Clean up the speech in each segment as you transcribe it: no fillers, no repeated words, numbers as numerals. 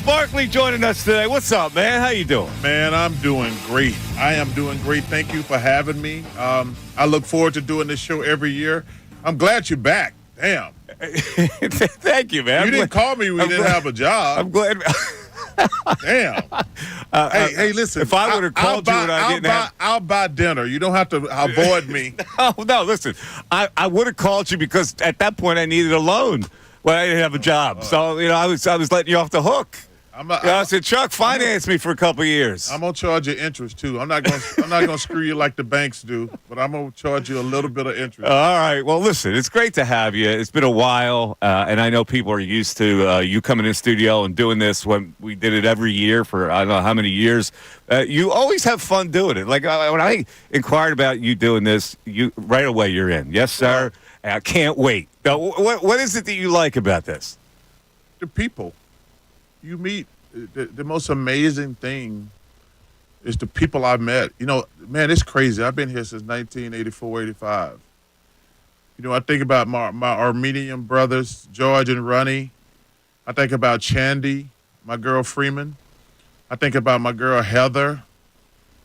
Barkley joining us today. What's up, man? How you doing? Man, I'm doing great. I am doing great. Thank you for having me. I look forward to doing this show every year. I'm glad you're back. Damn. Thank you, man. You didn't call me when you didn't have a job. I'm glad. Damn. Hey, listen. If I would have called you when I didn't have... I'll buy dinner. You don't have to avoid me. No, listen. I would have called you because at that point I needed a loan when I didn't have a job. So, I was letting you off the hook. I said, Chuck, finance me for a couple of years. I'm gonna charge you interest too. I'm not gonna screw you like the banks do, but I'm gonna charge you a little bit of interest. All right. Well, listen, it's great to have you. It's been a while, and I know people are used to you coming in the studio and doing this when we did it every year for I don't know how many years. You always have fun doing it. Like when I inquired about you doing this, you right away you're in. Yes, sir. I can't wait. Now, what is it that you like about this? The people. You meet the most amazing thing is the people I've met. Man, it's crazy. I've been here since 1984, 85. I think about my Armenian brothers, George and Ronnie. I think about Chandy, my girl Freeman. I think about my girl Heather.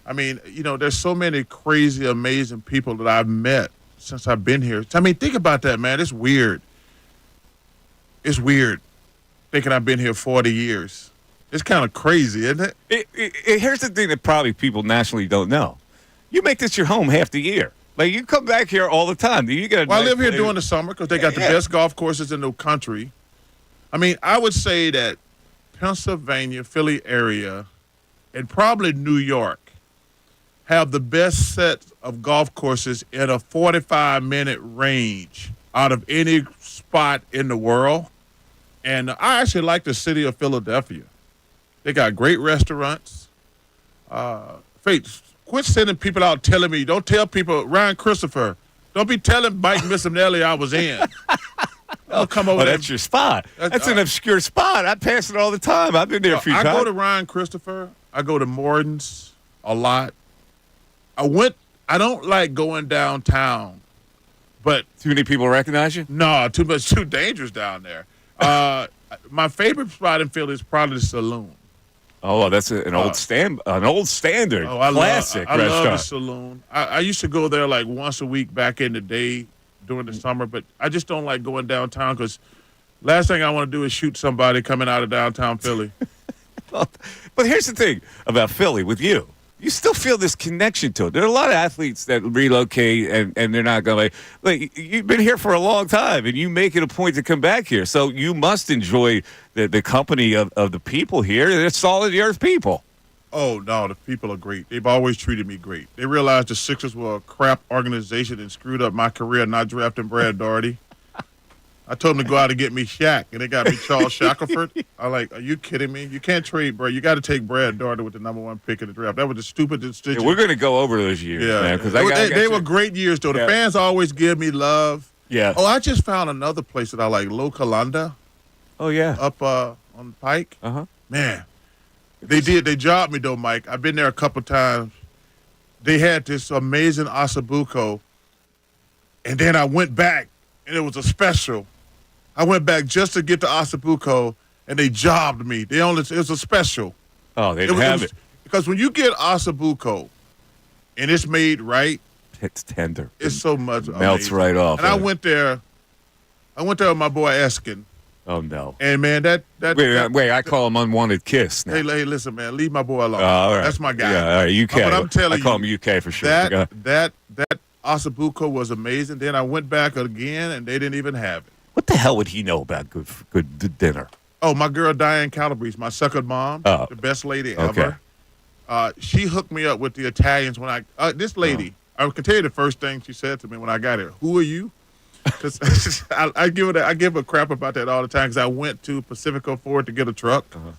I mean, there's so many crazy, amazing people that I've met since I've been here. I mean, think about that, man. It's weird. It's weird. Thinking I've been here 40 years. It's kind of crazy, isn't it? Here's the thing that probably people nationally don't know. You make this your home half the year. Like, you come back here all the time. I live here during the summer because they got the best golf courses in the country. I mean, I would say that Pennsylvania, Philly area, and probably New York have the best set of golf courses in a 45-minute range out of any spot in the world. And I actually like the city of Philadelphia. They got great restaurants. Quit sending people out telling me. Don't tell people, Ryan Christopher, don't be telling Mike Missanelli I was in. I'll come over there. That's your spot. That's an obscure spot. I pass it all the time. I've been there a few times. I go to Ryan Christopher. I go to Morton's a lot. I don't like going downtown, but... Too many people recognize you? No, too dangerous down there. My favorite spot in Philly is probably the Saloon. Oh, that's an old standard, classic I restaurant. love the Saloon. I used to go there like once a week back in the day during the summer, but I just don't like going downtown because last thing I want to do is shoot somebody coming out of downtown Philly. But here's the thing about Philly with you. You still feel this connection to it. There are a lot of athletes that relocate and they're not going to like you've been here for a long time and you make it a point to come back here. So you must enjoy the company of the people here. They're solid earth people. Oh, no, the people are great. They've always treated me great. They realized the Sixers were a crap organization and screwed up my career not drafting Brad Daugherty. I told them to go out and get me Shaq, and they got me Charles Shackelford. I'm like, are you kidding me? You can't trade, bro. You got to take Brad Daugherty with the #1 pick in the draft. That was the stupidest decision. Yeah, we're going to go over those years, man. Because they were great years, though. The fans always give me love. Yeah. Oh, I just found another place that I like, Localanda. Oh, yeah. Up on Pike. Uh-huh. Man, they jobbed me, though, Mike. I've been there a couple times. They had this amazing ossobuco, and then I went back, and it was a special. I went back just to get the ossobuco, and they jobbed me. It was a special. Oh, they didn't have it. Because when you get ossobuco, and it's made right, it's tender. It's so much melts amazing. right off. And I went there with my boy Eskin. Oh no! And man, wait! I call him Unwanted Kiss now. Hey, listen, man, leave my boy alone. All right. That's my guy. Yeah, all right, UK. But I'm telling you, I call him UK for sure. That ossobuco was amazing. Then I went back again, and they didn't even have it. What the hell would he know about good dinner? Oh, my girl Diane Calabrese, my sucker mom, the best lady ever. She hooked me up with the Italians when this lady. I can tell you the first thing she said to me when I got here. Who are you? Because I give her crap about that all the time because I went to Pacifico Ford to get a truck. Uh-huh.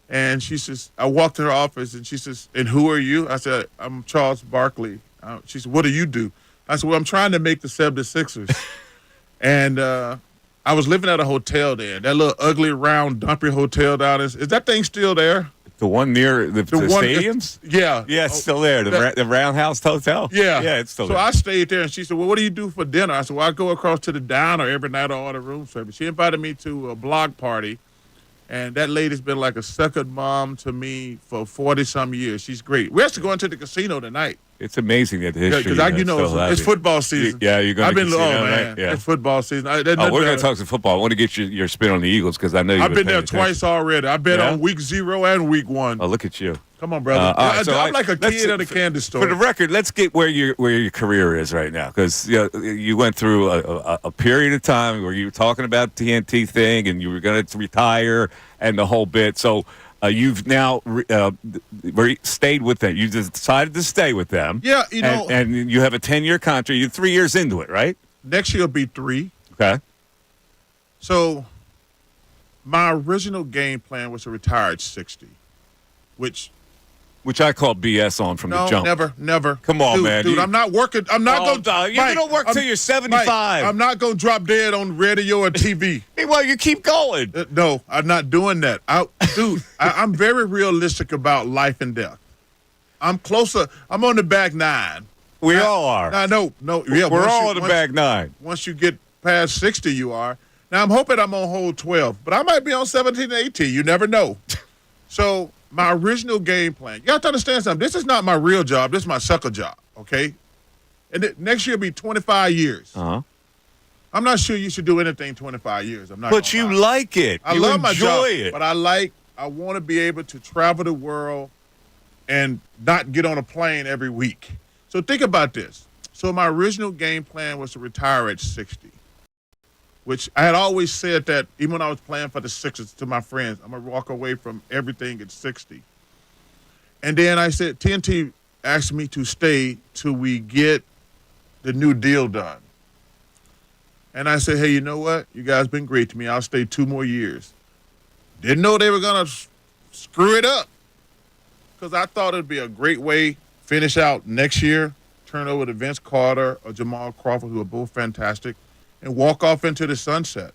And she says, I walked to her office and she says, and who are you? I said, I'm Charles Barkley. She said, what do you do? I said, well, I'm trying to make the 76ers. And I was living at a hotel there, that little ugly, round, dumpy hotel down there. Is that thing still there? The one near the stadiums? Yeah. Yeah, it's still there. The Roundhouse Hotel? Yeah. Yeah, it's still there. So I stayed there, and she said, well, what do you do for dinner? I said, well, I go across to the diner every night. I order room service. She invited me to a blog party And that lady's been like a second mom to me for 40-some years. She's great. We're actually going to the casino tonight. It's amazing that the history. Because, it's football season. You're going I've been, to casino, man, right? Yeah. it's football season. We're going to talk some football. I want to get your spin on the Eagles because I know you've I've been there attention. twice already. I've been on week 0 and week 1. Oh, look at you. Come on, brother. I'm like a kid at a candy store. For the record, let's get where your career is right now, because you went through a period of time where you were talking about the TNT thing and you were going to retire and the whole bit. So you've now stayed with them. You just decided to stay with them. Yeah, and you have a 10-year contract. You're 3 years into it, right? Next year will be 3. Okay. So my original game plan was to retire at 60, which I call BS on from the jump. Never. Come on, man. Dude, I'm not working. I'm not going to. You're going to work till you're 75. Mike, I'm not going to drop dead on radio or TV. Well, you keep going. No, I'm not doing that. I'm very realistic about life and death. I'm closer. I'm on the back 9. We all are. No. Yeah, we're all on the back 9. Once you get past 60, you are. Now, I'm hoping I'm on hole 12, but I might be on 17 and 18. You never know. So my original game plan, you have to understand something. This is not my real job. This is my sucker job, okay? And next year will be 25 years. Uh-huh. I'm not sure you should do anything 25 years. I'm not. But you like it. I love my job. But I want to be able to travel the world and not get on a plane every week. So think about this. So my original game plan was to retire at 60, which I had always said that even when I was playing for the Sixers to my friends, I'm going to walk away from everything at 60. And then I said, TNT asked me to stay till we get the new deal done. And I said, hey, you know what? You guys been great to me. I'll stay 2 more years. Didn't know they were going to screw it up, because I thought it'd be a great way finish out next year, turn over to Vince Carter or Jamal Crawford, who are both fantastic, and walk off into the sunset.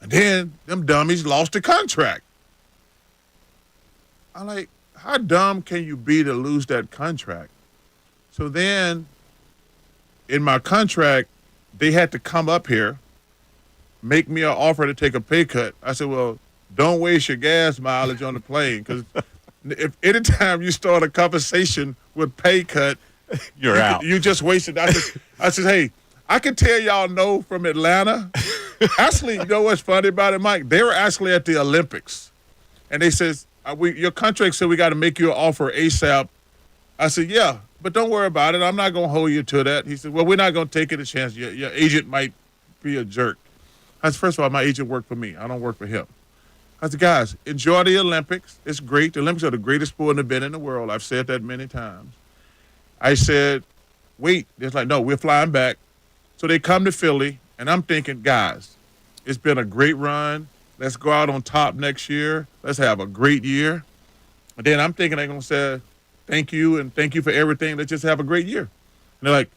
And then them dummies lost the contract. I'm like, how dumb can you be to lose that contract? So then in my contract, they had to come up here, make me an offer to take a pay cut. I said, well, don't waste your gas mileage on the plane, because if anytime you start a conversation with pay cut, you're out. You just wasted. I said, hey, I can tell y'all no from Atlanta. Actually, you know what's funny about it, Mike? They were actually at the Olympics, and they says, your contract said we got to make you an offer ASAP. I said, yeah, but don't worry about it. I'm not going to hold you to that. He said, well, we're not going to take it a chance. Your agent might be a jerk. I said, first of all, my agent worked for me. I don't work for him. I said, guys, enjoy the Olympics. It's great. The Olympics are the greatest sporting event in the world. I've said that many times. I said, wait. They're like, no, we're flying back. So they come to Philly, and I'm thinking, guys, it's been a great run. Let's go out on top next year. Let's have a great year. And then I'm thinking they're going to say, thank you, and thank you for everything. Let's just have a great year. And they're like,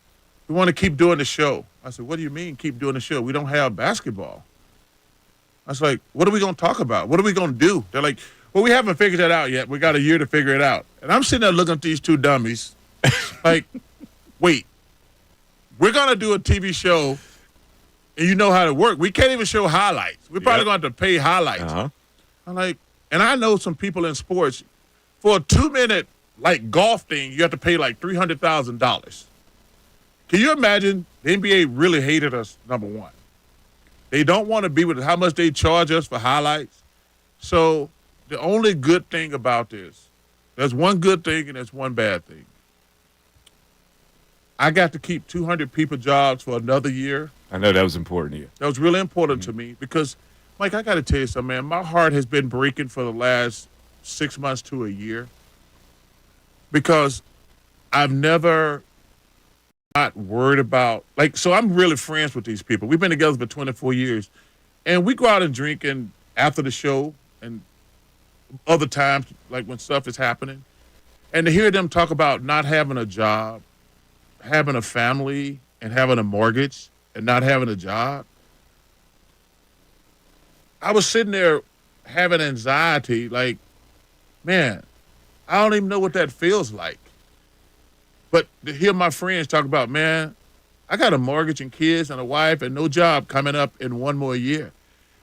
we want to keep doing the show. I said, what do you mean keep doing the show? We don't have basketball. I was like, what are we going to talk about? What are we going to do? They're like, well, we haven't figured that out yet. We got a year to figure it out. And I'm sitting there looking at these 2 dummies like, wait, we're going to do a TV show, and you know how to work. We can't even show highlights. We're probably going to have to pay highlights. Uh-huh. I'm like, and I know some people in sports, for a 2-minute, like, golf thing, you have to pay like $300,000. Can you imagine? The NBA really hated us, number one. They don't want to be with how much they charge us for highlights. So the only good thing about this, there's one good thing and there's one bad thing. I got to keep 200 people jobs for another year. I know that was important to you. That was really important to me because, Mike, I got to tell you something, man. My heart has been breaking for the last 6 months to a year because I've never not worried about, like, so I'm really friends with these people. We've been together for 24 years. And we go out and drink and after the show and other times, like when stuff is happening. And to hear them talk about not having a job, having a family, and having a mortgage, and not having a job. I was sitting there having anxiety, like, man, I don't even know what that feels like. But to hear my friends talk about, man, I got a mortgage and kids and a wife and no job coming up in 1 more year.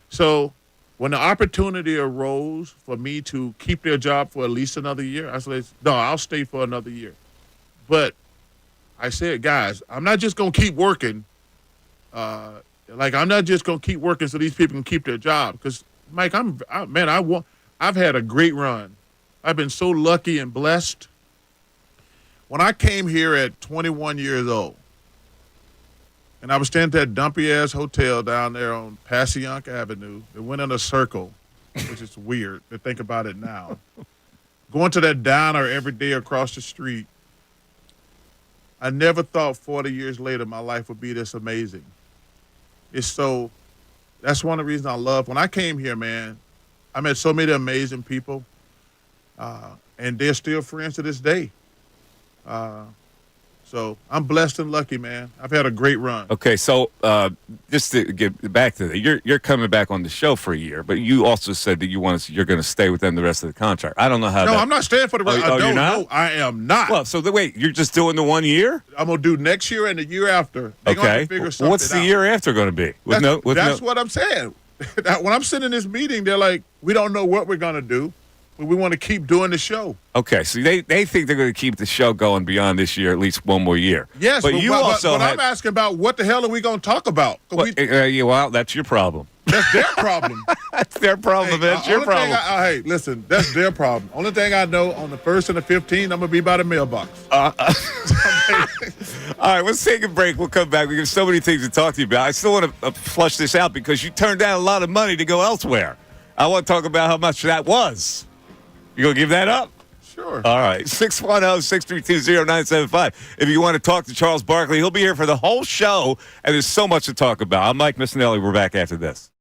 So When the opportunity arose for me to keep their job for at least another year, I said, no, I'll stay for another year. But I said, guys, I'm not just going to keep working. I'm not just going to keep working so these people can keep their job. Because, Mike, I've had a great run. I've been so lucky and blessed. When I came here at 21 years old, and I was staying at that dumpy-ass hotel down there on Passyunk Avenue. It went in a circle, which is weird to think about it now. Going to that diner every day across the street, I never thought 40 years later my life would be this amazing. That's one of the reasons I love. When I came here, man, I met so many amazing people, and they're still friends to this day. So I'm blessed and lucky, man. I've had a great run. Okay, so just to get back to that, you're coming back on the show for a year, but you also said that you're going to stay with them the rest of the contract. I don't know how. No, I'm not staying for the rest. You're not? No, I am not. Well, so wait, you're just doing the 1 year? I'm gonna do next year and the year after. They're gonna have to figure something What's the out. year after going to be? That's what I'm saying. When I'm sitting in this meeting, they're like, we don't know what we're gonna do, but we want to keep doing the show. Okay, so they think they're going to keep the show going beyond this year, at least one more year. Yes, but I'm asking about what the hell are we going to talk about? Well, that's your problem. That's their problem. That's their problem. That's your problem. Hey, listen, that's their problem. Only thing I know, on the 1st and the 15th, I'm going to be by the mailbox. All right, let's take a break. We'll come back. We have so many things to talk to you about. I still want to flush this out because you turned down a lot of money to go elsewhere. I want to talk about how much that was. You going to give that up? Sure. All right. 610-632-0975. If you want to talk to Charles Barkley, he'll be here for the whole show, and there's so much to talk about. I'm Mike Missanelli. We're back after this.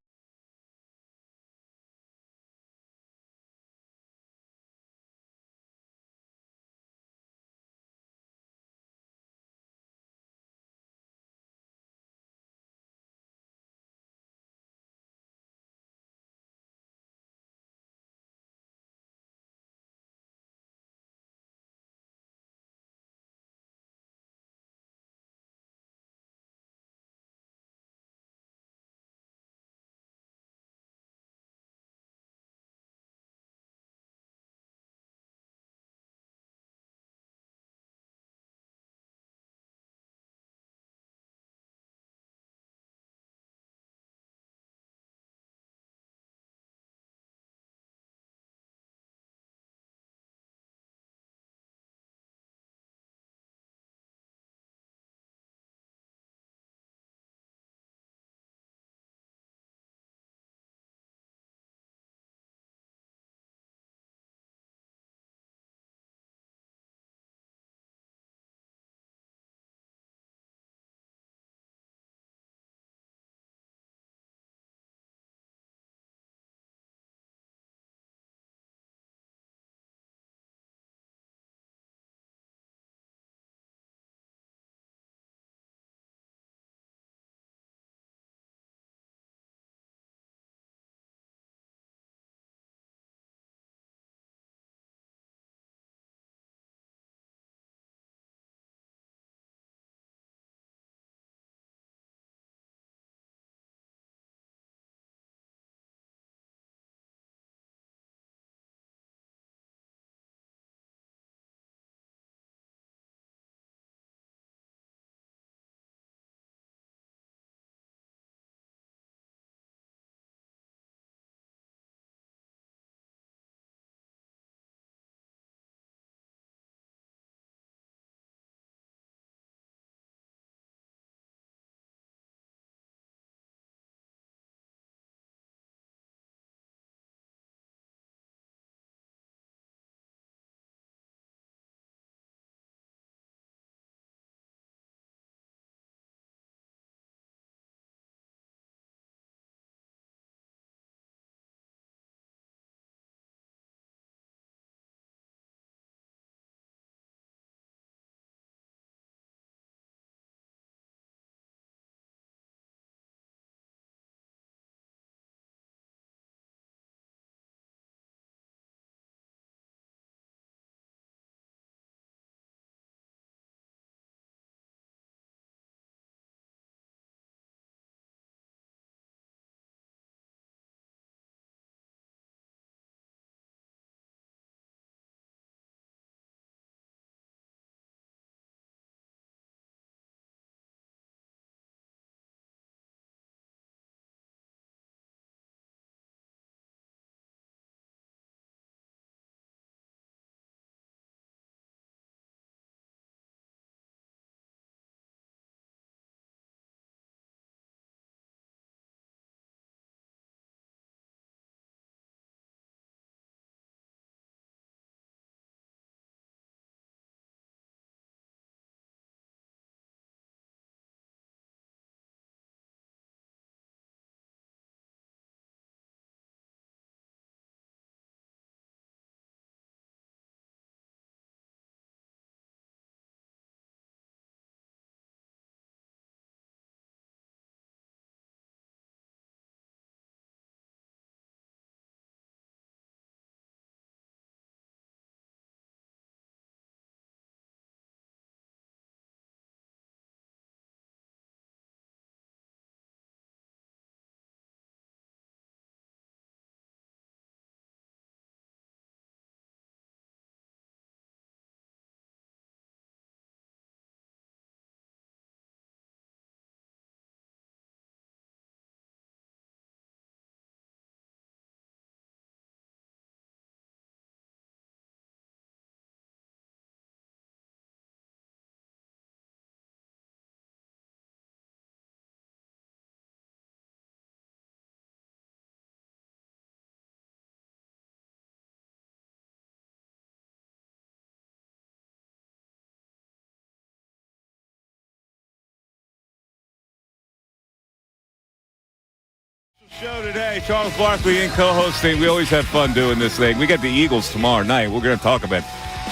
Show today, Charles Barkley in co-hosting. We always have fun doing this thing. We got the Eagles tomorrow night. We're going to talk about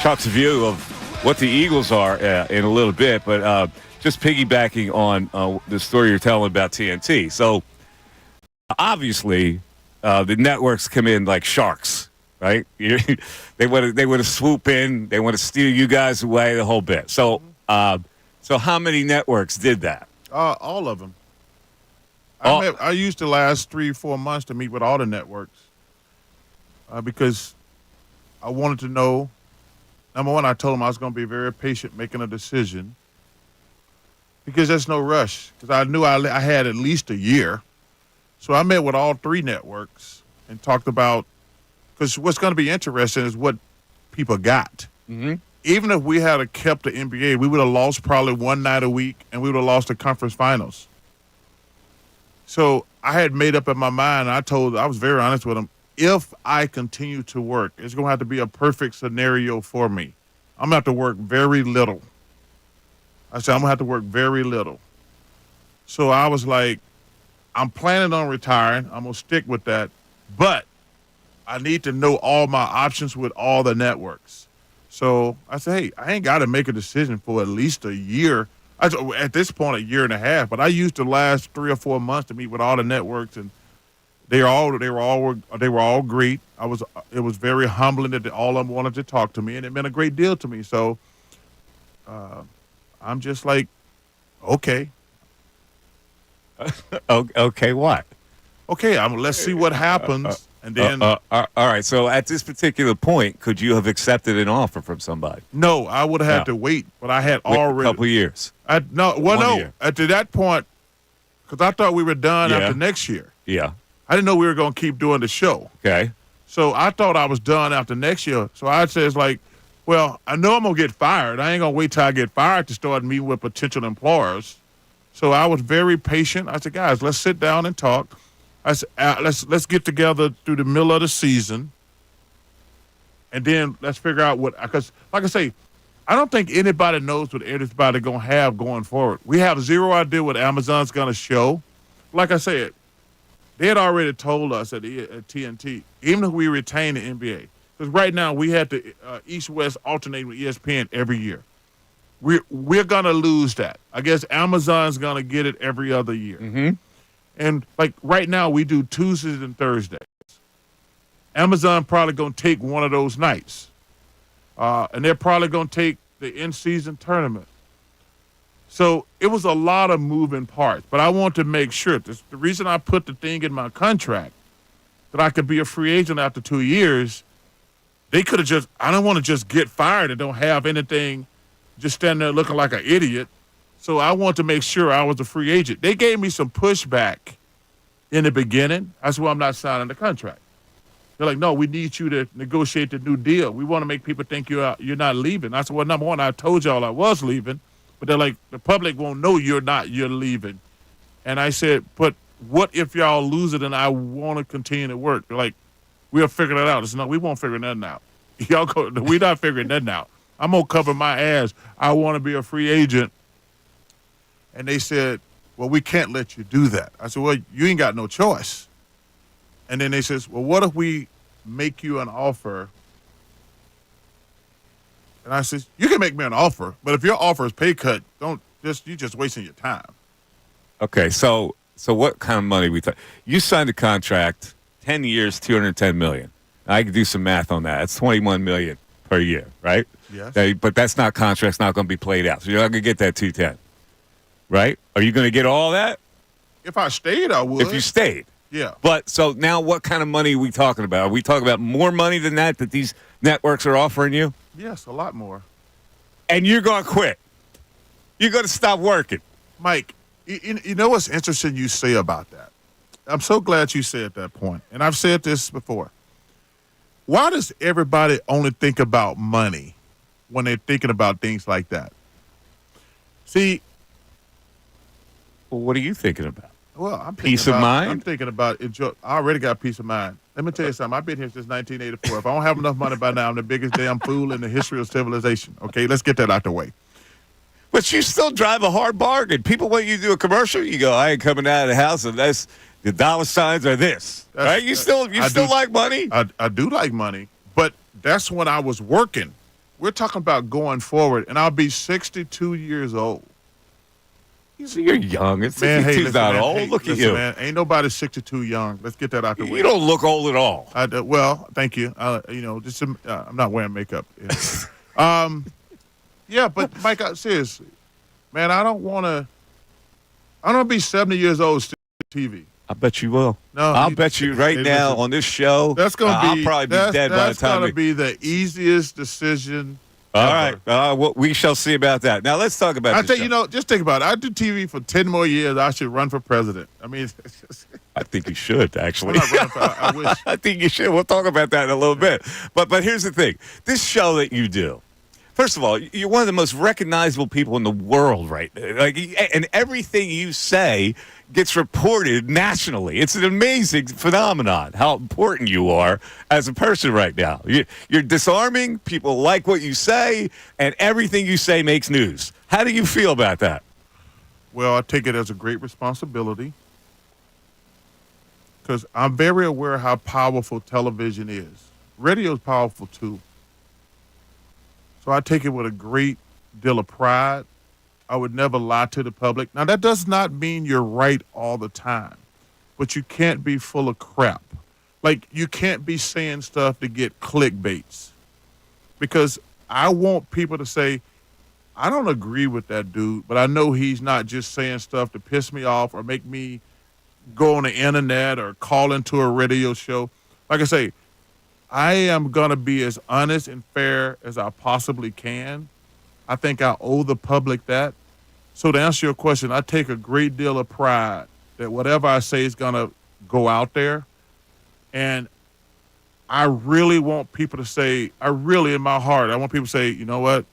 Chuck's view of what the Eagles are in a little bit, but just piggybacking on the story you're telling about TNT. So obviously, the networks come in like sharks, right? They want to swoop in. They want to steal you guys away, the whole bit. So, so how many networks did that? All of them. I used the last 3-4 months to meet with all the networks because I wanted to know. Number one, I told them I was going to be very patient making a decision because there's no rush. Because I knew I had at least a year, so I met with all 3 networks and talked about. Because what's going to be interesting is what people got. Mm-hmm. Even if we had kept the NBA, we would have lost probably one night a week, and we would have lost the conference finals. So I had made up in my mind, and I was very honest with them, if I continue to work, it's going to have to be a perfect scenario for me. I'm going to have to work very little. I said, I'm going to have to work very little. So I was like, I'm planning on retiring. I'm going to stick with that. But I need to know all my options with all the networks. So I said, hey, I ain't got to make a decision for at least a year. At this point, a year and a half. But I used the last 3 or 4 months to meet with all the networks, and they were all great. It was very humbling that all of them wanted to talk to me, and it meant a great deal to me. So I'm just like, okay. Okay, what? Okay, let's see what happens. And then, all right. So at this particular point, could you have accepted an offer from somebody? No, I would have had to wait. But I had already a couple of years. No. At that point, because I thought we were done after next year. Yeah. I didn't know we were going to keep doing the show. Okay. So I thought I was done after next year. So I said, like, well, I know I'm going to get fired. I ain't going to wait till I get fired to start meeting with potential employers. So I was very patient. I said, guys, let's sit down and talk. I said, let's get together through the middle of the season, and then let's figure out what. Because, like I say, I don't think anybody knows what everybody gonna have going forward. We have zero idea what Amazon's gonna show. Like I said, they had already told us at TNT, even if we retain the NBA, because right now we had the East-West alternate with ESPN every year. We're gonna lose that. I guess Amazon's gonna get it every other year. Mm-hmm. And, like, right now we do Tuesdays and Thursdays. Amazon probably going to take one of those nights. And they're probably going to take the in-season tournament. So it was a lot of moving parts. But I want to make sure. The reason I put the thing in my contract that I could be a free agent after 2 years, they could have just – I don't want to just get fired and don't have anything, just stand there looking like an idiot. So I want to make sure I was a free agent. They gave me some pushback in the beginning. That's why I'm not signing the contract. They're like, no, we need you to negotiate the new deal. We want to make people think you're not leaving. I said, well, number one, I told y'all I was leaving. But they're like, the public won't know you're leaving. And I said, but what if y'all lose it and I want to continue to work? They're like, we'll figure that out. I said, no, we won't figure nothing out. We're not figuring nothing out. I'm going to cover my ass. I want to be a free agent. And they said, well, we can't let you do that. I said, well, you ain't got no choice. And then they says, well, what if we make you an offer? And I said, you can make me an offer, but if your offer is pay cut, you're just wasting your time. Okay, so what kind of money we talk? You signed a contract, 10 years, $210 million. I can do some math on that. It's $21 million per year, right? Yes. But that's not contract's not going to be played out, so you're not going to get that 210. Right? Are you going to get all that? If I stayed, I would. If you stayed. Yeah. But so now what kind of money are we talking about? Are we talking about more money than that these networks are offering you? Yes, a lot more. And you're going to quit. You're going to stop working. Mike, you know what's interesting you say about that? I'm so glad you said that point. And I've said this before. Why does everybody only think about money when they're thinking about things like that? See, well, what are you thinking about? Well, I'm peace of mind. I'm thinking about it. I already got peace of mind. Let me tell you something. I've been here since 1984. If I don't have enough money by now, I'm the biggest damn fool in the history of civilization. Okay, let's get that out the way. But you still drive a hard bargain. People want you to do a commercial. You go, I ain't coming out of the house unless The dollar signs are this, right? You still like money? I do like money, but that's when I was working. We're talking about going forward, and I'll be 62 years old. So you're young. It's Man, hey, 62's listen, not man, old. hey, Look at listen, you. man. Ain't nobody 62 young. Let's get that out the way. You don't look old at all. Well, thank you. Just I'm not wearing makeup. Yeah, but Mike, seriously, man, I don't want to be 70 years old still on TV. I bet you will. No, I'll bet you right now listen, on this show. That's gonna be. I'll probably be dead by the That's time. gonna be the easiest decision. All ever. right. Well, we shall see about that. Now let's talk about. I tell you, just think about it. I do TV for 10 more years. I should run for president. I mean, I think you should actually. I'm not running for, I wish. I think you should. We'll talk about that in a little bit. But here's the thing: this show that you do. First of all, you're one of the most recognizable people in the world, right? And everything you say gets reported nationally. It's an amazing phenomenon how important you are as a person right now. You're disarming. People like what you say, and everything you say makes news. How do you feel about that? Well, I take it as a great responsibility because I'm very aware how powerful television is. Radio is powerful too. So I take it with a great deal of pride. I would never lie to the public. Now, that does not mean you're right all the time, but you can't be full of crap. Like, you can't be saying stuff to get clickbaits, because I want people to say, I don't agree with that dude, but I know he's not just saying stuff to piss me off or make me go on the internet or call into a radio show. Like I say, I am going to be as honest and fair as I possibly can. I think I owe the public that. So to answer your question, I take a great deal of pride that whatever I say is going to go out there. And I really want people to say, in my heart, I want people to say, you know what?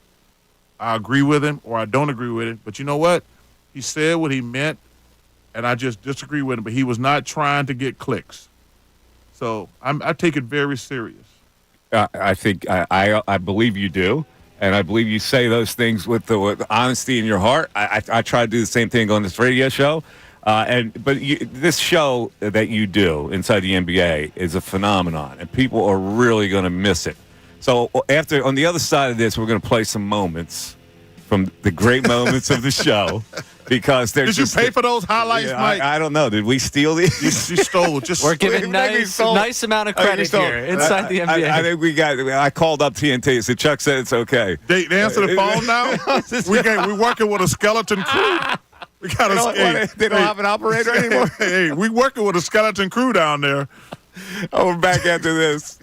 I agree with him or I don't agree with him. But you know what? He said what he meant, and I just disagree with him. But he was not trying to get clicks. So I take it very serious. I think I believe you do, and I believe you say those things with the honesty in your heart. I try to do the same thing on this radio show, but this show that you do inside the NBA is a phenomenon, and people are really going to miss it. So on the other side of this, we're going to play some moments from the great moments of the show. Because did you pay for those highlights, Mike? I don't know. Did we steal these? You stole. We're giving nice amount of credit here inside the NBA. I think we got. I called up TNT. So Chuck said it's okay. They answer the phone now. We're working with a skeleton crew. We got they don't have an operator anymore. Hey, we working with a skeleton crew down there. Oh, we're back after this.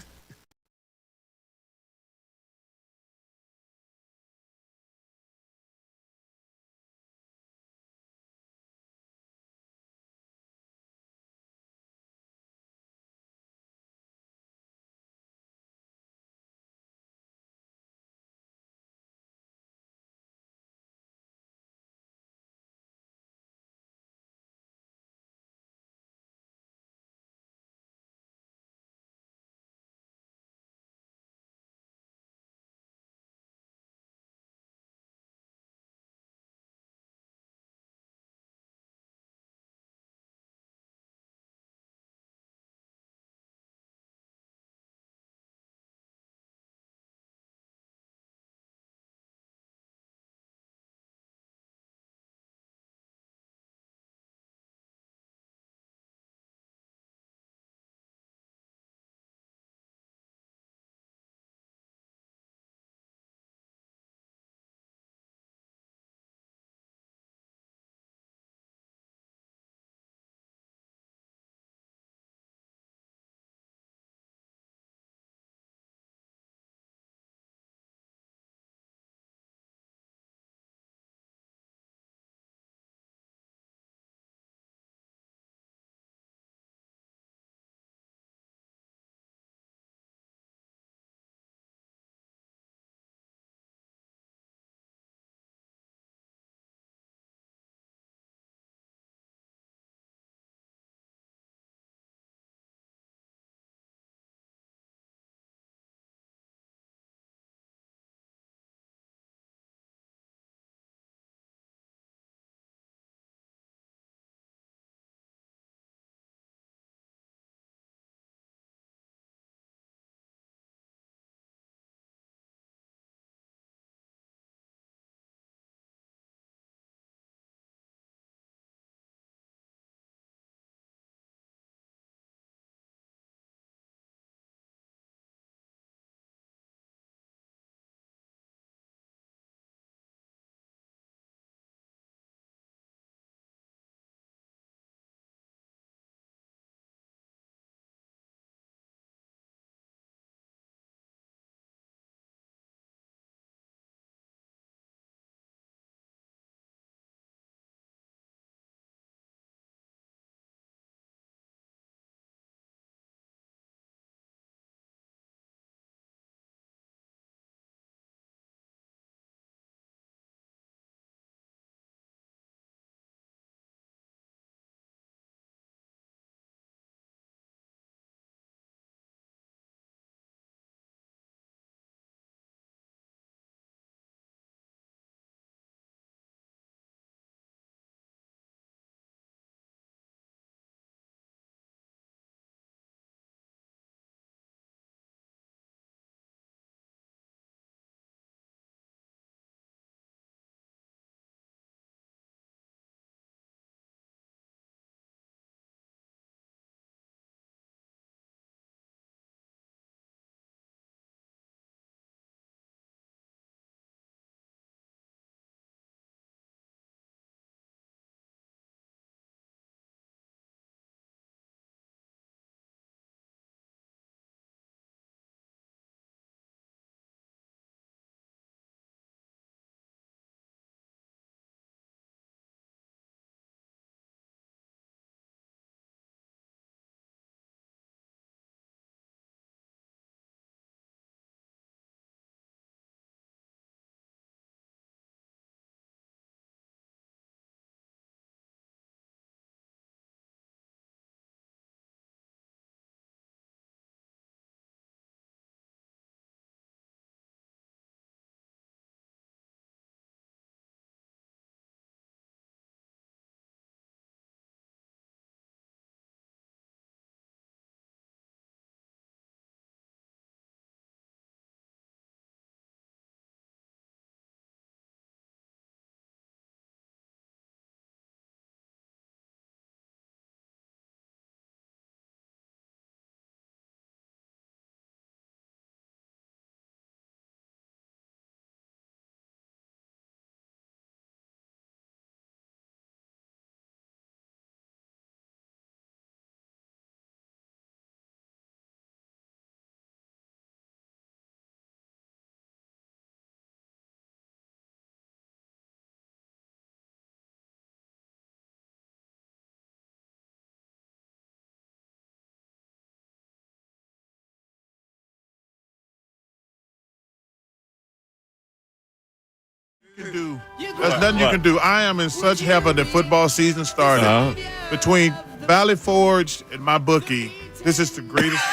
can do. There's nothing you can do. I am in such heaven that football season started. Between Valley Forge and my bookie, this is the greatest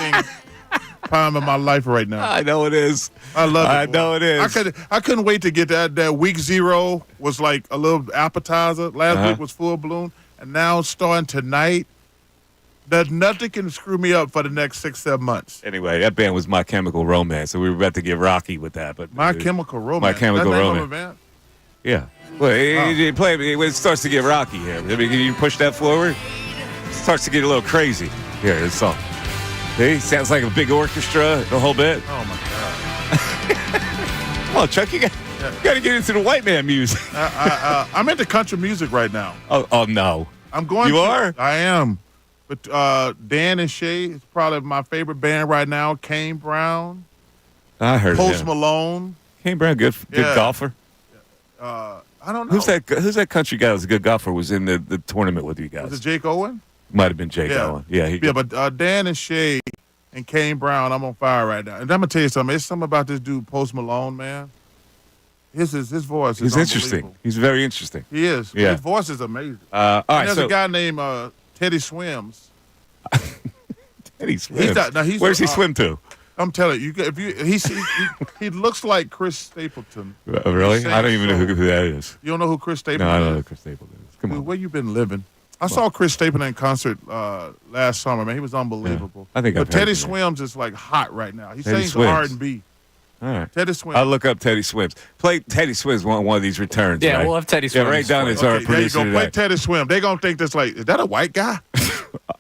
time of my life right now. I know it is. I love it. I know it is. I couldn't wait to get that week 0 was like a little appetizer. Last week was full bloom. And now starting tonight, there's nothing can screw me up for the next 6-7 months. Anyway, that band was My Chemical Romance, so we were about to get rocky with that. But My Chemical Romance. My Chemical Romance. Romance. Band? Yeah. Well, you play when it starts to get rocky here. I mean, can you push that forward? It starts to get a little crazy. Here, this song. See, sounds like a big orchestra, the whole bit. Oh my God! Come on, Chuck, you got to get into the white man music. I'm into country music right now. Oh no! I'm going. You are? I am. But Dan and Shay is probably my favorite band right now. Kane Brown. I heard Post him. Malone. Kane Brown, good golfer. I don't know. Who's that country guy that was a good golfer? Was in the tournament with you guys? Was it Jake Owen? Might have been Jake Owen. Yeah, but Dan and Shay and Kane Brown, I'm on fire right now. And I'm gonna tell you something. It's something about this dude, Post Malone, man. His voice is interesting. He's very interesting. He is. Yeah. His voice is amazing. All right, there's a guy named Teddy Swims. Teddy Swims. Where does he swim to? I'm telling you, he looks like Chris Stapleton. Really? I don't even know who that is. You don't know who Chris Stapleton is? No, I don't know who Chris Stapleton is. Come on. Where you been living? I saw Chris Stapleton in concert last summer, man. He was unbelievable. Yeah, I think But Teddy Swims is like hot right now. He sings R&B. All right. Teddy Swims. I'll look up Teddy Swims. Play Teddy Swims one of these returns. Yeah, right? we'll have Teddy Swims. Yeah, right down as our producer. There you go. Play Teddy Swims. They're going to think that's like, is that a white guy?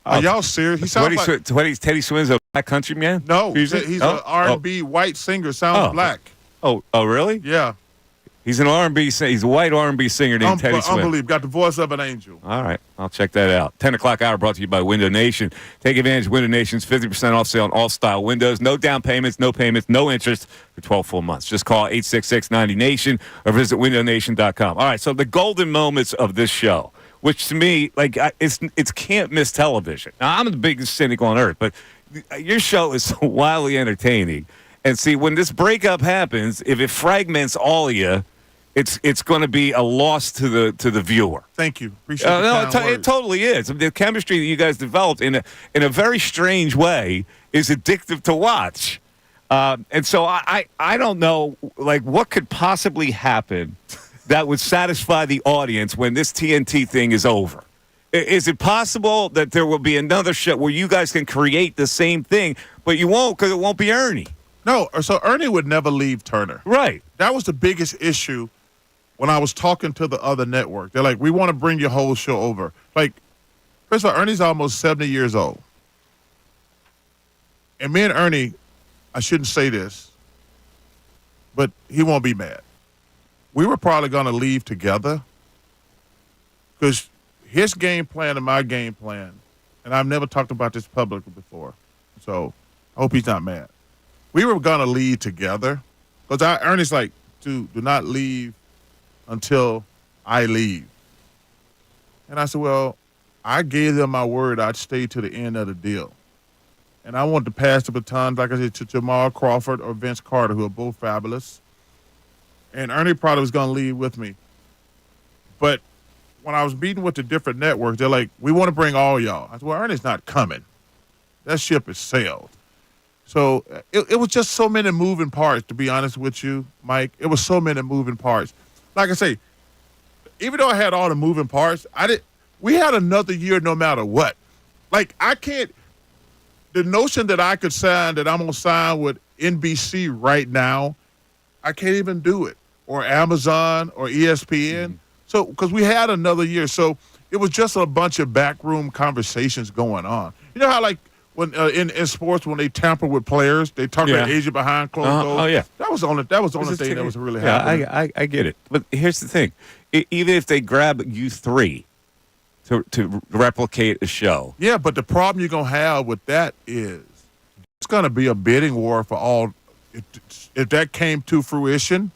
Are y'all serious? He sounds like Teddy Swims a black country man? No, he's an R&B white singer. Sounds black. Oh, really? Yeah. He's an R&B singer. He's a white R&B singer named Teddy Swims. Unbelievable. Got the voice of an angel. All right. I'll check that out. 10 o'clock hour brought to you by Window Nation. Take advantage of Window Nation's 50% off sale on all style windows. No down payments, no interest for 12 full months. Just call 866-90-NATION or visit windownation.com. All right. So the golden moments of this show, which to me, it's can't miss television. Now, I'm the biggest cynic on earth, but your show is so wildly entertaining. And see, when this breakup happens, if it fragments all of you, it's going to be a loss to the viewer. Thank you. Appreciate it. It totally is. The chemistry that you guys developed in a very strange way is addictive to watch. And so I don't know, what could possibly happen that would satisfy the audience when this TNT thing is over. Is it possible that there will be another show where you guys can create the same thing, but you won't because it won't be Ernie? No, so Ernie would never leave Turner. Right. That was the biggest issue when I was talking to the other network. They're like, we want to bring your whole show over. First of all, Ernie's almost 70 years old. And me and Ernie, I shouldn't say this, but he won't be mad. We were probably going to leave together because his game plan and my game plan, and I've never talked about this publicly before, so I hope he's not mad. We were going to leave together because Ernie's like, do not leave until I leave. And I said, well, I gave them my word I'd stay to the end of the deal. And I want to pass the baton, like I said, to Jamal Crawford or Vince Carter, who are both fabulous. And Ernie probably was going to leave with me. But when I was meeting with the different networks, they're like, we want to bring all y'all. I said, well, Ernie's not coming. That ship has sailed. So it was just so many moving parts, to be honest with you, Mike. It was so many moving parts. Like I say, even though I had all the moving parts, we had another year no matter what. The notion that I could sign, that I'm going to sign with NBC right now, I can't even do it. Or Amazon or ESPN. Mm-hmm. So, because we had another year. So it was just a bunch of backroom conversations going on. You know how when in sports, when they tamper with players, they talk about agent behind closed doors. Oh yeah, that was the only thing that was really happening. I get it. But here's the thing: even if they grab you three to replicate a show, yeah. But the problem you're gonna have with that is it's gonna be a bidding war for all. If that came to fruition,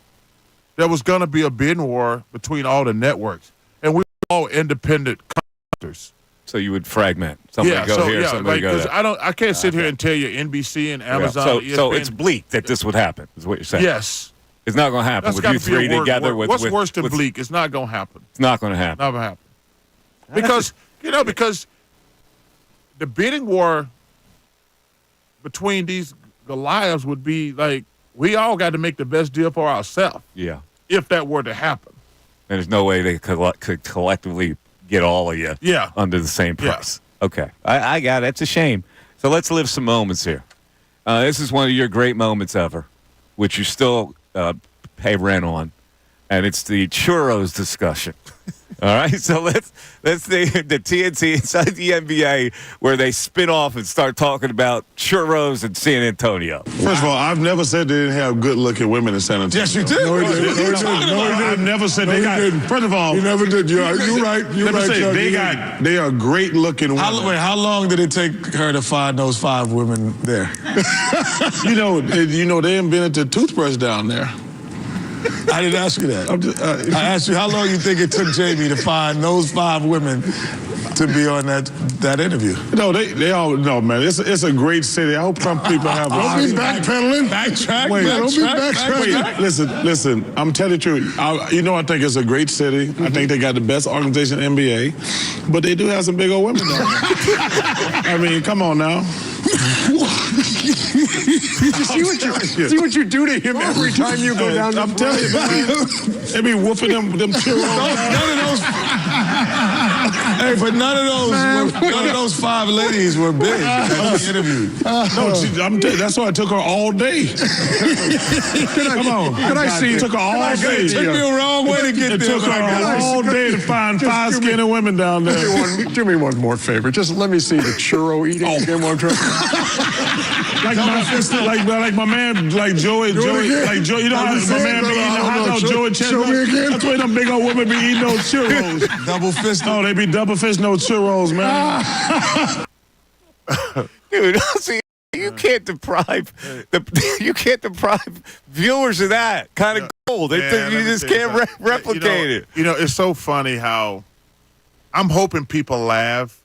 there was gonna be a bidding war between all the networks, and we were all independent contractors. So you would fragment. Somebody go here, somebody go there. I can't sit here and tell you NBC and Amazon. So it's bleak that this would happen, is what you're saying. Yes. It's not going to happen That's with gotta you be a three word. together. What's worse than bleak? It's not going to happen. It's not going to happen. Never happen. Because because the bidding war between these Goliaths would be like we all got to make the best deal for ourselves. Yeah. If that were to happen. And there's no way they could collectively get all of you under the same price. Yeah. Okay. I got it. It's a shame. So let's live some moments here. This is one of your great moments ever, which you still pay rent on, and it's the churros discussion. All right, so let's the TNT inside the NBA where they spin off and start talking about churros in San Antonio. First of all, I've never said they didn't have good-looking women in San Antonio. Yes, you did. No, he didn't. No, he didn't. No, he didn't. I've never said they got. First of all, You never did. You're right. You're right, Chuck. they are great-looking women. How long did it take her to find those 5 women there? you know, they invented the toothbrush down there. I didn't ask you that. I asked you how long you think it took Jamie to find those 5 women to be on that interview. No, they all no man. It's a great city. I hope some people have. Don't be backpedaling. Backtrack. Wait, don't be backtrack. Wait, listen. I'm telling you the truth. I think it's a great city. I think they got the best organization in the NBA, but they do have some big old women down there. I mean, come on now. See what you do to him every time you go down. I'm telling you, man. They be whooping them churros. None of those. Hey, but none of those 5 ladies were big at the interview. No, I'm telling you, that's why it took her all day. Come on. Can I see? It took her all day. It took me a wrong way to get it there. It took her all day to find 5 skinny women down there. Do me one more favor. Just let me see the churro eating again one time. like my man, like Joey, you know how my man be eating hot dog, Joey Chestnut? That's why them big old women be eating those churros. Double fist. Oh, they be double fist no churros, man. Dude, see, you can't deprive viewers of that kind of gold. You just can't replicate it. You know, it's so funny how I'm hoping people laugh.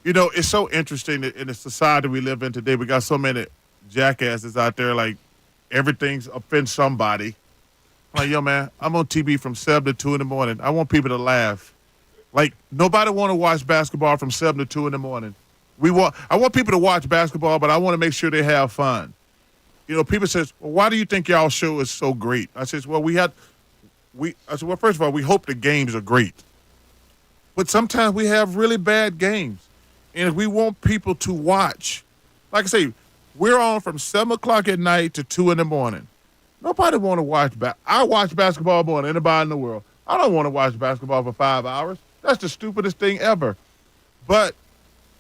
You know, it's so interesting that in the society we live in today, we got so many jackasses out there, like everything's offends somebody. I'm like, yo, man, I'm on TV from 7 to 2 in the morning. I want people to laugh. Like, nobody want to watch basketball from 7 to 2 in the morning. I want people to watch basketball, but I want to make sure they have fun. You know, people says, well, why do you think y'all show is so great? I says, well, first of all, we hope the games are great. But sometimes we have really bad games. And if we want people to watch, like I say, we're on from 7 o'clock at night to 2 in the morning. Nobody want to watch I watch basketball more than anybody in the world. I don't want to watch basketball for 5 hours. That's the stupidest thing ever. But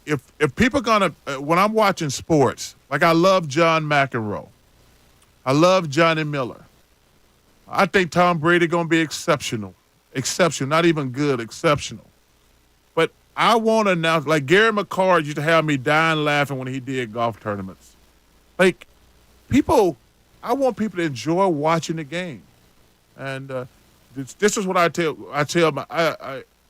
if people gonna when I'm watching sports, like I love John McEnroe, I love Johnny Miller. I think Tom Brady gonna be exceptional, not even good, exceptional. But I want to announce, like Gary McCord used to have me dying laughing when he did golf tournaments. Like I want people to enjoy watching the game, and this is what I tell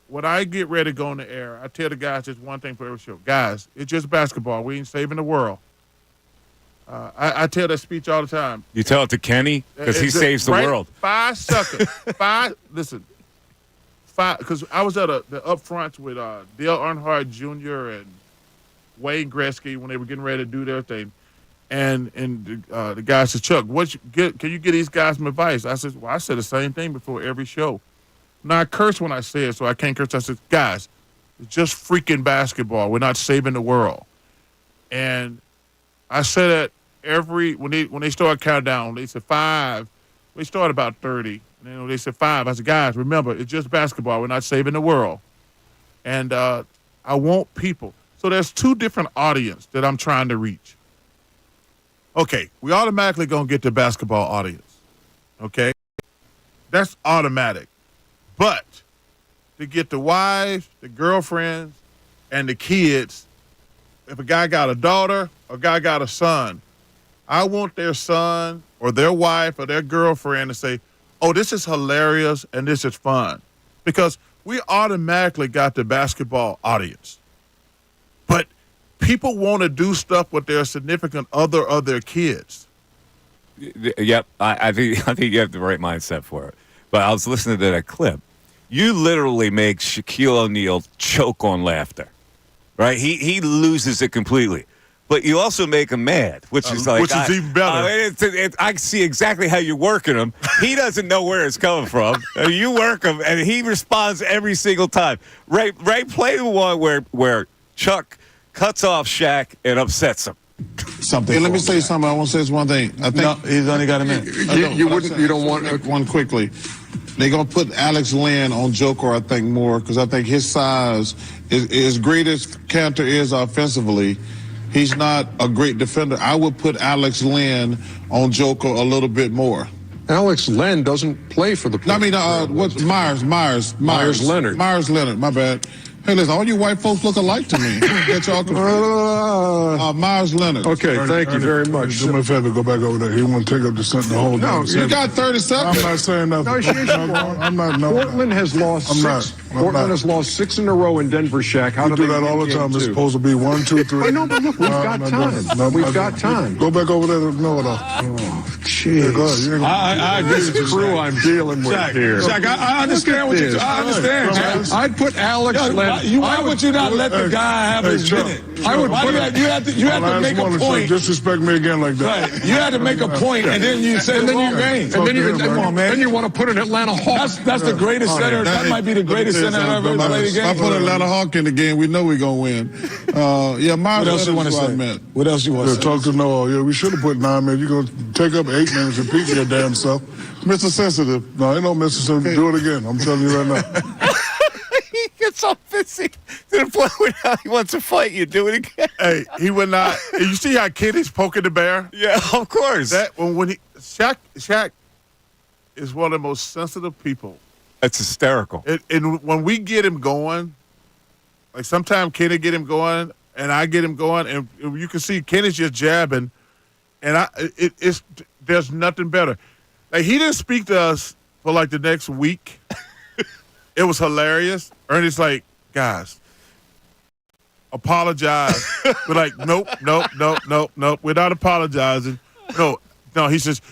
when I get ready to go on the air, I tell the guys just one thing for every show. Guys, it's just basketball. We ain't saving the world. I tell that speech all the time. You tell it to Kenny because he saves the world. 5 seconds. Listen. Because I was at the upfronts with Dale Earnhardt Jr. and Wayne Gretzky when they were getting ready to do their thing. And the guy said, Chuck, can you get these guys some advice? I said, well, I said the same thing before every show. Now, I curse when I say it, so I can't curse. I said, guys, it's just freaking basketball. We're not saving the world. And I said that when they start counting down, they said 5. We started about 30. And they said 5. I said, guys, remember, it's just basketball. We're not saving the world. And I want people. So there's 2 different audience that I'm trying to reach. Okay, we automatically going to get the basketball audience. Okay? That's automatic. But to get the wives, the girlfriends, and the kids, if a guy got a daughter or a guy got a son, I want their son or their wife or their girlfriend to say, oh, this is hilarious and this is fun. Because we automatically got the basketball audience. But people want to do stuff with their significant other or their kids. Yep, I think you have the right mindset for it. But I was listening to that clip. You literally make Shaquille O'Neal choke on laughter, right? He loses it completely. But you also make him mad, which is even better. I see exactly how you're working him. He doesn't know where it's coming from. You work him, and he responds every single time. Right, play the one where Chuck cuts off Shaq and upsets him. Something. Hey, let me say something. I want to say this one thing. I think No, he's only got a minute. You don't want one quickly. They're gonna put Alex Lynn on Joker, I think, more because I think his size is as great as Cantor is offensively. He's not a great defender. I would put Alex Lynn on Joker a little bit more. Alex Len doesn't play for the. No, I mean, what's Myers Leonard. Myers Leonard. My bad. Hey, listen, all you white folks look alike to me. Get y'all Myers Leonard. Okay, thank you very much. Do me a favor, go back over there. He won't take up the whole No, You got 30 seconds. I'm not saying nothing. I'm not. No, Portland has lost I'm not. six. Portland has lost 6 in a row in Denver, Shaq. How we do that all the time. It's supposed to be 1, 2, 3. I know, but look, we've got time. We've got time. Go back over there to know it all. Oh, jeez. Go ahead. I this crew I'm dealing with here. Shaq, I understand what you. I understand. I'd put Alex Len. Why would you not let the guy have his minute? I would put you had to make a point. Disrespect me again like that. Right. You had to make a point, and then you say the wrong game. And then you, Come on, man. then you want to put an Atlanta Hawks. That's the greatest center. That might be the greatest center I've ever played a game. I put Atlanta Hawk in the game. We know we're gonna win. Yeah, Myers. What else you want to say? What else you want to say? Talk to Noah. Yeah, we should have put 9 minutes. You're gonna take up 8 minutes and repeat your damn self. Mr. Sensitive. No, ain't no Mr. Sensitive. Do it again. I'm telling you right now. He gets all pissy to the point where now he wants to fight you. Do it again. Hey, he would not. You see how Kenny's poking the bear? Yeah, of course. That when Shaq is one of the most sensitive people. That's hysterical. And when we get him going, like sometimes Kenny get him going, and I get him going, and you can see Kenny's just jabbing, and there's nothing better. Like he didn't speak to us for like the next week. It was hilarious. Ernie's like, guys, apologize. We're like, nope. We're not apologizing. No. He says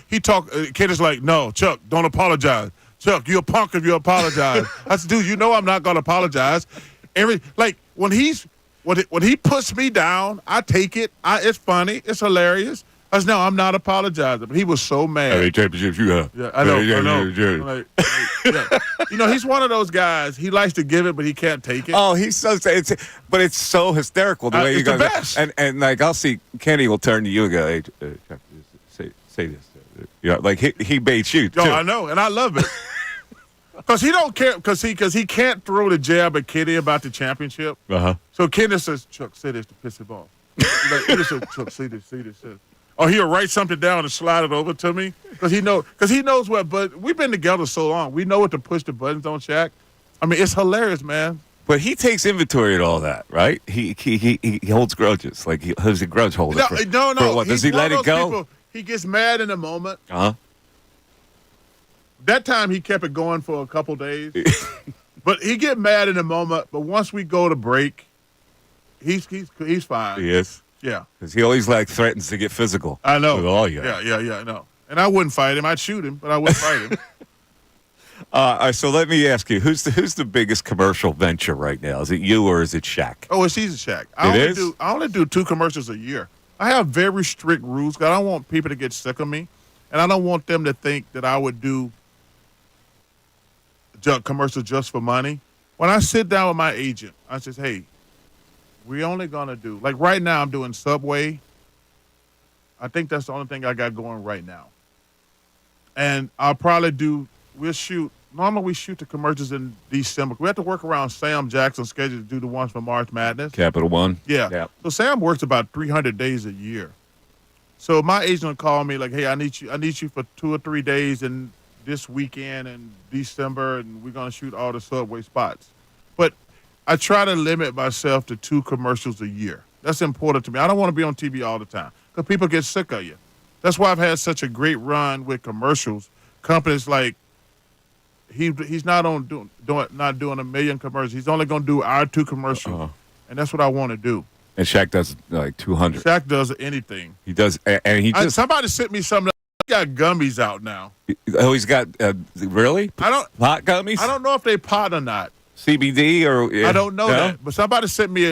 Kenny's like, no, Chuck, don't apologize. Chuck, you're a punk if you apologize. I said, dude, you know I'm not gonna apologize. When he puts me down, I take it. It's funny. It's hilarious. I said, no, I'm not apologizing. But he was so mad. Hey, championship, Yeah, I know. Yeah. He's one of those guys. He likes to give it, but he can't take it. Oh, he's so but it's so hysterical the way you it's guys. the best. And like I'll see Kenny will turn to you and go, hey, say this. Yeah, like he baits you too. No, I know, and I love it. Because he don't care. Because he can't throw the jab at Kenny about the championship. So Kenny says, Chuck, say this to piss him off. He says, Chuck, say this. Or he'll write something down and slide it over to me because he knows what. But we've been together so long, we know what to push the buttons on Shaq. I mean, it's hilarious, man. But he takes inventory of all that, right? He holds grudges, like he's a grudge holder. No. For what? Does he let it go? People, he gets mad in a moment. That time he kept it going for a couple days, but he get mad in a moment. But once we go to break, he's fine. He is. Yeah, because he always threatens to get physical. I know. With all you. Yeah, I know. And I wouldn't fight him. I'd shoot him, but I wouldn't fight him. All right, so let me ask you, who's the biggest commercial venture right now? Is it you or is it Shaq? Oh, it's Shaq. I only do 2 commercials a year. I have very strict rules because I don't want people to get sick of me, and I don't want them to think that I would do commercials just for money. When I sit down with my agent, I says, hey, we're only going to do, like right now I'm doing Subway. I think that's the only thing I got going right now. And I'll probably normally we shoot the commercials in December. We have to work around Sam Jackson's schedule to do the ones for March Madness. Capital One. Yeah. Yep. So Sam works about 300 days a year. So my agent will call me like, hey, I need you for 2 or 3 days in this weekend in December, and we're going to shoot all the Subway spots. But I try to limit myself to 2 commercials a year. That's important to me. I don't want to be on TV all the time because people get sick of you. That's why I've had such a great run with commercials. Companies like he's not doing a million commercials. He's only going to do our 2 commercials, and that's what I want to do. And Shaq does like 200. Shaq does anything. He does, and he just somebody sent me something got gummies out now. Oh, he's got really I pot gummies. don't know if they pot or not. CBD or I don't know that, but somebody sent me.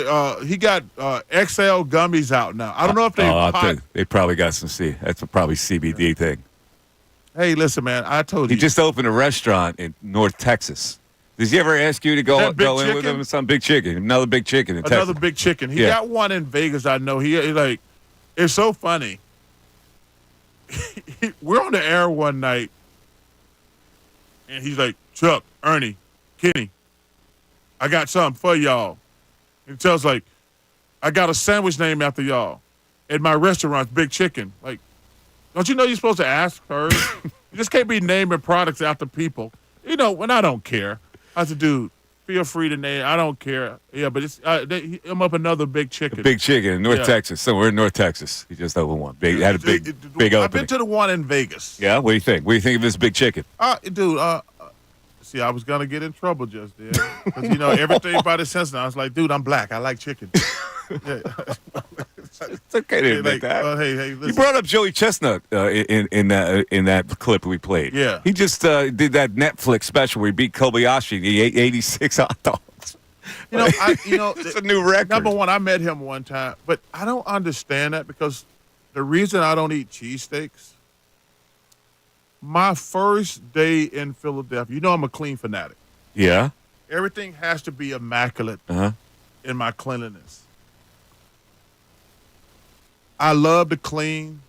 He got XL gummies out now. I don't know if they pot. They probably got some That's probably CBD thing. Hey, listen, man. I told you. He just opened a restaurant in North Texas. Does he ever ask you to go in with him? Some big chicken, another big chicken in Texas. Another big chicken. He got one in Vegas. I know. He like, it's so funny. We're on the air one night, and he's like, Chuck, Ernie, Kenny, I got something for y'all. And he tells like, I got a sandwich named after y'all at my restaurant, Big Chicken. Like, don't you know you're supposed to ask her? You just can't be naming products after people. You know, when I don't care. I said, dude, feel free to name. I don't care. Yeah, but it's I'm up another Big Chicken. Big Chicken in North Texas. Somewhere in North Texas. He just opened one. Had a big opening. I've been to the one in Vegas. Yeah? What do you think? What do you think of this Big Chicken? Dude, see, I was going to get in trouble just there. Because, you know, everything about the sense now. I was like, dude, I'm black. I like chicken. It's okay to admit that. Hey, listen. You brought up Joey Chestnut in that clip we played. Yeah. He just did that Netflix special where he beat Kobayashi. He ate 86 hot dogs. It's a new record. Number one, I met him one time, but I don't understand that because the reason I don't eat cheesesteaks, my first day in Philadelphia, you know I'm a clean fanatic. Yeah. Everything has to be immaculate in my cleanliness. I love to clean,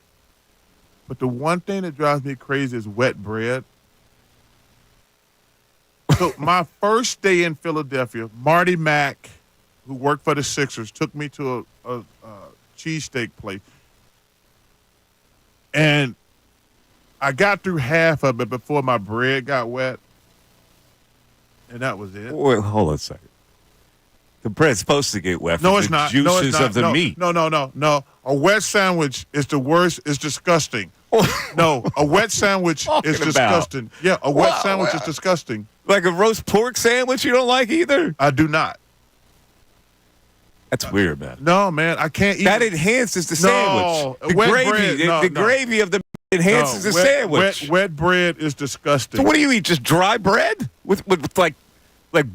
but the one thing that drives me crazy is wet bread. So my first day in Philadelphia, Marty Mack, who worked for the Sixers, took me to a cheesesteak place. And I got through half of it before my bread got wet. And that was it. Wait, hold on a second. The bread's supposed to get wet. No, from it's the not. Juices of the meat. No. A wet sandwich is the worst. It's disgusting. No, a wet sandwich is disgusting. Yeah, a wet sandwich is disgusting. Like a roast pork sandwich you don't like either? I do not. That's weird, man. No, man, I can't eat. That enhances the sandwich. The wet gravy, bread, the gravy of the enhances the sandwich. Wet bread is disgusting. So what do you eat? Just dry bread with like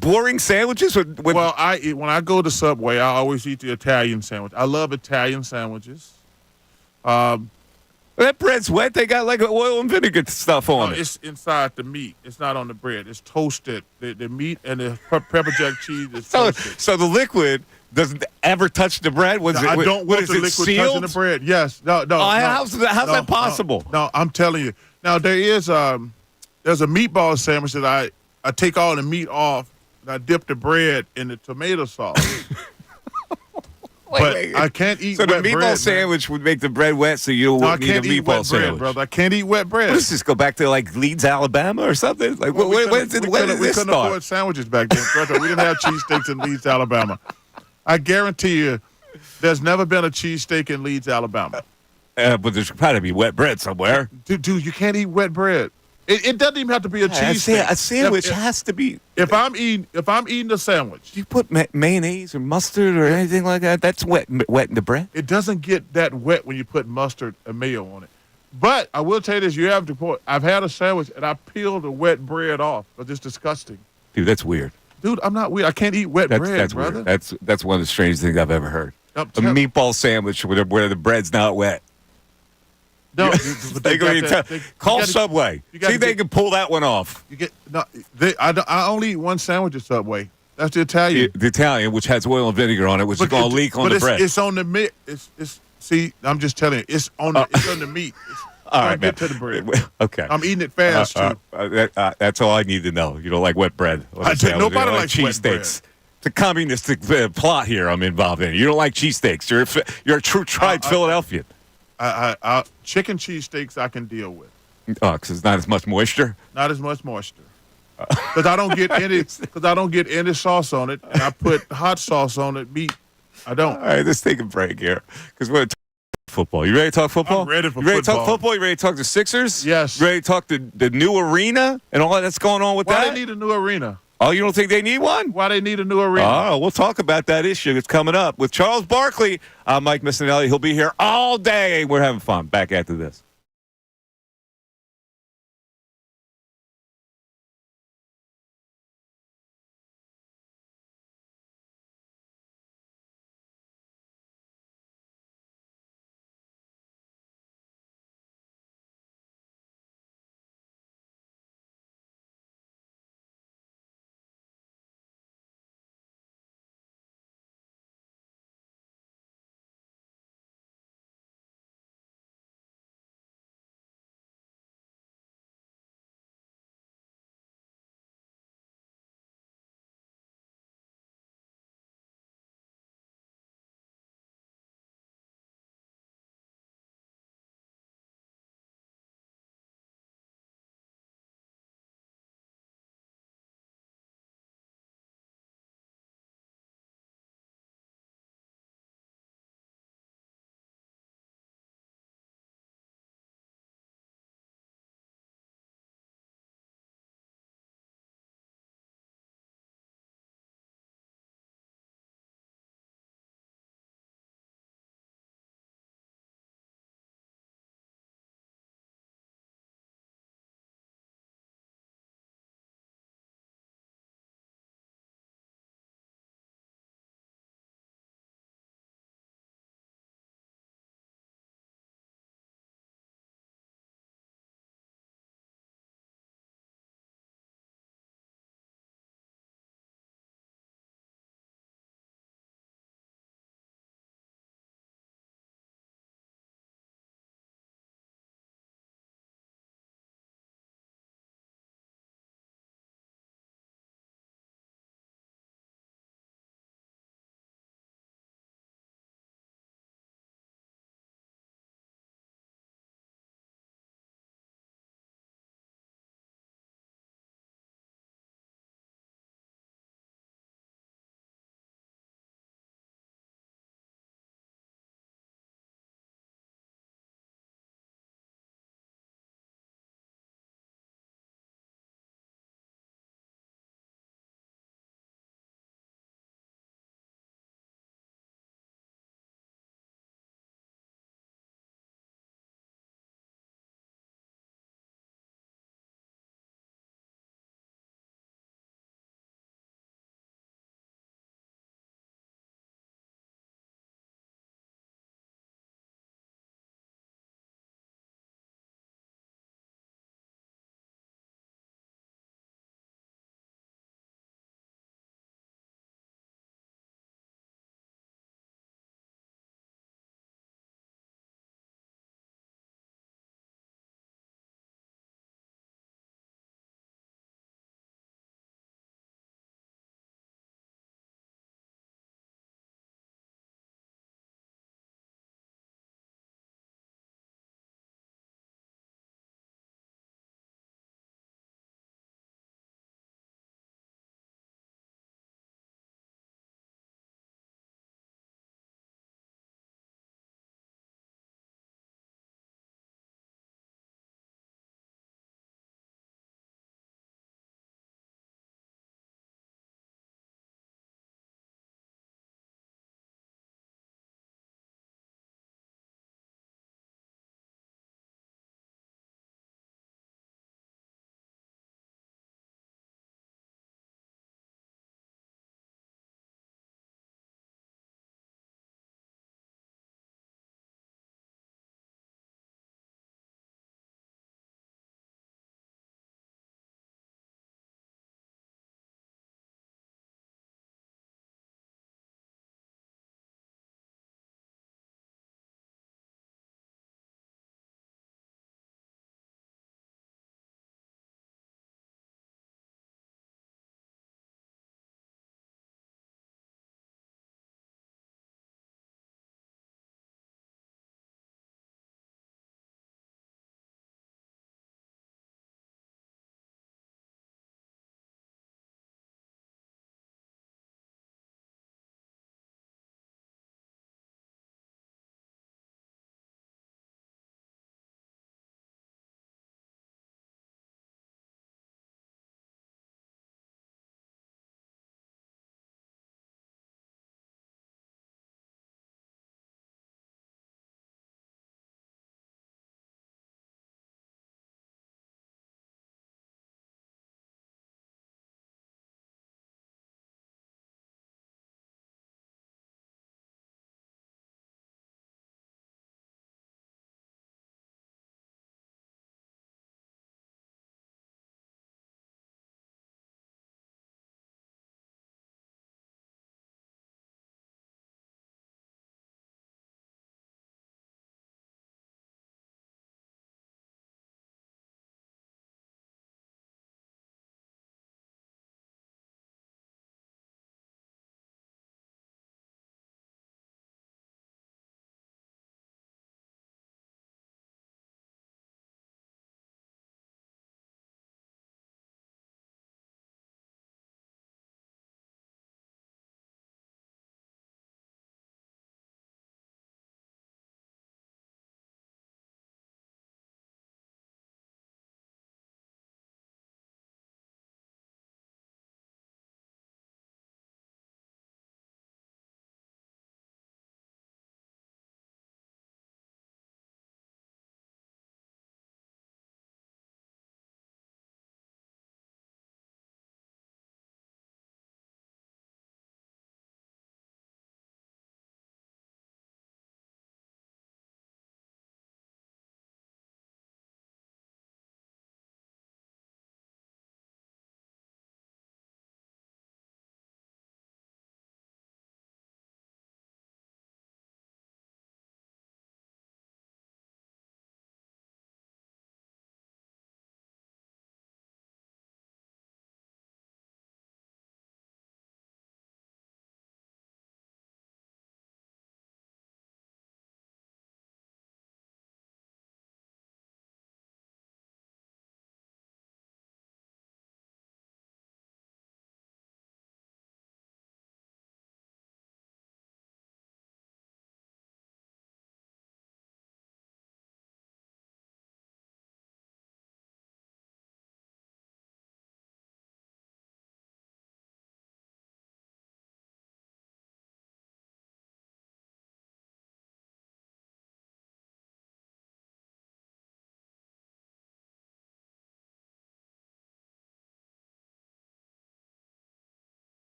boring sandwiches? Well, I eat when I go to Subway. I always eat the Italian sandwich. I love Italian sandwiches. That bread's wet. They got like oil and vinegar stuff on it. It's inside the meat. It's not on the bread. It's toasted. The meat and the pepper jack cheese is toasted. So the liquid doesn't ever touch the bread? I don't want the liquid touching the bread. Yes. No. How's that possible? No, I'm telling you. Now, there's a meatball sandwich that I take all the meat off and I dip the bread in the tomato sauce. Wait. I can't eat wet bread. So the meatball sandwich would make the bread wet, so you don't need a meatball sandwich. Bread, brother. I can't eat wet bread. What does this go back to, like Leeds, Alabama, or something? Like, when did this start? We couldn't afford sandwiches back then, brother. We didn't have cheesesteaks in Leeds, Alabama. I guarantee you, there's never been a cheesesteak in Leeds, Alabama. But there's got to be wet bread somewhere. Dude, you can't eat wet bread. It doesn't even have to be a cheesesteak. A sandwich has to be. If I'm eating a sandwich, do you put mayonnaise or mustard or anything like that? That's wet in the bread. It doesn't get that wet when you put mustard and mayo on it. But I will tell you this: you have to put. I've had a sandwich and I peeled the wet bread off, but it's disgusting. Dude, that's weird. Dude, I'm not weird. I can't eat wet bread, that's brother. Weird. That's one of the strangest things I've ever heard. A meatball sandwich where the bread's not wet. No, call Subway. See if they can pull that one off. I only eat one sandwich at Subway. That's the Italian. The Italian, which has oil and vinegar on it, which is going to leak on the bread. It's on the meat. See, I'm just telling you, it's on the meat. All right, man. Get to the bread. Okay. I'm eating it fast too. That's all I need to know. You don't like wet bread. Nobody likes cheesesteaks. It's a communistic plot here I'm involved in. You don't like cheesesteaks. You're a true tried Philadelphian. Chicken cheesesteaks I can deal with. Oh, because it's not as much moisture. Not as much moisture. Because I don't get any sauce on it, and I put hot sauce on it. Meat, I don't. All right, let's take a break here because we're talking football. You ready to talk football? I'm ready for You ready football. to talk football? You ready to talk the Sixers? Yes. You ready to talk the new arena and all that's going on with that? Why they need a new arena? Oh, you don't think they need one? Why they need a new arena? Oh, we'll talk about that issue. It's coming up with Charles Barkley. I'm Mike Missanelli. He'll be here all day. We're having fun. Back after this.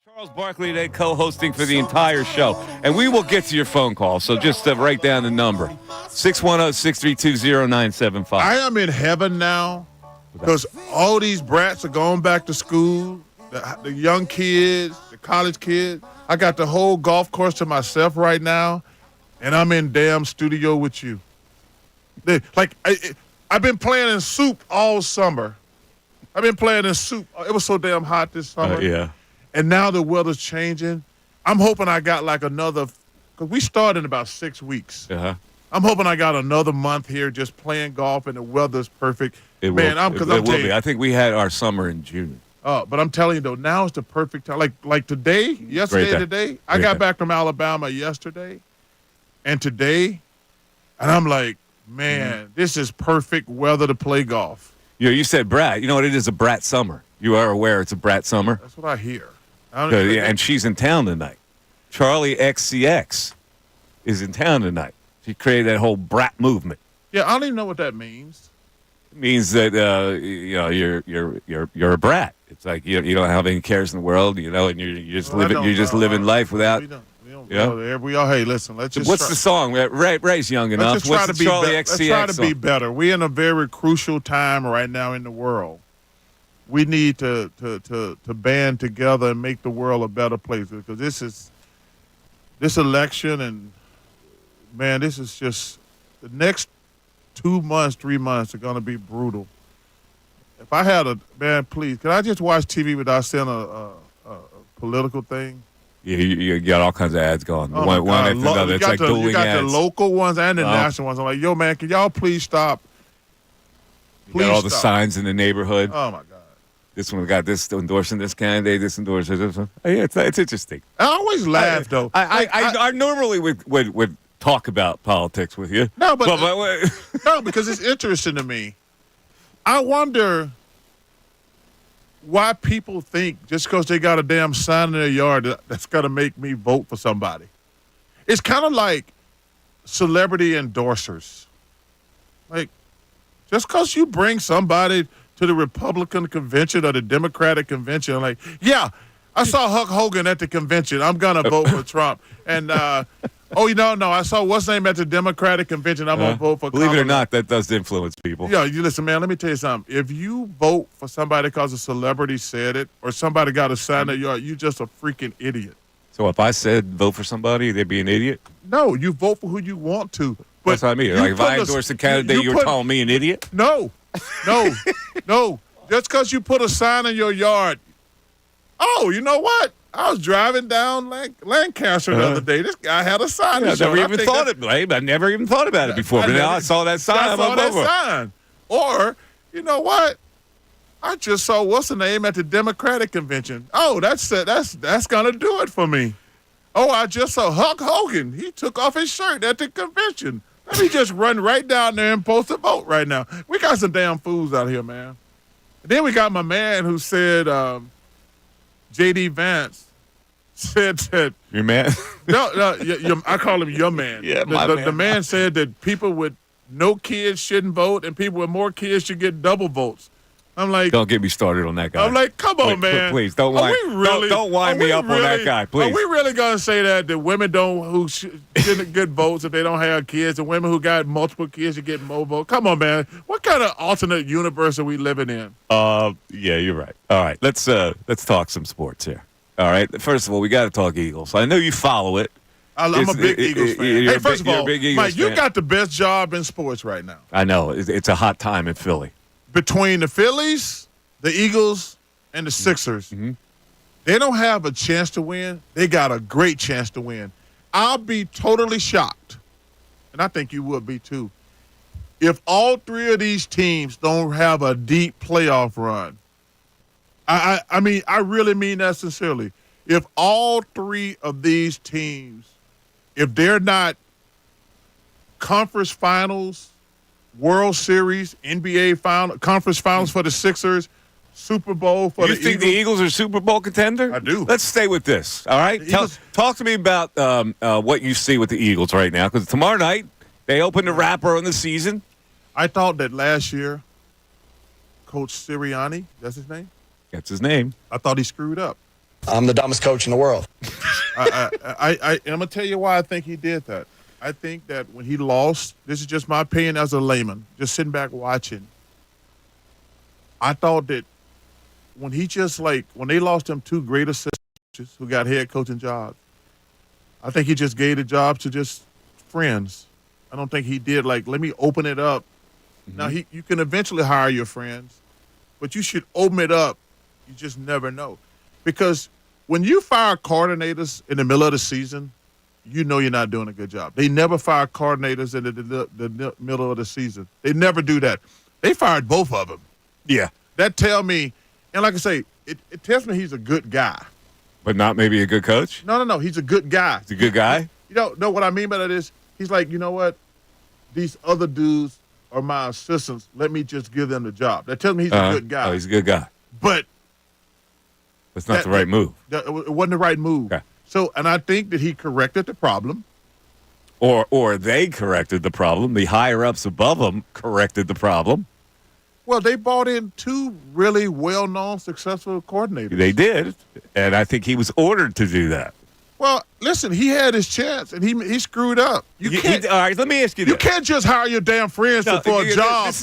Charles Barkley today co-hosting for the entire show. And we will get to your phone call, so just write down the number. 610-632-0975. I am in heaven now because all these brats are going back to school, the young kids, the college kids. I got the whole golf course to myself right now, and I'm in damn studio with you. I've been playing in soup all summer. I've been playing in soup. It was so damn hot this summer. Yeah. And now the weather's changing. I'm hoping I got like another, because we start in about 6 weeks. Uh-huh. I'm hoping I got another month here just playing golf and the weather's perfect. It will be. I think we had our summer in June. But I'm telling you though, now is the perfect time. Like today, today, I got back from Alabama yesterday, and today, and I'm like, man, this is perfect weather to play golf. You said brat. You know what? It is a brat summer. You are aware it's a brat summer? That's what I hear. And she's in town tonight. Charlie XCX is in town tonight. She created that whole brat movement. Yeah, I don't even know what that means. It means that you're a brat. It's like you don't have any cares in the world, and you're just living life without. Hey, listen. Let's just. What's the song? Ray's young enough. What's the Charlie XCX Let's try to be better. We're in a very crucial time right now in the world. We need to band together and make the world a better place, because this election, and man, this is just the next 2 months, 3 months are going to be brutal. If I had please, can I just watch TV without seeing a political thing? Yeah, you got all kinds of ads going. Oh one after another. It's like dueling you got ads. The local ones and the national ones. I'm like, yo, man, can y'all please stop? You got all the signs in the neighborhood. Oh, my God. This one got this endorsing this candidate, this endorsing this one. Yeah, it's interesting. I always laugh, though. I normally would talk about politics with you. No, but no, because it's interesting to me. I wonder why people think just because they got a damn sign in their yard that's going to make me vote for somebody. It's kind of like celebrity endorsers. Like, just because you bring somebody to the Republican convention or the Democratic convention, like, yeah, I saw Hulk Hogan at the convention. I'm going to vote for Trump. And, no, I saw what's name at the Democratic convention. I'm going to vote for Believe Kamala. it or not, that does influence people. Yeah, you listen, man, let me tell you something. If you vote for somebody because a celebrity said it or somebody got a sign in your yard, you're just a freaking idiot. So if I said vote for somebody, they'd be an idiot? No, you vote for who you want to. But that's what I mean. Like if I endorse a candidate, you're calling me an idiot? No. Just because you put a sign in your yard. Oh, you know what? I was driving down Lancaster the other day. This guy had a sign. I never even thought about it before. But now I saw that sign. I saw that sign. Or, you know what? I just saw what's the name at the Democratic convention. Oh, that's gonna do it for me. Oh, I just saw Hulk Hogan. He took off his shirt at the convention. Let me just run right down there and post a vote right now. We got some damn fools out here, man. And then we got my man who said, J.D. Vance said that. Your man? No, I call him your man. Yeah, man. The man said that people with no kids shouldn't vote and people with more kids should get double votes. I'm like, don't get me started on that guy. I'm like, come on, man. Please don't wind me up on that guy. Please. Are we really gonna say that women shouldn't get votes if they don't have kids, and women who got multiple kids should get more votes? Come on, man. What kind of alternate universe are we living in? Yeah, you're right. All right, let's talk some sports here. All right. First of all, we got to talk Eagles. I know you follow it. I'm a big Eagles fan. Hey, first of all, Mike, you fan. got the best job in sports right now. I know. It's a hot time in Philly. Between the Phillies, the Eagles, and the Sixers, they don't have a chance to win. They got a great chance to win. I'll be totally shocked, and I think you would be too, if all three of these teams don't have a deep playoff run. I mean, I really mean that sincerely. If all three of these teams, if they're not conference finals, World Series, NBA final, conference finals for the Sixers, Super Bowl for the Eagles. You think the Eagles are Super Bowl contender? I do. Let's stay with this, all right? Talk to me about what you see with the Eagles right now, because tomorrow night they open the wrapper on the season. I thought that last year, Coach Sirianni, that's his name? That's his name. I thought he screwed up. I'm the dumbest coach in the world. I'm gonna tell you why I think he did that. I think that when he lost, this is just my opinion as a layman, just sitting back watching. I thought that when they lost them two great assistants who got head coaching jobs, I think he just gave the job to just friends. I don't think he did let me open it up. Mm-hmm. Now you can eventually hire your friends, but you should open it up. You just never know. Because when you fire coordinators in the middle of the season, you know you're not doing a good job. They never fire coordinators in the middle of the season. They never do that. They fired both of them. Yeah. That tell me, and like I say, it tells me he's a good guy. But not maybe a good coach? No. He's a good guy. He's a good guy? You know what I mean by that is, he's like, you know what? These other dudes are my assistants. Let me just give them the job. That tells me he's a good guy. Oh, he's a good guy. But that's not the right move. It wasn't the right move. Okay. So, and I think that he corrected the problem. Or they corrected the problem. The higher-ups above them corrected the problem. Well, they brought in two really well-known, successful coordinators. They did, and I think he was ordered to do that. Well, listen, he had his chance, and he screwed up. All right, let me ask you this. You can't just hire your damn friends for a job. This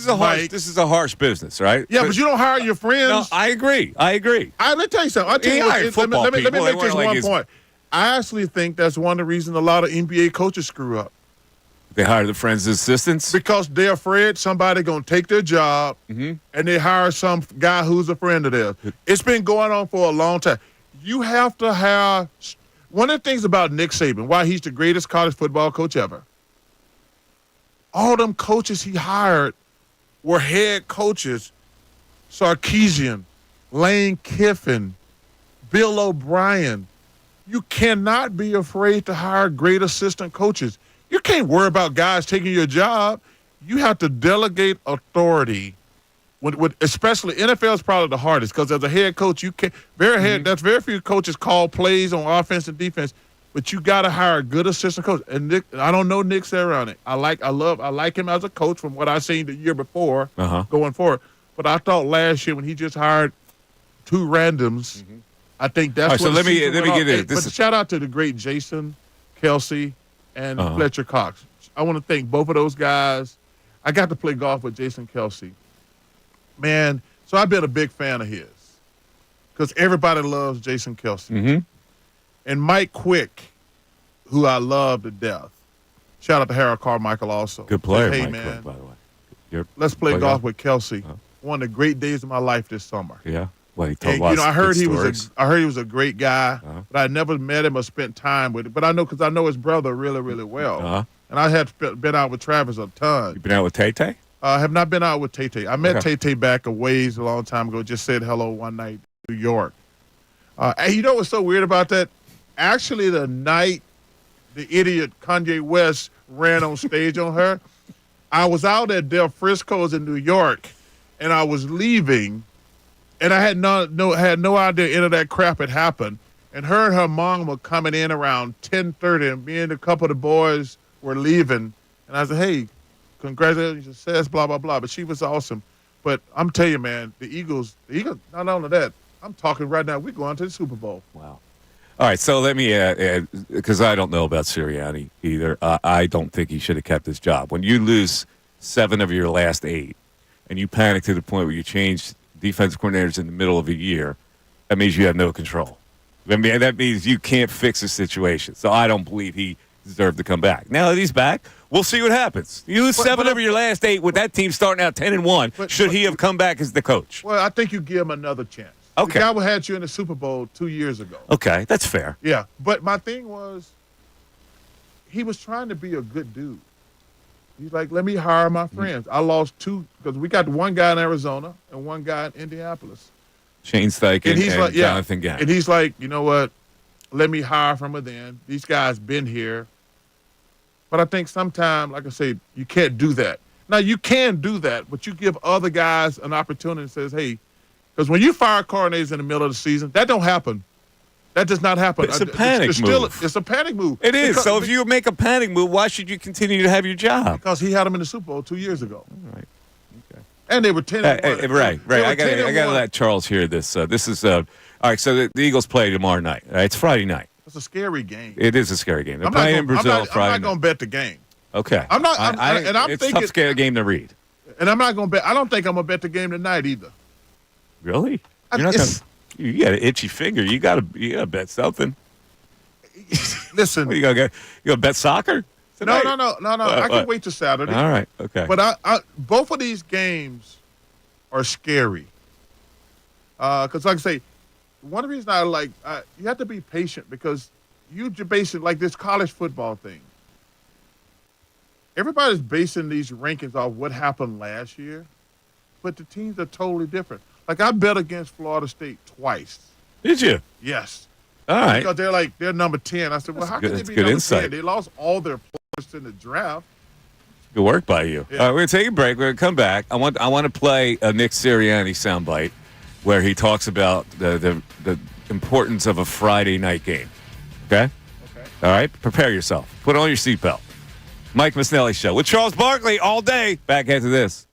is a harsh business, right? Yeah, but you don't hire your friends. No, I agree. Let me tell you something. Let me make this one point. I actually think that's one of the reasons a lot of NBA coaches screw up. They hire the friends as assistants? Because they're afraid somebody going to take their job, and they hire some guy who's a friend of theirs. It's been going on for a long time. You have to have – one of the things about Nick Saban, why he's the greatest college football coach ever, all them coaches he hired were head coaches, Sarkisian, Lane Kiffin, Bill O'Brien. You cannot be afraid to hire great assistant coaches. You can't worry about guys taking your job. You have to delegate authority. Especially NFL is probably the hardest because as a head coach, you can't. That's very few coaches call plays on offense and defense, but you got to hire a good assistant coach. And Nick, I don't know Nick Sirianni. I like him as a coach from what I've seen the year before going forward. But I thought last year when he just hired two randoms, I think that's what. So let me get it. But shout out to the great Jason Kelsey and Fletcher Cox. I want to thank both of those guys. I got to play golf with Jason Kelsey. Man, so I've been a big fan of his because everybody loves Jason Kelsey. And Mike Quick, who I love to death. Shout out to Harold Carmichael also. Good player, hey, Mike man, Quick, by the way. Let's play golf with Kelsey. One of the great days of my life this summer. Yeah. Well, he told lots I heard good he stories. I heard he was a great guy, but I never met him or spent time with him. But I know because I know his brother really, really well. And I had been out with Travis a ton. You been out with Tay-Tay? I have not been out with Tay-Tay. I met Tay-Tay back a long time ago. Just said hello one night in New York. And you know what's so weird about that? Actually, the night the idiot Kanye West ran on stage on her, I was out at Del Frisco's in New York, and I was leaving, and I had no idea any of that crap had happened. And her mom were coming in around 10:30, and me and a couple of the boys were leaving. And I said, hey, congratulations, success, blah, blah, blah. But she was awesome. But I'm telling you, man, the Eagles, not only that, I'm talking right now, we're going to the Super Bowl. Wow. All right, so let me add, because I don't know about Sirianni either. I don't think he should have kept his job. When you lose 7 of your last 8 and you panic to the point where you change defensive coordinators in the middle of a year, that means you have no control. I mean, that means you can't fix a situation. So I don't believe he deserved to come back. Now that he's back, we'll see what happens. You lose 7 of your last 8 with that team starting out 10-1. Should he have come back as the coach? Well, I think you give him another chance. Okay. The guy who had you in the Super Bowl 2 years ago. Okay, that's fair. Yeah, but my thing was, he was trying to be a good dude. He's like, let me hire my friends. I lost 2 because we got one guy in Arizona and one guy in Indianapolis. Shane Steichen and Jonathan Gannon. And he's like, you know what? Let me hire from within. These guys been here. But I think sometimes, like I say, you can't do that. Now, you can do that, but you give other guys an opportunity and says, hey, because when you fire coordinators in the middle of the season, that don't happen. That does not happen. It's a panic move. It's a panic move. It is. So if you make a panic move, why should you continue to have your job? Because he had him in the Super Bowl 2 years ago. All right. Okay. And they were 10 and 1. Right. They were I 10 and got to 1. let Charles hear this. This is all right. So the Eagles play tomorrow night. Right? It's Friday night. It's a scary game. It is a scary game. They're playing in Brazil Friday. I'm not going to bet the game. Okay. I'm not. It's a tough scary game to read. And I'm not going to bet. I don't think I'm going to bet the game tonight either. Really? You're not gonna, you got an itchy finger. You got to bet something. Listen. What, you gonna bet soccer? No. I can wait till Saturday. All right. Okay. But both of these games are scary. Because, like I say, one reason I like you have to be patient because you base it like this college football thing. Everybody's basing these rankings off what happened last year, but the teams are totally different. Like I bet against Florida State twice. Did you? Yes. All right. Because they're number 10. I said, well, how can they be good number insight. 10? They lost all their players in the draft. Good work by you. Yeah. All right, we're gonna take a break. We're gonna come back. I want to play a Nick Sirianni soundbite where he talks about the importance of a Friday night game. Okay? All right? Prepare yourself. Put on your seatbelt. Mike Missanelli Show with Charles Barkley all day. Back after this.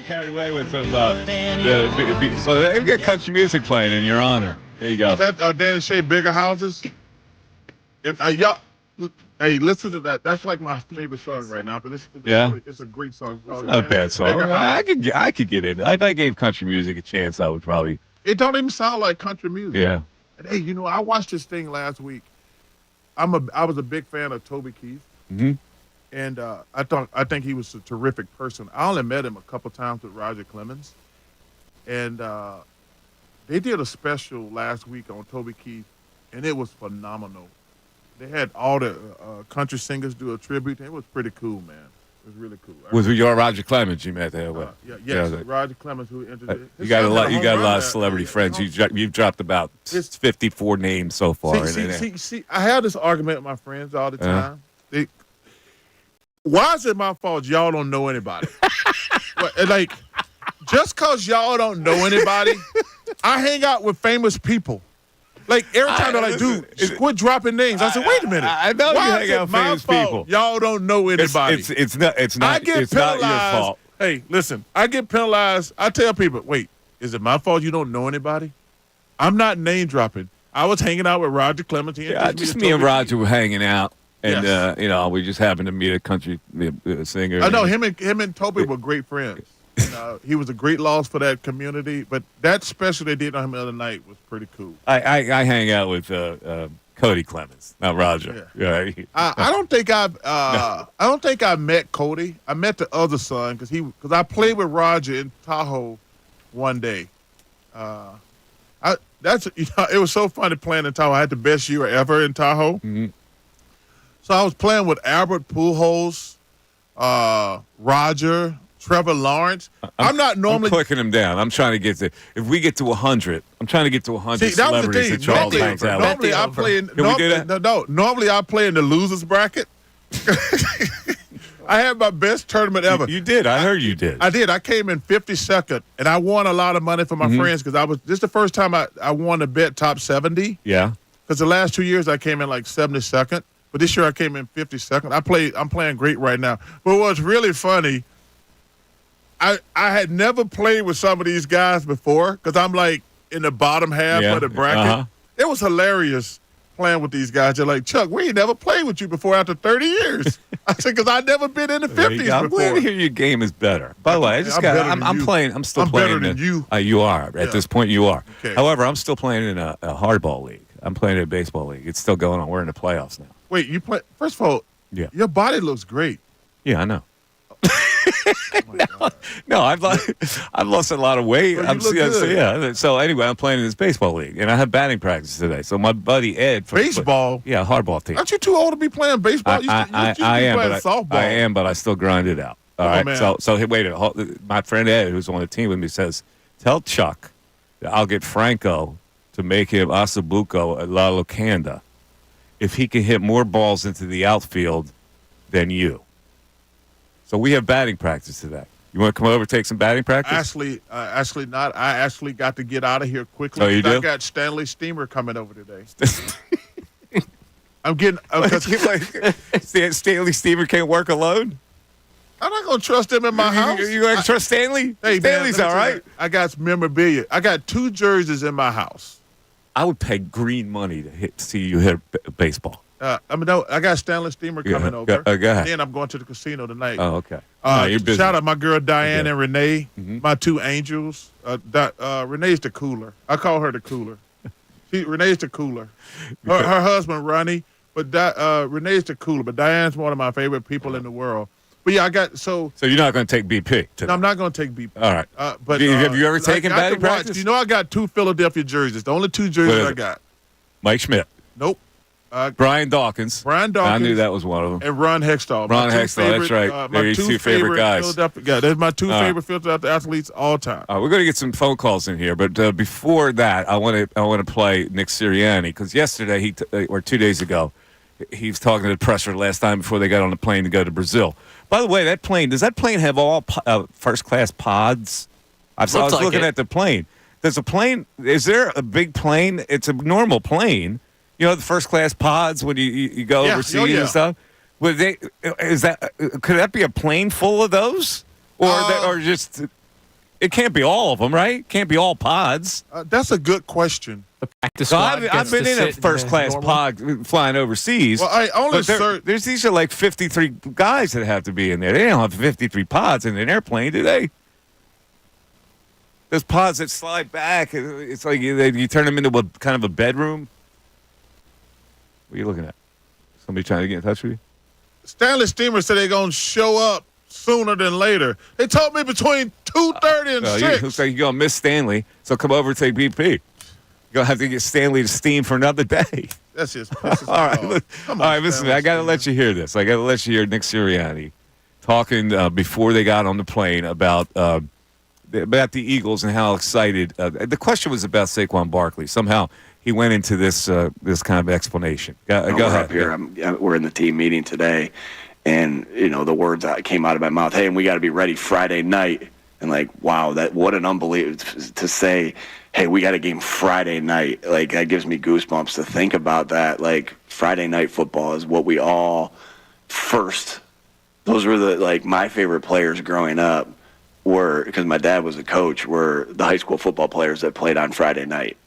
Carried away with some. So they get country music playing in your honor. There you go. That Dan Shay Bigger Houses. If y'all, hey, listen to that. That's like my favorite song right now. But it's a great song. Not a bad song. I could get in. If I gave country music a chance, I would probably. It don't even sound like country music. Yeah. And, hey, I watched this thing last week. I was a big fan of Toby Keith. Mm-hmm. And I think he was a terrific person. I only met him a couple times with Roger Clemens, and they did a special last week on Toby Keith, and it was phenomenal. They had all the country singers do a tribute. It was pretty cool, man. It was really cool. Was your Roger Clemens you met there with? Roger Clemens who introduced. You got a lot. You got a lot of celebrity friends. You've dropped about 54 names so far. See, I have this argument with my friends all the time. Why is it my fault y'all don't know anybody? Like, just because y'all don't know anybody, I hang out with famous people. Like, every time they're like, dude, quit dropping names. I said, wait a minute. I know you hang out with famous people. Y'all don't know anybody. It's not your fault. Hey, listen, I get penalized. I tell people, wait, is it my fault you don't know anybody? I'm not name dropping. I was hanging out with Roger Clemens. Just me and Roger were hanging out. And we just happened to meet a country singer. I know him and Toby were great friends. He was a great loss for that community. But that special they did on him the other night was pretty cool. I hang out with Cody Clemens, not Roger. Yeah. I don't think I met Cody. I met the other son because I played with Roger in Tahoe one day. It was so funny playing in Tahoe. I had the best year ever in Tahoe. Mm-hmm. So I was playing with Albert Pujols, Roger, Trevor Lawrence. I'm not normally I'm clicking them down. I'm trying to get to. If we get to 100, I'm trying to get to 100 celebrities that Charles hangs out with. Normally I play in. Can we do that? No. Normally I play in the losers bracket. I had my best tournament ever. You did. I heard you did. I did. I came in 52nd, and I won a lot of money for my friends because this is the first time I won a bet top 70. Yeah. Because the last 2 years I came in like 72nd. But this year I came in 52nd. I'm playing great right now. But what's really funny, I had never played with some of these guys before because I'm like in the bottom half of the bracket. Uh-huh. It was hilarious playing with these guys. They're like, Chuck, we ain't never played with you before after 30 years. I said, because I've never been in the 50s before. I'm glad to hear your game is better. By the way, I'm playing. I'm still playing. Better than you. You are. At this point, you are. Okay. However, I'm still playing in a hardball league. I'm playing in a baseball league. It's still going on. We're in the playoffs now. Wait, you play? First of all, your body looks great. Yeah, I know. No, I've lost a lot of weight. So anyway, I'm playing in this baseball league, and I have batting practice today. So my buddy Ed, baseball, hardball team. Aren't you too old to be playing baseball? I am, but I still grind it out. All right. Man. So wait. My friend Ed, who's on the team with me, says, tell Chuck that I'll get Franco to make him Asabuco at La Locanda if he can hit more balls into the outfield than you. So we have batting practice today. You want to come over and take some batting practice? Actually not. I actually got to get out of here quickly. Oh, you do? I got Stanley Steamer coming over today. I'm getting. Stanley Steamer can't work alone? I'm not going to trust him in my house. You going to trust Stanley? Hey, Stanley's all right. I got memorabilia. I got 2 jerseys in my house. I would pay green money to see you hit baseball. I got Stanley Steamer coming over. Go ahead. Then I'm going to the casino tonight. Oh, okay. You're busy. Shout out my girl Diane and Renee, my 2 angels. Renee's the cooler. I call her the cooler. Renee's the cooler. Her husband Ronnie, but Renee's the cooler. But Diane's one of my favorite people in the world. But yeah, I got so. So you're not going to take BP today? No, I'm not going to take BP. All right. But have you ever taken batting practice? You know, I got 2 Philadelphia jerseys. The only 2 jerseys I got. Mike Schmidt. Nope. Brian Dawkins. I knew that was one of them. And Ron Hextall. That's right. They're your 2 favorite guys. They're my 2 favorite Philadelphia athletes all time. We're going to get some phone calls in here, but before that, I want to play Nick Sirianni because yesterday or 2 days ago, he was talking to the presser last time before they got on the plane to go to Brazil. By the way, does that plane have all first-class pods? I was looking at the plane. Is there a big plane? It's a normal plane. You know, the first-class pods when you go overseas and stuff? Could that be a plane full of those? Or just It can't be all of them, right? Can't be all pods. That's a good question. The practice So squad I've been gets to in a sit first-class normal- pod flying overseas. Well, I only but these are like 53 guys that have to be in there. They don't have 53 pods in an airplane, do they? Those pods that slide back, it's like you turn them into kind of a bedroom. What are you looking at? Somebody trying to get in touch with you? Stanley Steamer said they're going to show up sooner than later. They told me between 2:30 and 6. Looks like you're going to miss Stanley, so come over and take BP. You're going to have to get Stanley to steam for another day. That's just All right, listen, I got to let you hear this. I got to let you hear Nick Sirianni talking before they got on the plane about the Eagles and how excited. The question was about Saquon Barkley. Somehow he went into this kind of explanation. Go ahead. Up here. We're in the team meeting today, and the words that came out of my mouth, hey, and we got to be ready Friday night. And like, wow, what an unbelievable to say, hey, we got a game Friday night. Like, that gives me goosebumps to think about that. Like, Friday night football is what we all first. Those were my favorite players growing up. Because my dad was a coach, were the high school football players that played on Friday night.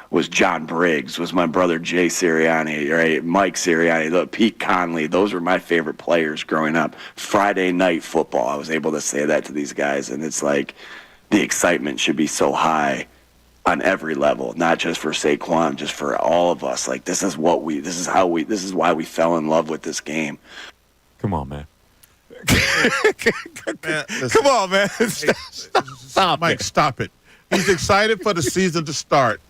Was John Briggs, was my brother Jay Sirianni, right? Mike Sirianni, Pete Conley. Those were my favorite players growing up. Friday night football, I was able to say that to these guys, and it's like the excitement should be so high on every level, not just for Saquon, just for all of us. Like, this is why we fell in love with this game. Come on, man. Man, listen, Come on, man. Stop Mike, it. stop it. He's excited for the season to start.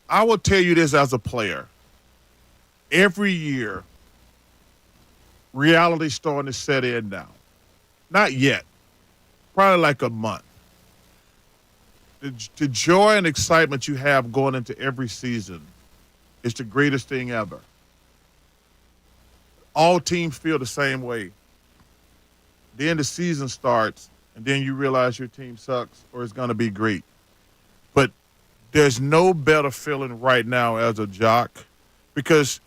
I will tell you this as a player. Every year, reality's starting to set in now. Not yet. Probably like a month. The joy and excitement you have going into every season is the greatest thing ever. All teams feel the same way. Then the season starts, and then you realize your team sucks or it's going to be great. But there's no better feeling right now as a jock, because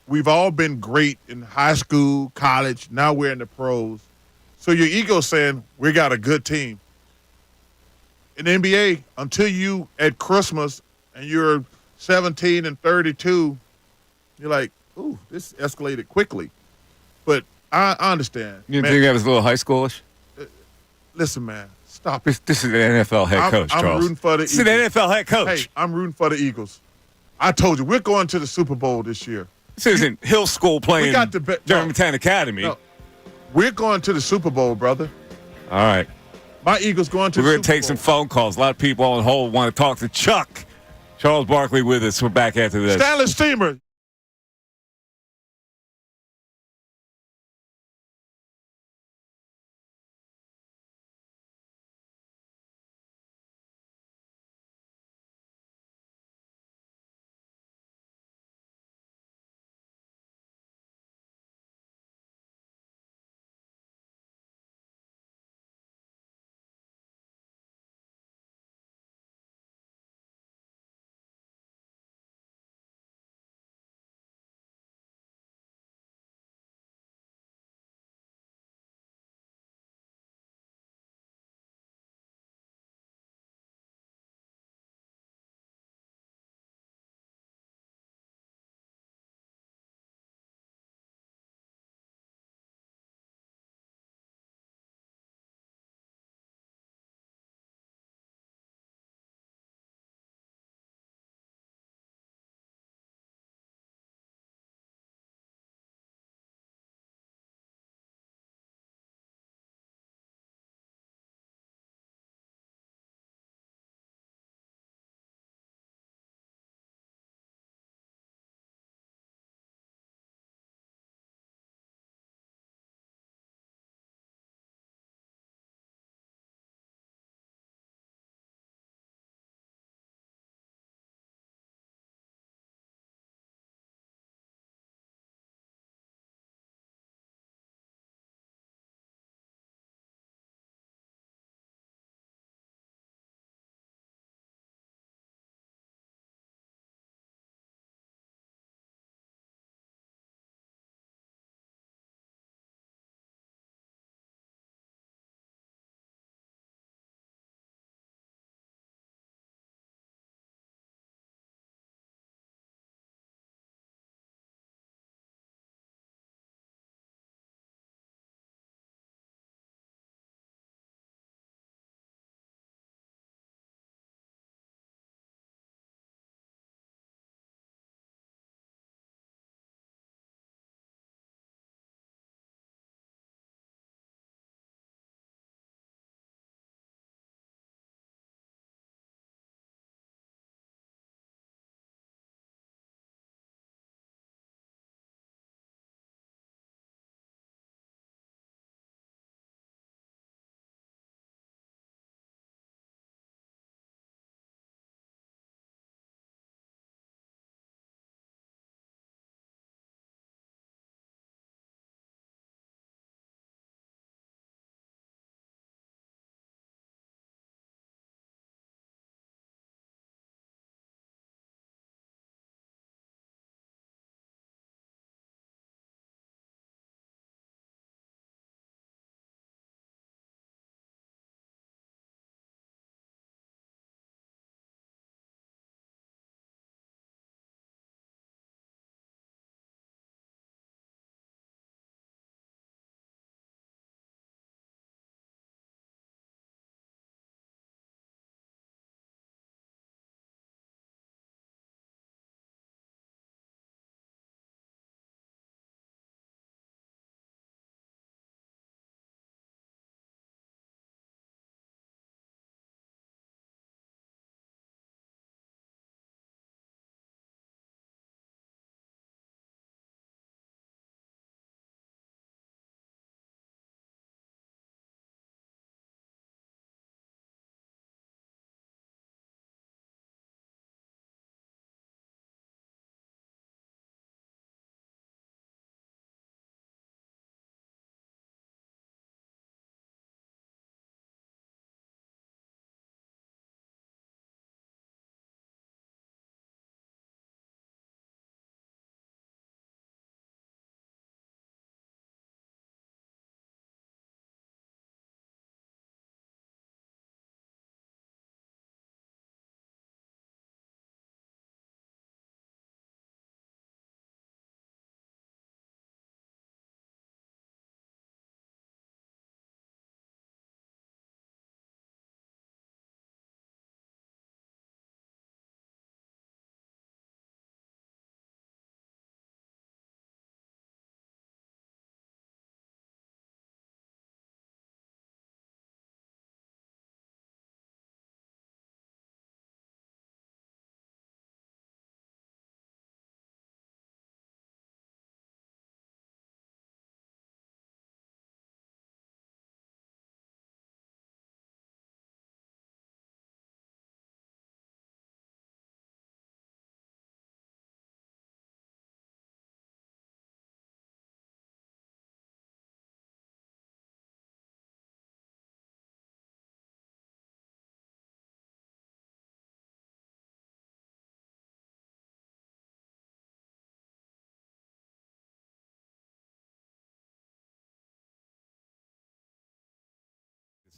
we've all been great in high school, college. Now we're in the pros. So your ego's saying, we got a good team. In the NBA, until you at Christmas and you're 17 and 32, you're like, ooh, this escalated quickly. But I understand. You think that was a little high schoolish? Listen, man, stop it. This is an NFL head coach, I'm Charles. rooting for the This is an NFL head coach. Hey, I'm rooting for the Eagles. I told you, we're going to the Super Bowl this year. This isn't Hill School playing Germantown Academy. No, we're going to the Super Bowl, brother. All right. My Eagles going to the Super Bowl. We're going to take some phone calls. A lot of people on hold want to talk to Chuck. Charles Barkley with us. We're back after this. Stanley Steamer.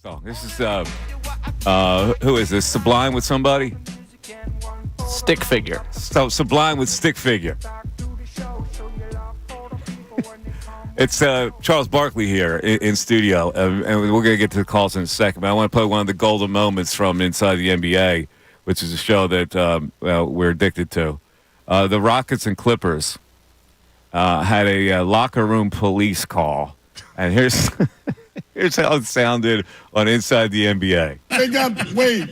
song. This is who is this? Sublime with somebody? Stick figure. So Sublime with Stick Figure. It's Charles Barkley here in studio, and we're going to get to the calls in a second. But I want to play one of the golden moments from inside the NBA, which is a show that we're addicted to. The Rockets and Clippers had a locker room police call, and here's here's how it sounded on Inside the NBA. They got wait.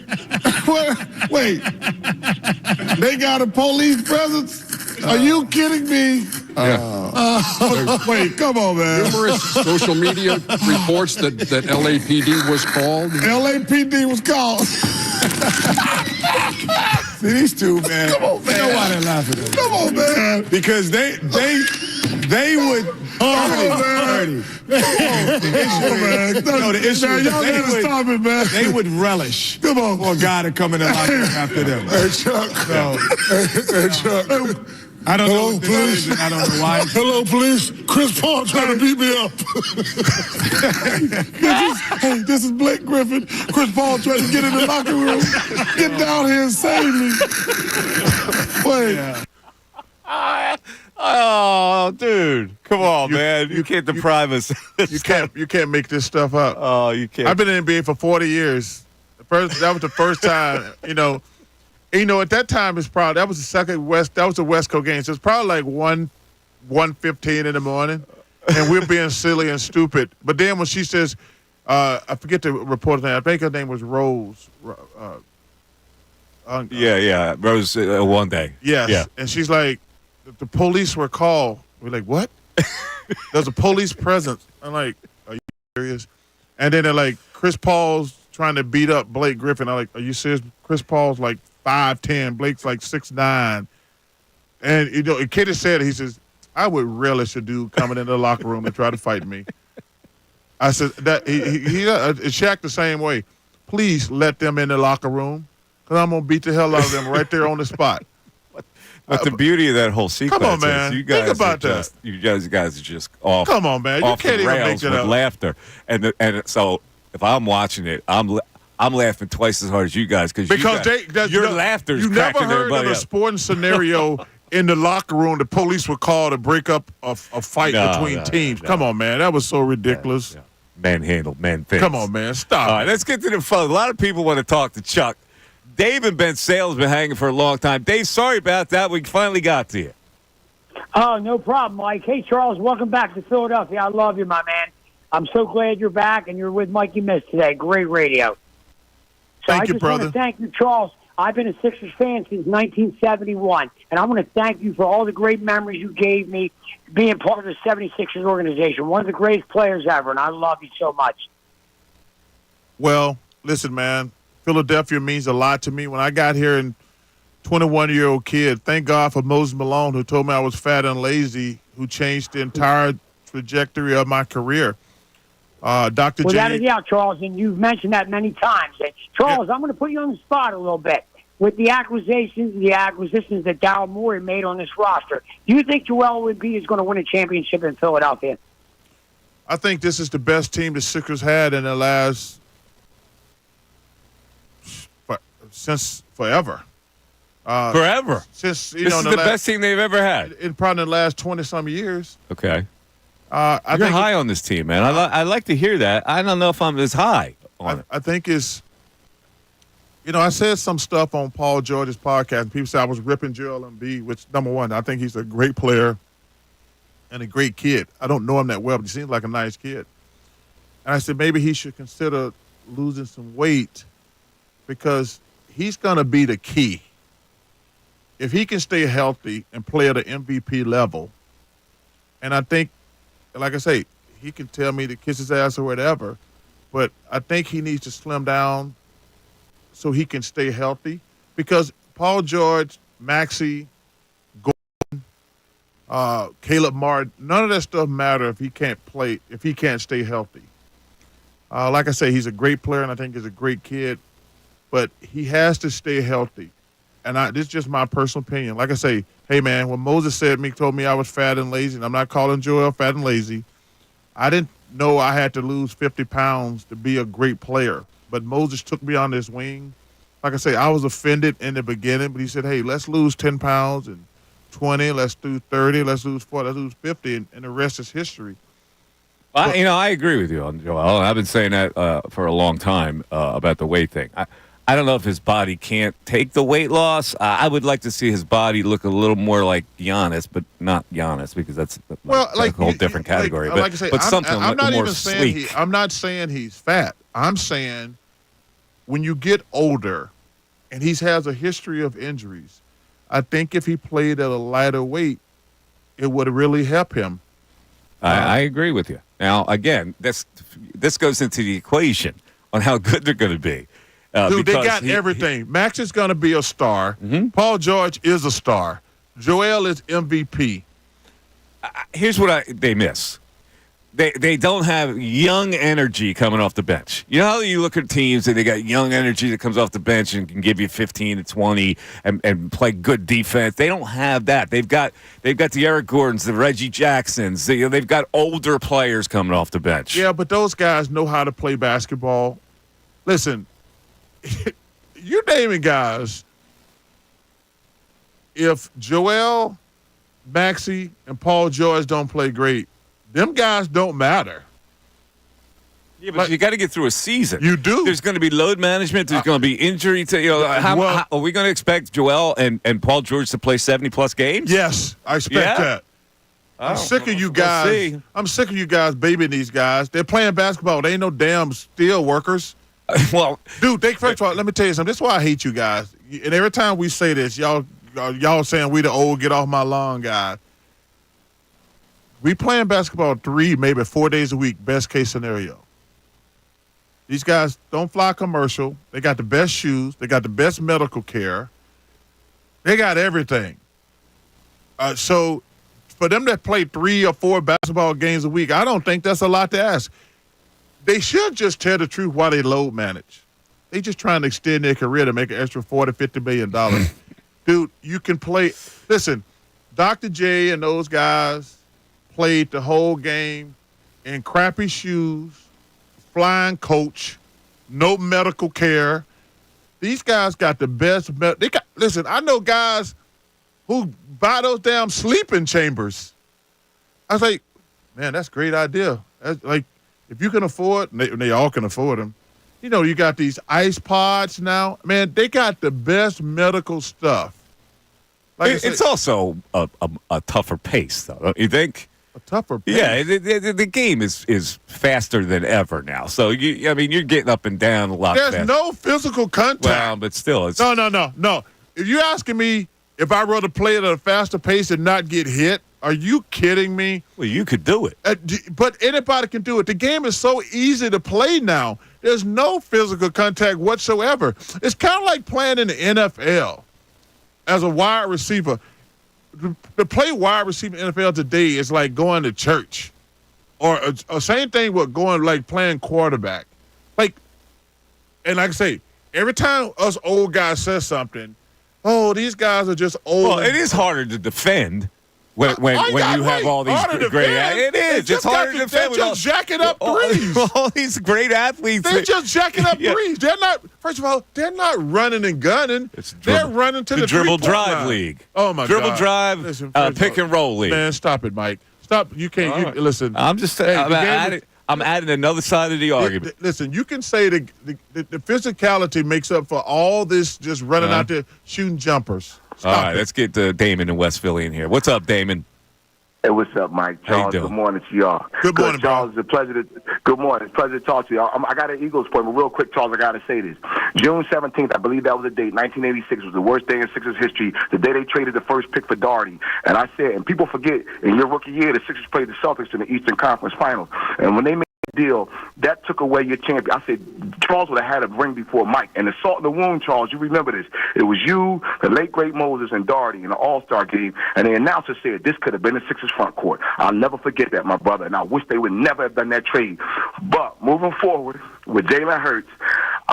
They got a police presence? Are you kidding me? Wait, come on, man. Numerous social media reports that LAPD was called. LAPD was called. See, these two, man. Come on, man. Nobody laughing at them. Come on, man. Because they would. The issue is y'all gotta stop it, man. They would relish. Come on, for a guy to come in the locker room after them. Hey, Chuck. Hey, Chuck. I don't know. Police. I don't know why. Hello, police. Chris Paul trying to beat me up. This is Blake Griffin. Chris Paul trying to get in the locker room. Get down here and save me. Wait. Yeah. Oh, dude. Come on, man. You can't deprive us. You can't make this stuff up. Oh, you can't. I've been in the NBA for 40 years. That was the first time, at that time that was the West Coast game. So it's probably like 1:15 in the morning, and we're being silly and stupid. But then when she says, I forget the reporter's name. I think her name was Rose. Rose. One day. Yes. Yeah. And she's like, the police were called. We're like, what? There's a police presence. I'm like, are you serious? And then they're like, Chris Paul's trying to beat up Blake Griffin. I'm like, are you serious? Chris Paul's like 5'10", Blake's like 6'9". And a kid has said, he says, I would relish a dude coming into the locker room and try to fight me. I said that Shaq the same way. Please let them in the locker room, because I'm gonna beat the hell out of them right there on the spot. But the beauty of that whole sequence come on, man. is you guys think about that. You guys are just off. Come on, man. You can't even make that with up. Laughter, and so if I'm watching it, I'm laughing twice as hard as you guys because your laughter is you never cracking heard everybody of a up. sporting scenario in the locker room. The police were called to break up a fight between teams. Come on, man. That was so ridiculous. Yeah. Manhandled, man. Things. Come on, man. Stop. All right, let's get to the fun. A lot of people want to talk to Chuck. Dave and Ben Sale's been hanging for a long time. Dave, sorry about that. We finally got to you. Oh, no problem, Mike. Hey, Charles, welcome back to Philadelphia. I love you, my man. I'm so glad you're back and you're with Mikey Miss today. Great radio. So Thank you, brother. I just want to thank you, Charles. I've been a Sixers fan since 1971, and I want to thank you for all the great memories you gave me being part of the 76ers organization. One of the greatest players ever, and I love you so much. Well, listen, man. Philadelphia means a lot to me. When I got here, and 21-year-old kid, thank God for Moses Malone, who told me I was fat and lazy, who changed the entire trajectory of my career. Dr. J. Without a doubt, Charles, and you've mentioned that many times. And Charles, I'm going to put you on the spot a little bit. With the acquisitions that Daryl Morey made on this roster, do you think Joel Embiid is going to win a championship in Philadelphia? I think this is the best team the Sixers had in the last since forever. Forever. Since this is the best team they've ever had. In probably the last 20-some years. Okay. I You're think high on this team, man. I like to hear that. I don't know if I'm as high on it. I think it's, I said some stuff on Paul George's podcast, and people said I was ripping Joel Embiid, which, number one, I think he's a great player and a great kid. I don't know him that well, but he seems like a nice kid. And I said maybe he should consider losing some weight because he's going to be the key. If he can stay healthy and play at an MVP level, and I think, like I say, he can tell me to kiss his ass or whatever, but I think he needs to slim down so he can stay healthy because Paul George, Maxey, Gordon, Caleb Martin, none of that stuff matter if he can't play, if he can't stay healthy. Like I say, he's a great player and I think he's a great kid, but he has to stay healthy. And this is just my personal opinion. Like I say, hey, man, when Moses told me I was fat and lazy, and I'm not calling Joel fat and lazy, I didn't know I had to lose 50 pounds to be a great player. But Moses took me on his wing. Like I say, I was offended in the beginning, but he said, hey, let's lose 10 pounds and 20, let's do 30, let's lose 40, let's lose 50, and the rest is history. I agree with you on Joel. I've been saying that for a long time about the weight thing. I don't know if his body can't take the weight loss. I would like to see his body look a little more like Giannis, but not Giannis because that's a whole different category. Like I say, but something I'm not more even saying sleek. I'm not saying he's fat. I'm saying when you get older, and he has a history of injuries, I think if he played at a lighter weight, it would really help him. I agree with you. Now, again, this goes into the equation on how good they're going to be. Dude, they got everything. Max is going to be a star. Mm-hmm. Paul George is a star. Joel is MVP. Here's what they miss. They don't have young energy coming off the bench. You know how you look at teams and they got young energy that comes off the bench and can give you 15 to 20 and play good defense. They don't have that. They've got the Eric Gordons, the Reggie Jacksons. They've got older players coming off the bench. Yeah, but those guys know how to play basketball. Listen, you're naming guys. If Joel, Maxey, and Paul George don't play great, them guys don't matter. Yeah, but you got to get through a season. You do. There's going to be load management. There's going to be injury. How are we going to expect Joel and Paul George to play 70-plus games? Yes, I expect that. I'm sick of you guys. I'm sick of you guys babying these guys. They're playing basketball. They ain't no damn steel workers. Well, dude, first of all, let me tell you something. This is why I hate you guys. And every time we say this, y'all saying we the old get off my lawn guys. We playing basketball 3, maybe 4 days a week, best case scenario. These guys don't fly commercial. They got the best shoes. They got the best medical care. They got everything. So for them to play 3 or 4 basketball games a week, I don't think that's a lot to ask. They should just tell the truth why they load manage. They just trying to extend their career to make an extra $40, $50 million. Dude, you can play. Listen, Dr. J and those guys played the whole game in crappy shoes, flying coach, no medical care. These guys got the best. Listen, I know guys who buy those damn sleeping chambers. I was like, man, that's a great idea. That's like, if you can afford, and they all can afford them. You know, you got these ice pods now. Man, they got the best medical stuff. Like it's also a tougher pace, though, don't you think? A tougher pace. Yeah, the game is faster than ever now. So you're getting up and down a lot. There's no physical contact. Well, but still, it's no. If you're asking me if I were to play at a faster pace and not get hit, are you kidding me? Well, you could do it. But anybody can do it. The game is so easy to play now. There's no physical contact whatsoever. It's kind of like playing in the NFL as a wide receiver. To play wide receiver in the NFL today is like going to church, or same thing with going like playing quarterback. And like I say, every time us old guys say something, oh, these guys are just old. Well, it is harder to defend when you have all these great. It is. It's harder to defend. They're just jacking up threes. All these great athletes. They're just jacking up threes. They're not. First of all, they're not running and gunning. They're running to the dribble drive line. League. Oh my dribble God. Drive. Listen, pick and roll league. Man, stop it, Mike. Stop. You can't. Listen. I'm just saying. I'm adding another side of the argument. Listen, you can say the physicality makes up for all this just running out there shooting jumpers. All right, let's get Damon in West Philly in here. What's up, Damon? Hey, what's up, Mike? Charles, good morning to y'all. Good morning, Charles. It's a pleasure good morning. It's a pleasure to talk to you. I got an Eagles point, but real quick, Charles, I got to say this. June 17th, I believe that was the date, 1986, was the worst day in Sixers history, the day they traded the first pick for Doherty. And I said, and people forget, in your rookie year, the Sixers played the Celtics in the Eastern Conference Finals. And when they made the deal, that took away your champion. I said, Charles would have had a ring before Mike. And the salt in the wound, Charles, you remember this. It was you, the late, great Moses, and Doherty in the All-Star game. And the announcer said this could have been the Sixers front court. I'll never forget that, my brother. And I wish they would never have done that trade. But moving forward with Jalen Hurts,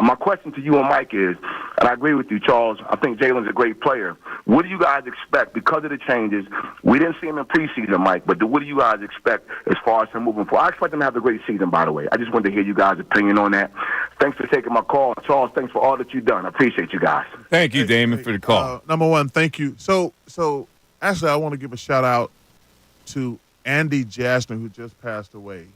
my question to you and Mike is, and I agree with you, Charles. I think Jalen's a great player. What do you guys expect because of the changes? We didn't see him in preseason, Mike, but what do you guys expect as far as him moving forward? I expect him to have a great season, by the way. I just wanted to hear you guys' opinion on that. Thanks for taking my call. Charles, thanks for all that you've done. I appreciate you guys. Thank you, Damon, for the call. Number one, thank you. So actually, I want to give a shout-out to Andy Jasner, who just passed away.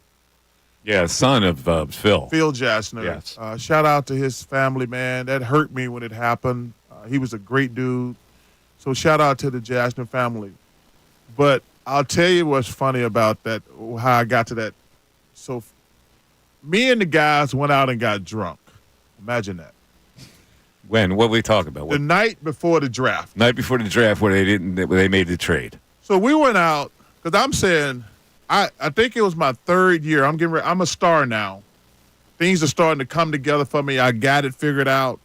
Yeah, son of Phil. Phil Jasner. Yes. Shout out to his family, man. That hurt me when it happened. He was a great dude. So shout out to the Jasner family. But I'll tell you what's funny about that, how I got to that. So me and the guys went out and got drunk. Imagine that. When? What were we talking about? The night before the draft. Night before the draft where they made the trade. So we went out, because I'm saying, I think it was my third year. I'm a star now. Things are starting to come together for me. I got it figured out.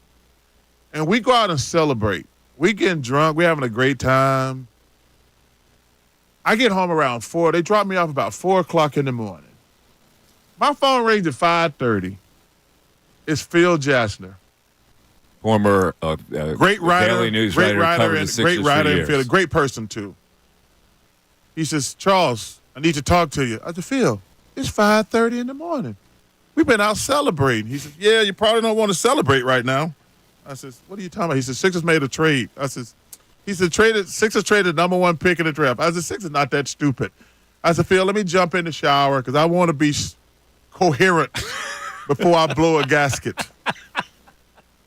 And we go out and celebrate. We getting drunk. We're having a great time. I get home around 4. They drop me off about 4 o'clock in the morning. My phone rings at 5:30. It's Phil Jasner. Former great writer, Daily News great writer, and great writer, and Phil, a great person too. He says, Charles, I need to talk to you. I said, Phil, it's 5:30 in the morning. We've been out celebrating. He said, yeah, you probably don't want to celebrate right now. I said, what are you talking about? He said, Sixers made a trade. Sixers traded number 1 pick in the draft. I said, Sixers not that stupid. I said, Phil, let me jump in the shower because I want to be coherent before I blow a gasket.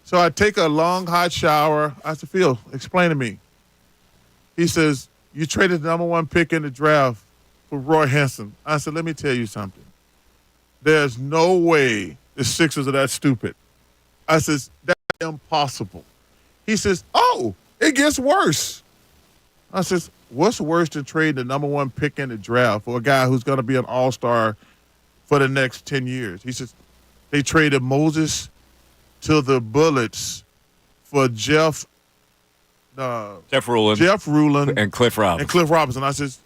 So I take a long, hot shower. I said, Phil, explain to me. He says, you traded the number 1 pick in the draft for Roy Henson. I said, let me tell you something. There's no way the Sixers are that stupid. I says, that's impossible. He says, oh, it gets worse. I says, what's worse than trading the number 1 pick in the draft for a guy who's going to be an all-star for the next 10 years? He says, they traded Moses to the Bullets for Jeff Rulin and Cliff Robinson. I says,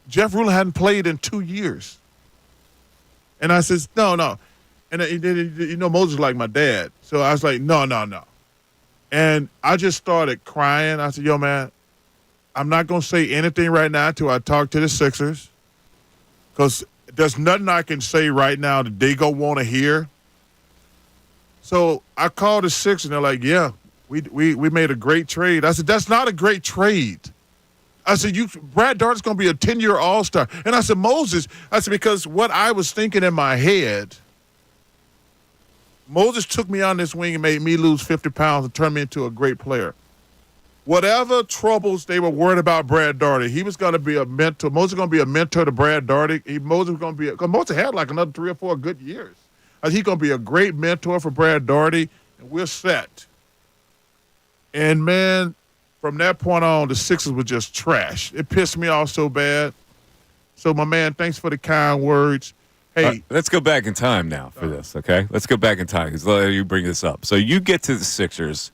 Jeff Rulin hadn't played in 2 years. And I says, no. And Moses like my dad. So I was like, no. And I just started crying. I said, yo, man, I'm not going to say anything right now until I talk to the Sixers. Because there's nothing I can say right now that they going to want to hear. So I called the Sixers, and they're like, yeah, we made a great trade. I said, that's not a great trade. I said, Brad Dart's going to be a 10-year All-Star. And I said, Moses, because what I was thinking in my head, Moses took me on this wing and made me lose 50 pounds and turned me into a great player. Whatever troubles they were worried about Brad Daugherty, he was going to be a mentor. Moses was going to be a mentor to Brad Daugherty. Moses was going to be because Moses had like another 3 or 4 good years. He's going to be a great mentor for Brad Daugherty, and we're set. And, man, from that point on, the Sixers were just trash. It pissed me off so bad. So, my man, thanks for the kind words. Hey. Let's go back in time now for this, okay? Let's go back in time because you bring this up. So you get to the Sixers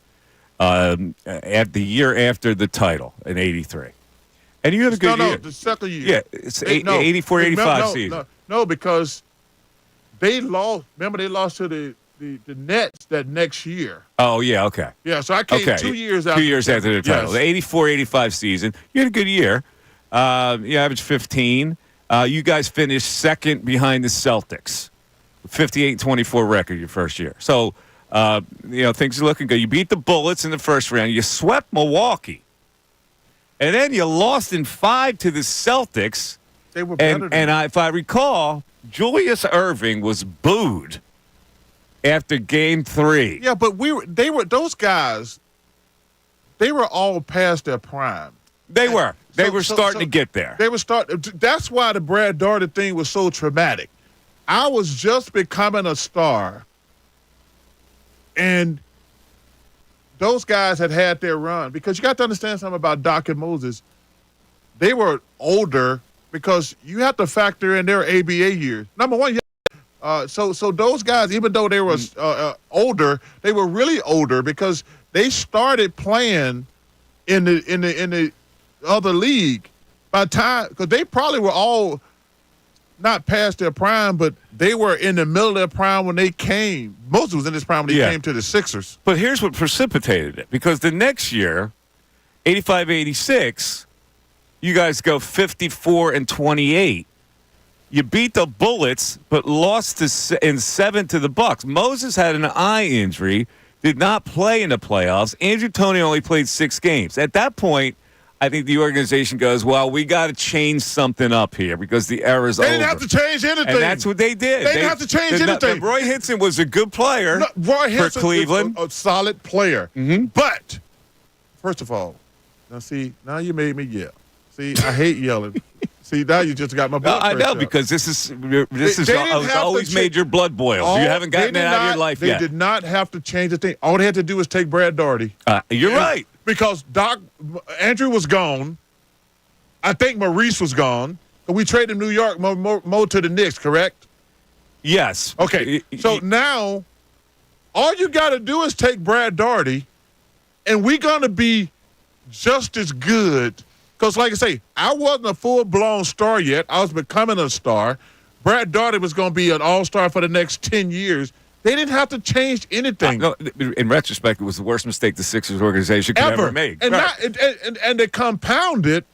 at the year after the title in '83. And you had a good year. No, the second year. Yeah, it's 84-85 season. No, because they lost. Remember, they lost to the Nets that next year. Oh, yeah, okay. Yeah, so I came 2 years after. 2 years after the title. Yes. The 84-85 season. You had a good year. You averaged 15. You guys finished second behind the Celtics. 58-24 record your first year. So, things are looking good. You beat the Bullets in the first round. You swept Milwaukee. And then you lost in 5 to the Celtics. They were better if I recall, Julius Erving was booed after Game 3. Yeah, but those guys, they were all past their prime. They were. They were starting to get there. They were starting. That's why the Brad Daugherty thing was so traumatic. I was just becoming a star, and those guys had their run. Because you got to understand something about Doc and Moses. They were older because you have to factor in their ABA years. Number one, so those guys, even though they were older, they were really older because they started playing in the other league by time, because they probably were all not past their prime, but they were in the middle of their prime when they came. Moses was in his prime when he came to the Sixers. But here's what precipitated it. Because the next year, 85-86, you guys go 54-28. You beat the Bullets, but lost in 7 to the Bucks. Moses had an eye injury, did not play in the playoffs. Andrew Toney only played 6 games. At that point, I think the organization goes, well, we got to change something up here because the era's over. They didn't have to change anything. And that's what they did. They didn't have to change anything. Roy Hinson was a good player for Cleveland. A solid player. Mm-hmm. But, first of all, now you made me yell. See, I hate yelling. See, now you just got my blood pressure. I know, because this is always made your blood boil. You haven't gotten it out of your life yet. They did not have to change a thing. All they had to do was take Brad Daugherty. You're right. Because Andrew was gone. I think Maurice was gone. But we traded New York Mo to the Knicks, correct? Yes. Okay. So now, all you got to do is take Brad Daugherty, and we're going to be just as good. Because, like I say, I wasn't a full-blown star yet. I was becoming a star. Brad Daugherty was going to be an all-star for the next 10 years. They didn't have to change anything. No, in retrospect, it was the worst mistake the Sixers organization could ever make. And, and to compound it,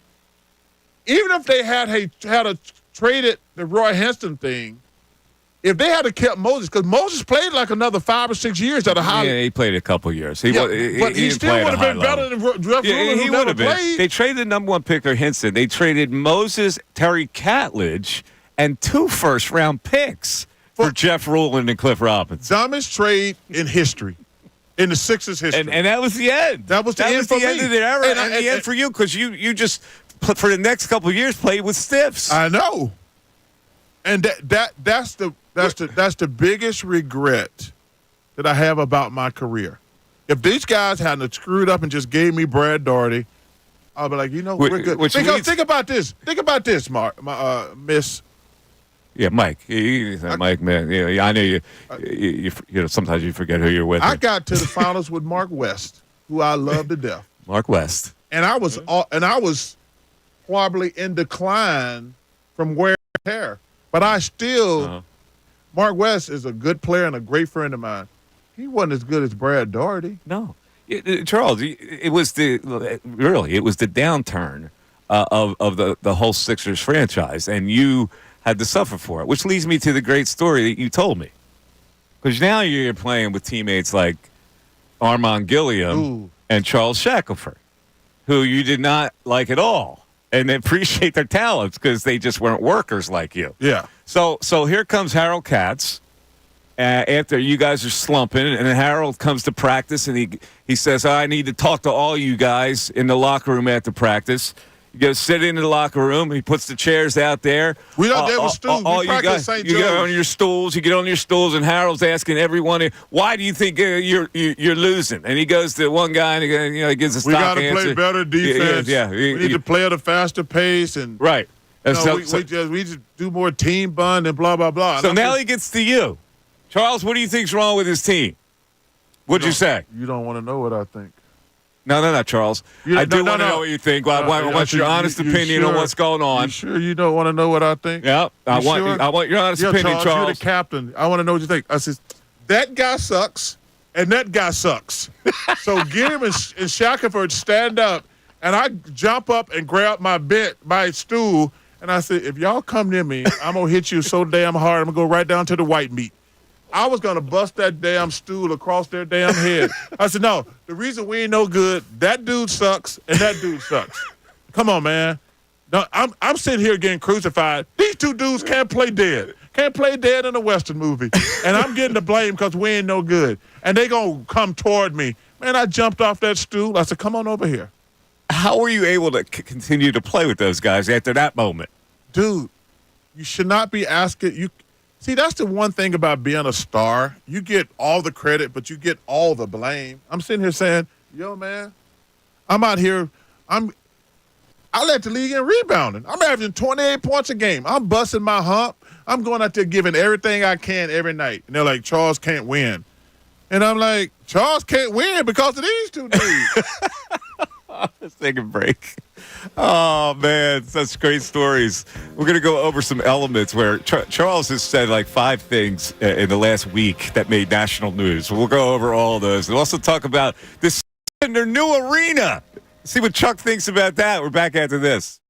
even if they had traded the Roy Hinson thing, if they had kept Moses, because Moses played like another 5 or 6 years at a high level. Yeah, he played a couple years. But he still would have been better than Jeff Ruler, who never played. They traded the number 1 pick for Hinson. They traded Moses, Terry Catledge, and 2 first-round picks for Jeff Ruland and Cliff Robinson. Dumbest trade in history, in the Sixers history. And that was the end. That was the end for me. That was the end of their era and the end for you, because you just, for the next couple of years, played with stiffs. I know. And that's the biggest regret that I have about my career. If these guys hadn't screwed up and just gave me Brad Daugherty, I'll be like, we're good. Think about this. Think about this, Miss. Yeah, Mike. Mike, man. Yeah, I know you know, sometimes you forget who you're with. I got to the finals with Mark West, who I love to death. Mark West. And I was probably in decline from wearing hair, but I still. Mark West is a good player and a great friend of mine. He wasn't as good as Brad Daugherty. No, Charles. It was the downturn of the whole Sixers franchise, and you had to suffer for it, which leads me to the great story that you told me. Because now you're playing with teammates like Armand Gilliam and Charles Shackelford, who you did not like at all. And they appreciate their talents because they just weren't workers like you. Yeah. So here comes Harold Katz after you guys are slumping, and Harold comes to practice, and he says, I need to talk to all you guys in the locker room after practice. You go sit in the locker room. He puts the chairs out there. We don't there with stools. We practice St. Joe's. You get on your stools. You get on your stools, and Harold's asking everyone, "Why do you think you're losing?" And he goes to one guy, and he gives a stock answer. We got to play better defense. Yeah. We need to play at a faster pace, and right. We just do more team bond and blah blah blah. So now he gets to you, Charles. What do you think's wrong with his team? What'd you say? You don't want to know what I think. No, Charles. I do want to know what you think. I want your honest opinion on what's going on. You sure you don't want to know what I think? Yeah, I want your honest opinion, Charles. You're the captain. I want to know what you think. I said, that guy sucks, and that guy sucks. So Gilliam and Shackelford stand up, and I jump up and grab my stool, and I said, if y'all come near me, I'm going to hit you so damn hard, I'm going to go right down to the white meat. I was going to bust that damn stool across their damn head. I said, no, the reason we ain't no good, that dude sucks and that dude sucks. Come on, man. No, I'm sitting here getting crucified. These two dudes can't play dead. Can't play dead in a Western movie. And I'm getting the blame because we ain't no good. And they going to come toward me. Man, I jumped off that stool. I said, come on over here. How were you able to continue to play with those guys after that moment? Dude, you should not be asking. See, that's the one thing about being a star. You get all the credit, but you get all the blame. I'm sitting here saying, yo, man, I'm out here. I led the league in rebounding. I'm averaging 28 points a game. I'm busting my hump. I'm going out there giving everything I can every night. And they're like, Charles can't win. And I'm like, Charles can't win because of these two dudes. Let's take a break. Oh, man, such great stories. We're going to go over some elements where Charles has said like 5 things in the last week that made national news. We'll go over all of those. We'll also talk about this in their new arena. See what Chuck thinks about that. We're back after this.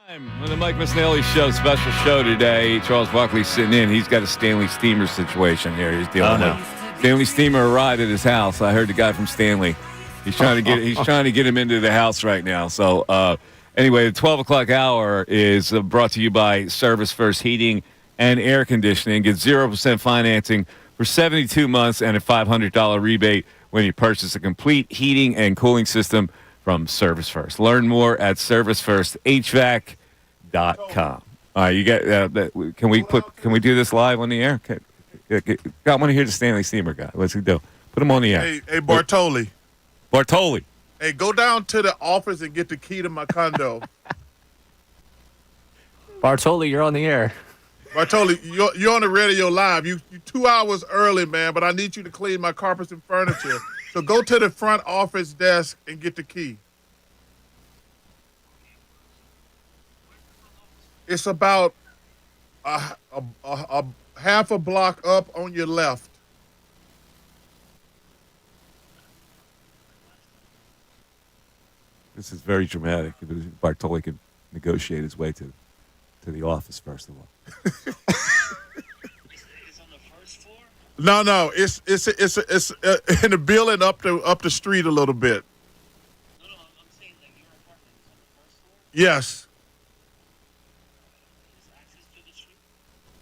On the Mike Missanelli Show, special show today. Charles Barkley sitting in. He's got a Stanley Steamer situation here. He's dealing with. Stanley Steamer arrived at his house. I heard the guy from Stanley. He's trying to get him into the house right now. So anyway, the 12 o'clock hour is brought to you by Service First Heating and Air Conditioning. Get 0% financing for 72 months and a $500 rebate when you purchase a complete heating and cooling system from Service First. Learn more at ServiceFirstHVAC.com. All right, you get. Can we do this live on the air? I want to hear the Stanley Steamer guy. What's he do? Put him on the air. Hey, Bartoli. Bartoli. Hey, go down to the office and get the key to my condo. Bartoli, you're on the air. Bartoli, you're on the radio live. You 2 hours early, man, but I need you to clean my carpets and furniture. So go to the front office desk and get the key. It's about a half a block up on your left. This is very dramatic. Bartoli could negotiate his way to the office, first of all. No, it's in the building up the street a little bit. No, I'm saying like your apartment is on the first floor. Yes. Is access to the street?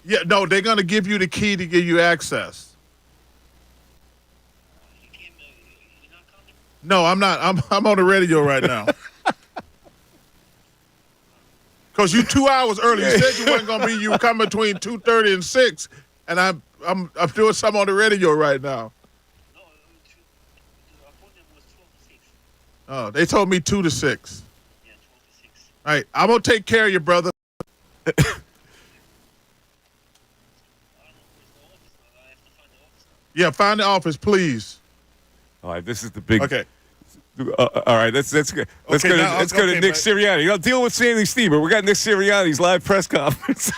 Yeah. No, they're gonna give you the key to give you access. You're not coming. No, I'm not. I'm on the radio right now. Cause you 2 hours early. You said you wasn't gonna be. You were coming between 2:30 and 6, and I'm doing something on the radio right now. No, the appointment was 12 to 6. Oh, they told me 2 to 6. Yeah, 12 to 6. All right, I'm gonna take care of you, brother. I don't know where's the office now. I have to find the office now. Yeah, find the office, please. All right, this is the big. Okay. All right, let's go. Let's go to Nick Sirianni. Deal with Stanley Steamer. We got Nick Sirianni's live press conference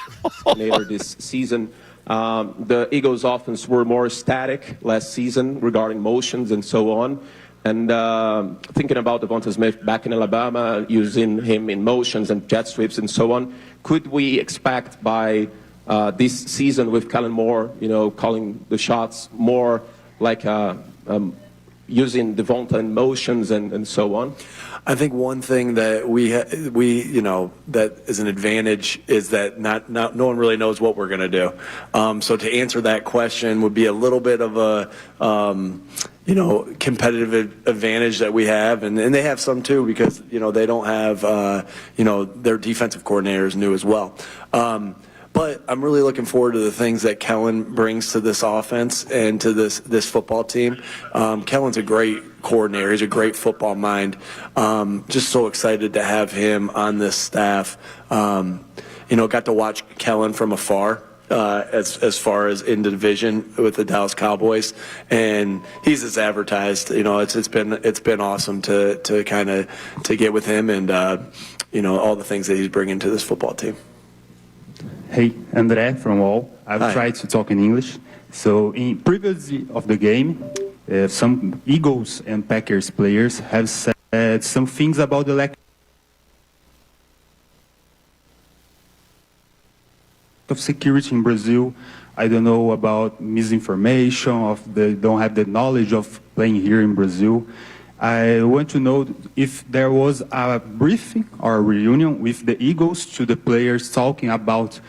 later this season. The Eagles' offense were more static last season regarding motions and so on. And thinking about Devonta Smith back in Alabama, using him in motions and jet sweeps and so on, could we expect by this season with Kellen Moore, calling the shots more like using Devonta in motions and so on? I think one thing that we that is an advantage is that no one really knows what we're going to do. So to answer that question would be a little bit of a competitive advantage that we have, and they have some too, because they don't have their defensive coordinator is new as well. But I'm really looking forward to the things that Kellen brings to this offense and to this football team. Kellen's a great coordinator. He's a great football mind. Just so excited to have him on this staff. Got to watch Kellen from afar as far as in the division with the Dallas Cowboys, and he's as advertised. It's been awesome to kind of to get with him and all the things that he's bringing to this football team. Hey, André from Wall. I've tried to talk in English. So in previously of the game, some Eagles and Packers players have said some things about the lack of security in Brazil. I don't know about misinformation, they don't have the knowledge of playing here in Brazil. I want to know if there was a briefing or a reunion with the Eagles to the players talking about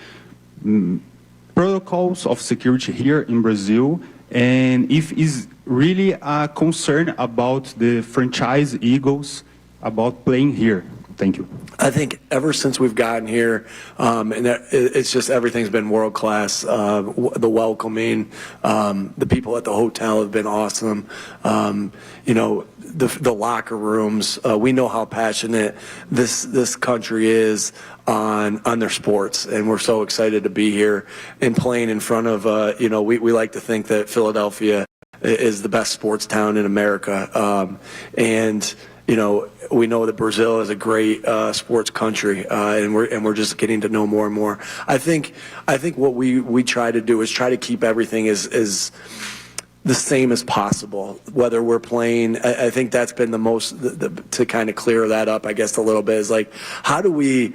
protocols of security here in Brazil, and if is really a concern about the franchise Eagles about playing here. Thank you. I think ever since we've gotten here, and it's just everything's been world class. The welcoming, the people at the hotel have been awesome. The locker rooms. We know how passionate this country is on their sports, and we're so excited to be here and playing in front of. We like to think that Philadelphia is the best sports town in America, and we know that Brazil is a great sports country, and we're just getting to know more and more. I think what we try to do is try to keep everything as the same as possible, whether we're playing. I think that's been the most to kind of clear that up, I guess, a little bit, is like, how do we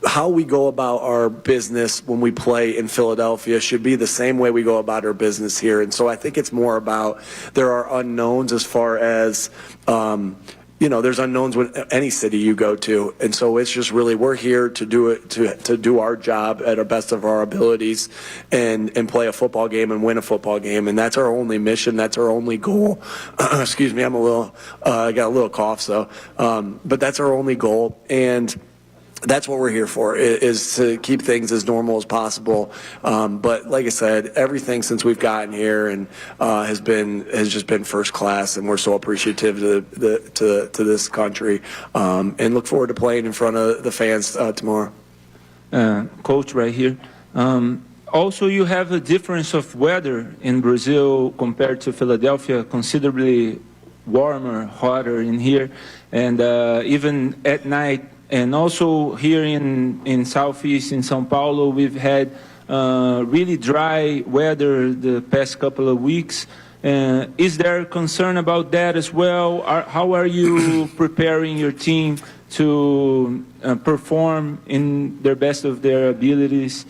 how we go about our business when we play in Philadelphia should be the same way we go about our business here. And so I think it's more about there are unknowns as far as, there's unknowns with any city you go to. And so it's just really, we're here to do it, to do our job at our best of our abilities and play a football game and win a football game. And that's our only mission. That's our only goal. Excuse me, I got a little cough, so, but that's our only goal. And that's what we're here for, is to keep things as normal as possible. But like I said, everything since we've gotten here and has just been first class, and we're so appreciative to this country, and look forward to playing in front of the fans tomorrow. Coach, right here. Also, you have a difference of weather in Brazil compared to Philadelphia, considerably warmer, hotter in here, and even at night. And also here in Southeast, in São Paulo, we've had really dry weather the past couple of weeks. Is there concern about that as well? How are you preparing your team to perform in their best of their abilities,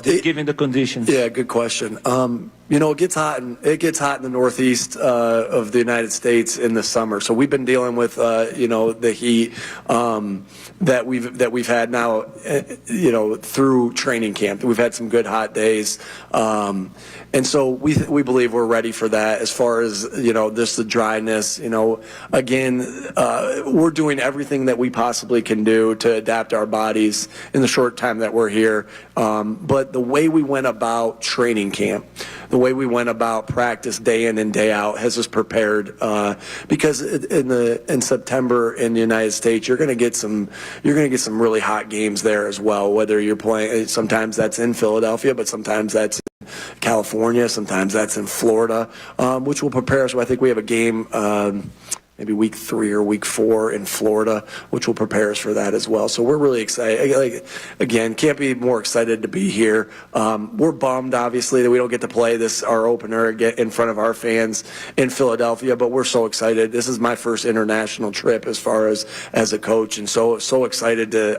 given the conditions? Yeah, good question. It gets hot in the Northeast of the United States in the summer. So we've been dealing with the heat that we've had now through training camp. We've had some good hot days, and so we believe we're ready for that. As far as just the dryness, again, we're doing everything that we possibly can do to adapt our bodies in the short time that we're here. But the way we went about training camp, the way we went about practice day in and day out has us prepared, because in September in the United States you're going to get some really hot games there as well. Whether you're playing, sometimes that's in Philadelphia, but sometimes that's in California, sometimes that's in Florida, which will prepare us. So I think we have a game maybe week 3 or week 4 in Florida, which will prepare us for that as well. So we're really excited. Again, can't be more excited to be here. We're bummed, obviously, that we don't get to play our opener, get in front of our fans in Philadelphia, but we're so excited. This is my first international trip as far as a coach, and so excited to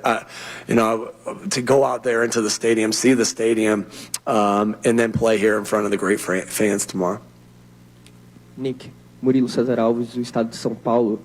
go out there into the stadium, see the stadium, and then play here in front of the great fans tomorrow. Nick. Murilo Cesar Alves, do estado de São Paulo.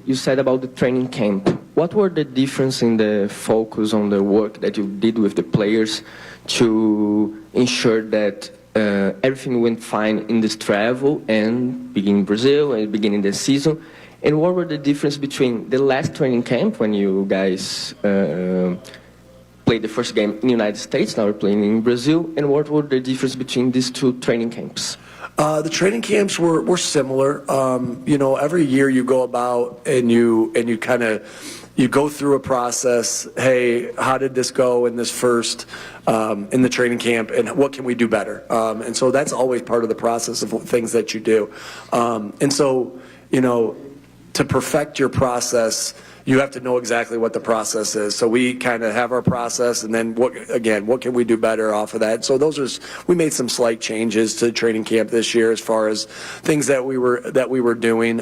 You said about the training camp. What were the difference in the focus on the work that you did with the players to ensure that everything went fine in this travel and beginning Brazil and beginning the season? And what were the difference between the last training camp when you guys played the first game in the United States, now we're playing in Brazil, and what were the difference between these two training camps? The training camps were similar. Every year you go about and you go through a process. Hey, how did this go in this first in the training camp, and what can we do better? And so that's always part of the process of things that you do. And so to perfect your process, you have to know exactly what the process is. So we kind of have our process, and then what can we do better off of that? So we made some slight changes to training camp this year as far as things that we were doing.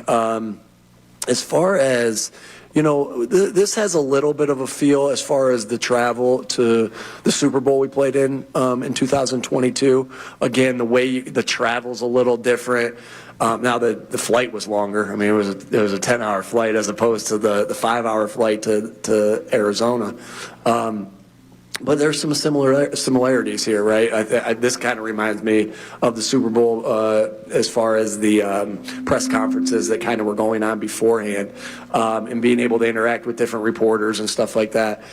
As far as this has a little bit of a feel as far as the travel to the Super Bowl we played in 2022. Again, the travel's a little different. Now the flight was longer. I mean, it was a 10-hour flight as opposed to the 5-hour flight to Arizona. But there's some similarities here, right? This kind of reminds me of the Super Bowl as far as the press conferences that kind of were going on beforehand, and being able to interact with different reporters and stuff like that.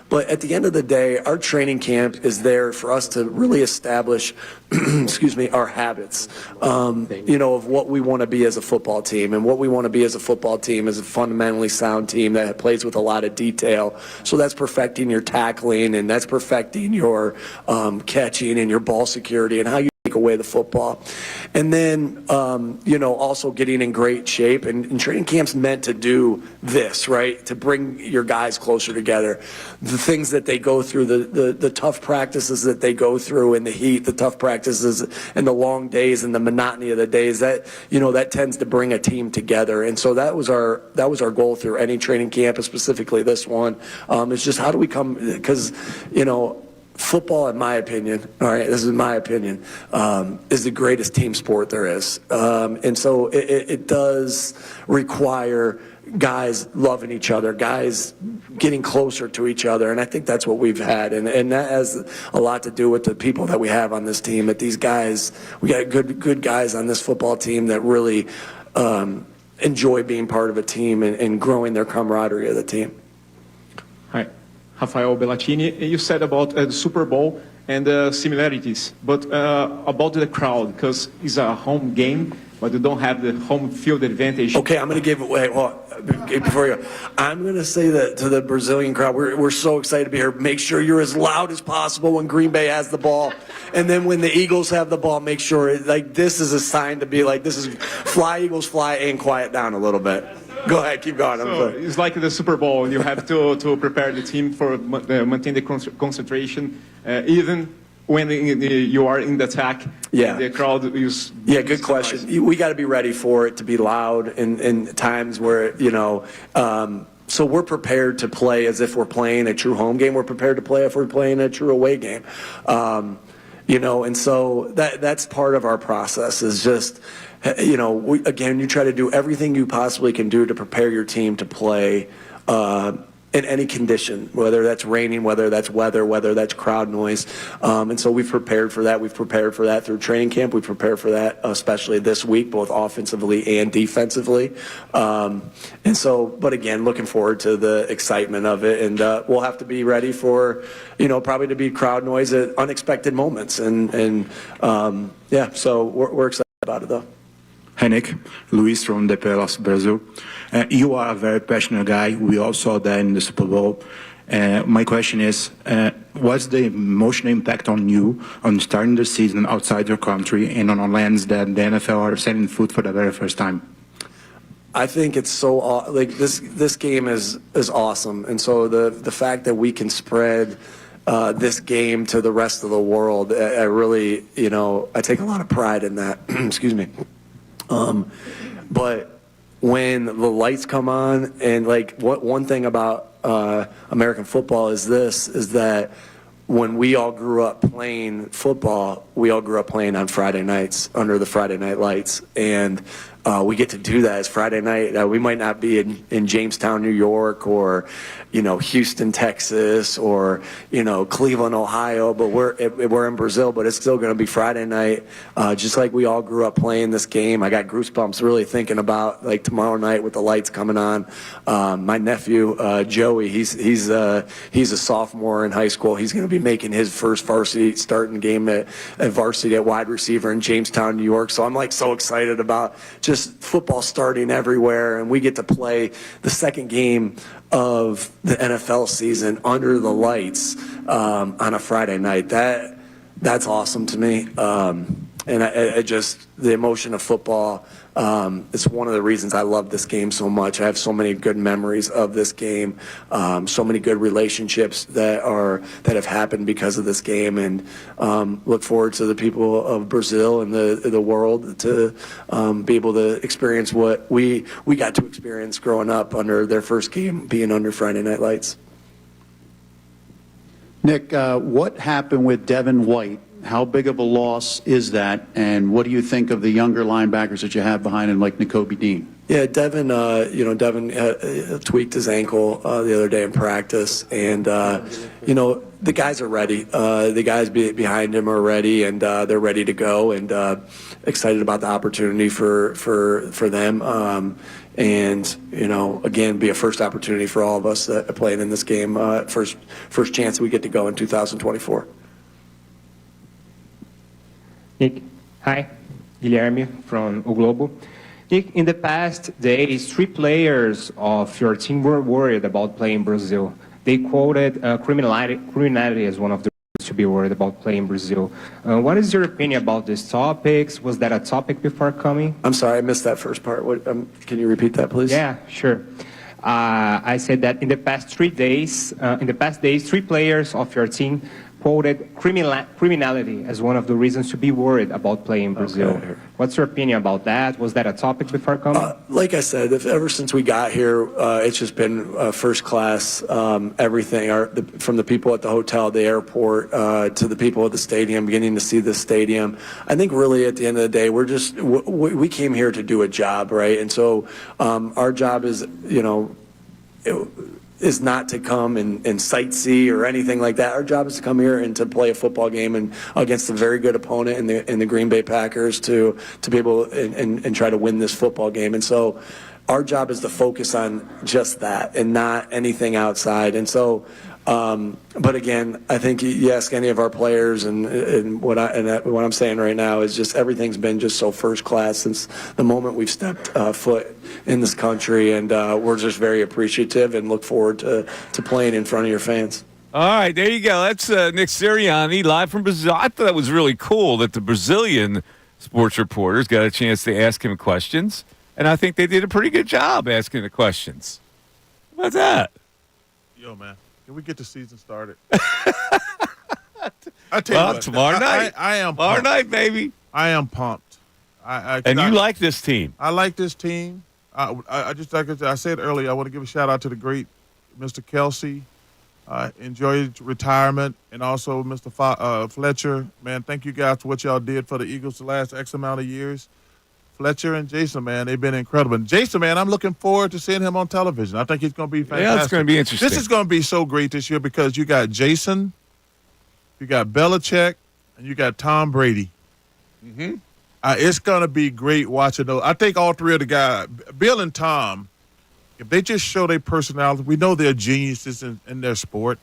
But at the end of the day, our training camp is there for us to really establish, our habits, of what we want to be as a football team. And what we want to be as a football team is a fundamentally sound team that plays with a lot of detail. So that's perfecting your tackling, and that's perfecting your catching and your ball security, and how you make take away the football. And then, also getting in great shape. And training camp's meant to do this, right? To bring your guys closer together. The things that they go through, the tough practices that they go through in the heat, the tough practices and the long days and the monotony of the days, that tends to bring a team together. And so that was our goal through any training camp, and specifically this one. It's just how do we come, because, football, in my opinion, all right, this is my opinion, is the greatest team sport there is. And so it does require guys loving each other, guys getting closer to each other, and I think that's what we've had, and that has a lot to do with the people that we have on this team. That these guys, we got good guys on this football team that really enjoy being part of a team and growing their camaraderie of the team. Hi, Rafael Bellatini. You said about the Super Bowl and the similarities, but about the crowd, because it's a home game, but you don't have the home field advantage. Okay, I'm going to give away. Well, before you go, I'm going to say that to the Brazilian crowd, we're so excited to be here. Make sure you're as loud as possible when Green Bay has the ball, and then when the Eagles have the ball, make sure this is a sign to be this is fly Eagles fly, and quiet down a little bit. Go ahead, keep going. So it's like the Super Bowl. You have to prepare the team for maintain the concentration, even when you are in the attack. Yeah, the crowd is. Yeah, good question. We got to be ready for it to be loud in times where So we're prepared to play as if we're playing a true home game. We're prepared to play if we're playing a true away game. And so that's part of our process. Is just. You try to do everything you possibly can do to prepare your team to play in any condition, whether that's raining, whether that's weather, whether that's crowd noise. And so we've prepared for that. We've prepared for that through training camp. We've prepared for that, especially this week, both offensively and defensively. But again, looking forward to the excitement of it. And we'll have to be ready for, probably to be crowd noise at unexpected moments. So we're excited about it, though. Hi, Nick. Luis from the Pelos, Brazil. You are a very passionate guy. We all saw that in the Super Bowl. My question is, what's the emotional impact on you on starting the season outside your country and on a lands that the NFL are setting foot for the very first time? I think it's so this game is awesome, and so the fact that we can spread this game to the rest of the world, I really I take a lot of pride in that. Excuse me. But when the lights come on, and one thing about American football is that when we all grew up playing football, we all grew up playing on Friday nights under the Friday night lights, and we get to do that as Friday night. We might not be in Jamestown, New York, or Houston, Texas, or Cleveland, Ohio, but we're in Brazil. But it's still going to be Friday night, just like we all grew up playing this game. I got goosebumps really thinking about tomorrow night with the lights coming on. My nephew Joey, he's a sophomore in high school. He's going to be making his first varsity starting game at varsity at wide receiver in Jamestown, New York. So I'm so excited about just football starting everywhere, and we get to play the second game of the NFL season under the lights on a Friday night. That's awesome to me, and I just the emotion of football. It's one of the reasons I love this game so much. I have so many good memories of this game, so many good relationships that have happened because of this game, and look forward to the people of Brazil and the world to be able to experience what we got to experience growing up under their first game being under Friday Night Lights. Nick, what happened with Devin White? How big of a loss is that, and what do you think of the younger linebackers that you have behind him, like Nakobe Dean? Yeah, Devin, tweaked his ankle the other day in practice, and the guys are ready. The guys behind him are ready, and they're ready to go, and excited about the opportunity for them. Again, be a first opportunity for all of us that are playing in this game. First chance we get to go in 2024. Nick, hi, Guilherme from O Globo. Nick, in the past days, 3 players of your team were worried about playing Brazil. They quoted criminality as one of the reasons to be worried about playing in Brazil. What is your opinion about these topics? Was that a topic before coming? I'm sorry, I missed that first part. Can you repeat that, please? Yeah, sure. I said that in the past 3 days, 3 players of your team quoted criminality as one of the reasons to be worried about playing in Brazil. Okay. What's your opinion about that? Was that a topic before coming? Like I said, ever since we got here, it's just been first class. Everything, from the people at the hotel, the airport, to the people at the stadium, beginning to see the stadium. I think really at the end of the day, we came here to do a job, right? And so our job is, is not to come and sightsee or anything like that. Our job is to come here and to play a football game and against a very good opponent in the Green Bay Packers to be able and try to win this football game. And so our job is to focus on just that and not anything outside. And so, but again, I think you ask any of our players, and what I'm saying right now is just everything's been just so first class since the moment we've stepped foot in this country, and we're just very appreciative and look forward to playing in front of your fans. All right, there you go. That's Nick Sirianni live from Brazil. I thought that was really cool that the Brazilian sports reporters got a chance to ask him questions, and I think they did a pretty good job asking the questions. How about that? Yo, man. Can we get the season started? I tell you what, tomorrow night. I am tomorrow pumped. night, baby. I am pumped. And you like this team? I like this team. I just like I said earlier, I want to give a shout out to the great Mr. Kelsey. Enjoyed retirement, and also Mr. Fletcher. Man, thank you guys for what y'all did for the Eagles the last X amount of years. Fletcher and Jason, man, they've been incredible. And Jason, man, I'm looking forward to seeing him on television. I think he's going to be fantastic. Yeah, it's going to be interesting. This is going to be so great this year because you got Jason, you got Belichick, and you got Tom Brady. Mm-hmm. It's going to be great watching those. I think all three of the guys, Bill and Tom, if they just show their personality, we know they're geniuses in their sport,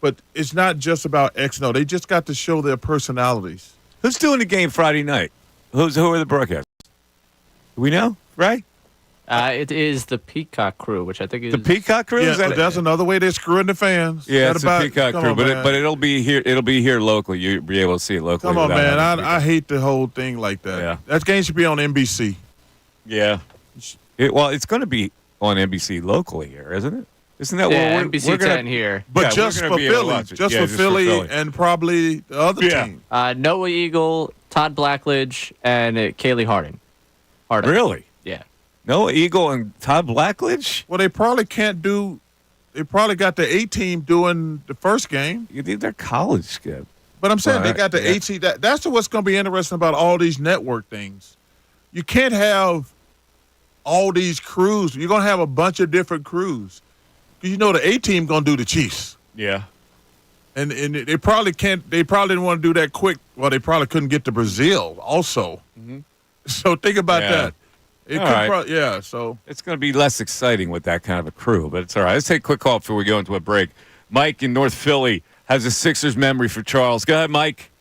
but it's not just about X. No, they just got to show their personalities. Who's doing the game Friday night? Who are the broadcasters? Do we know, right? It is the Peacock Crew, which I think is the Peacock Crew. Yeah, that's another way they're screwing the fans. Yeah, it's the Peacock Crew, but it'll be here. It'll be here locally. You'll be able to see it locally. Come on, man! I hate the whole thing like that. Yeah. That game should be on NBC. Yeah. It's going to be on NBC locally here, isn't it? Isn't that what NBC we're 10 here? But just for Philly, just for Philly, and probably the other team. Noah Eagle, Todd Blackledge, and Kaylee Harding. Really? Yeah. Noah Eagle and Todd Blackledge? Well, they probably can't do. They probably got the A team doing the first game. They're college kids. But I'm saying they got the A team. That's what's going to be interesting about all these network things. You can't have all these crews. You're going to have a bunch of different crews. Because the A team going to do the Chiefs. Yeah. And they probably can't. They probably didn't want to do that quick. Well, they probably couldn't get to Brazil also. Mm-hmm. So think about that. So it's going to be less exciting with that kind of a crew, but it's all right. Let's take a quick call before we go into a break. Mike in North Philly has a Sixers memory for Charles. Go ahead, Mike.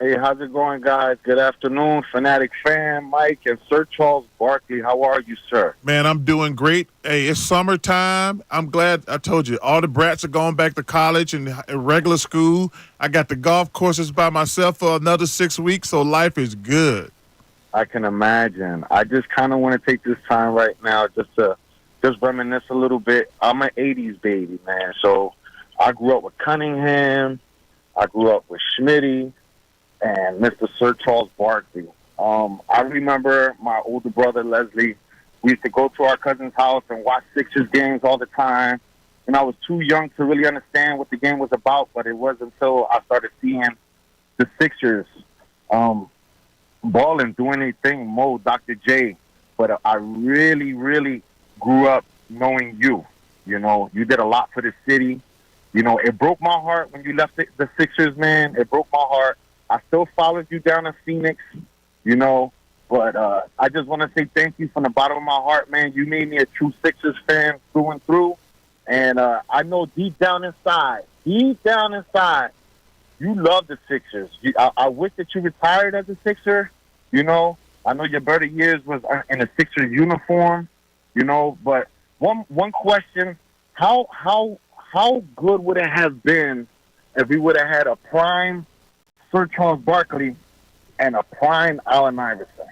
Hey, how's it going, guys? Good afternoon, Fanatic fan, Mike, and Sir Charles Barkley. How are you, sir? Man, I'm doing great. Hey, it's summertime. I'm glad I told you. All the brats are going back to college and regular school. I got the golf courses by myself for another 6 weeks, so life is good. I can imagine. I just kind of want to take this time right now just reminisce a little bit. I'm an 80s baby, man. So I grew up with Cunningham. I grew up with Schmitty and Mr. Sir Charles Barkley. I remember my older brother, Leslie. We used to go to our cousin's house and watch Sixers games all the time. And I was too young to really understand what the game was about, but it wasn't until I started seeing the Sixers balling, doing anything, Mo, Dr. J. But I really, really grew up knowing you. You did a lot for the city. It broke my heart when you left the Sixers, man. It broke my heart. I still followed you down in Phoenix, but I just want to say thank you from the bottom of my heart, man. You made me a true Sixers fan through and through. And I know deep down inside, you love the Sixers. I wish that you retired as a Sixer. I know your better years was in a Sixers uniform. But one question: how good would it have been if we would have had a prime Sir Charles Barkley and a prime Allen Iverson.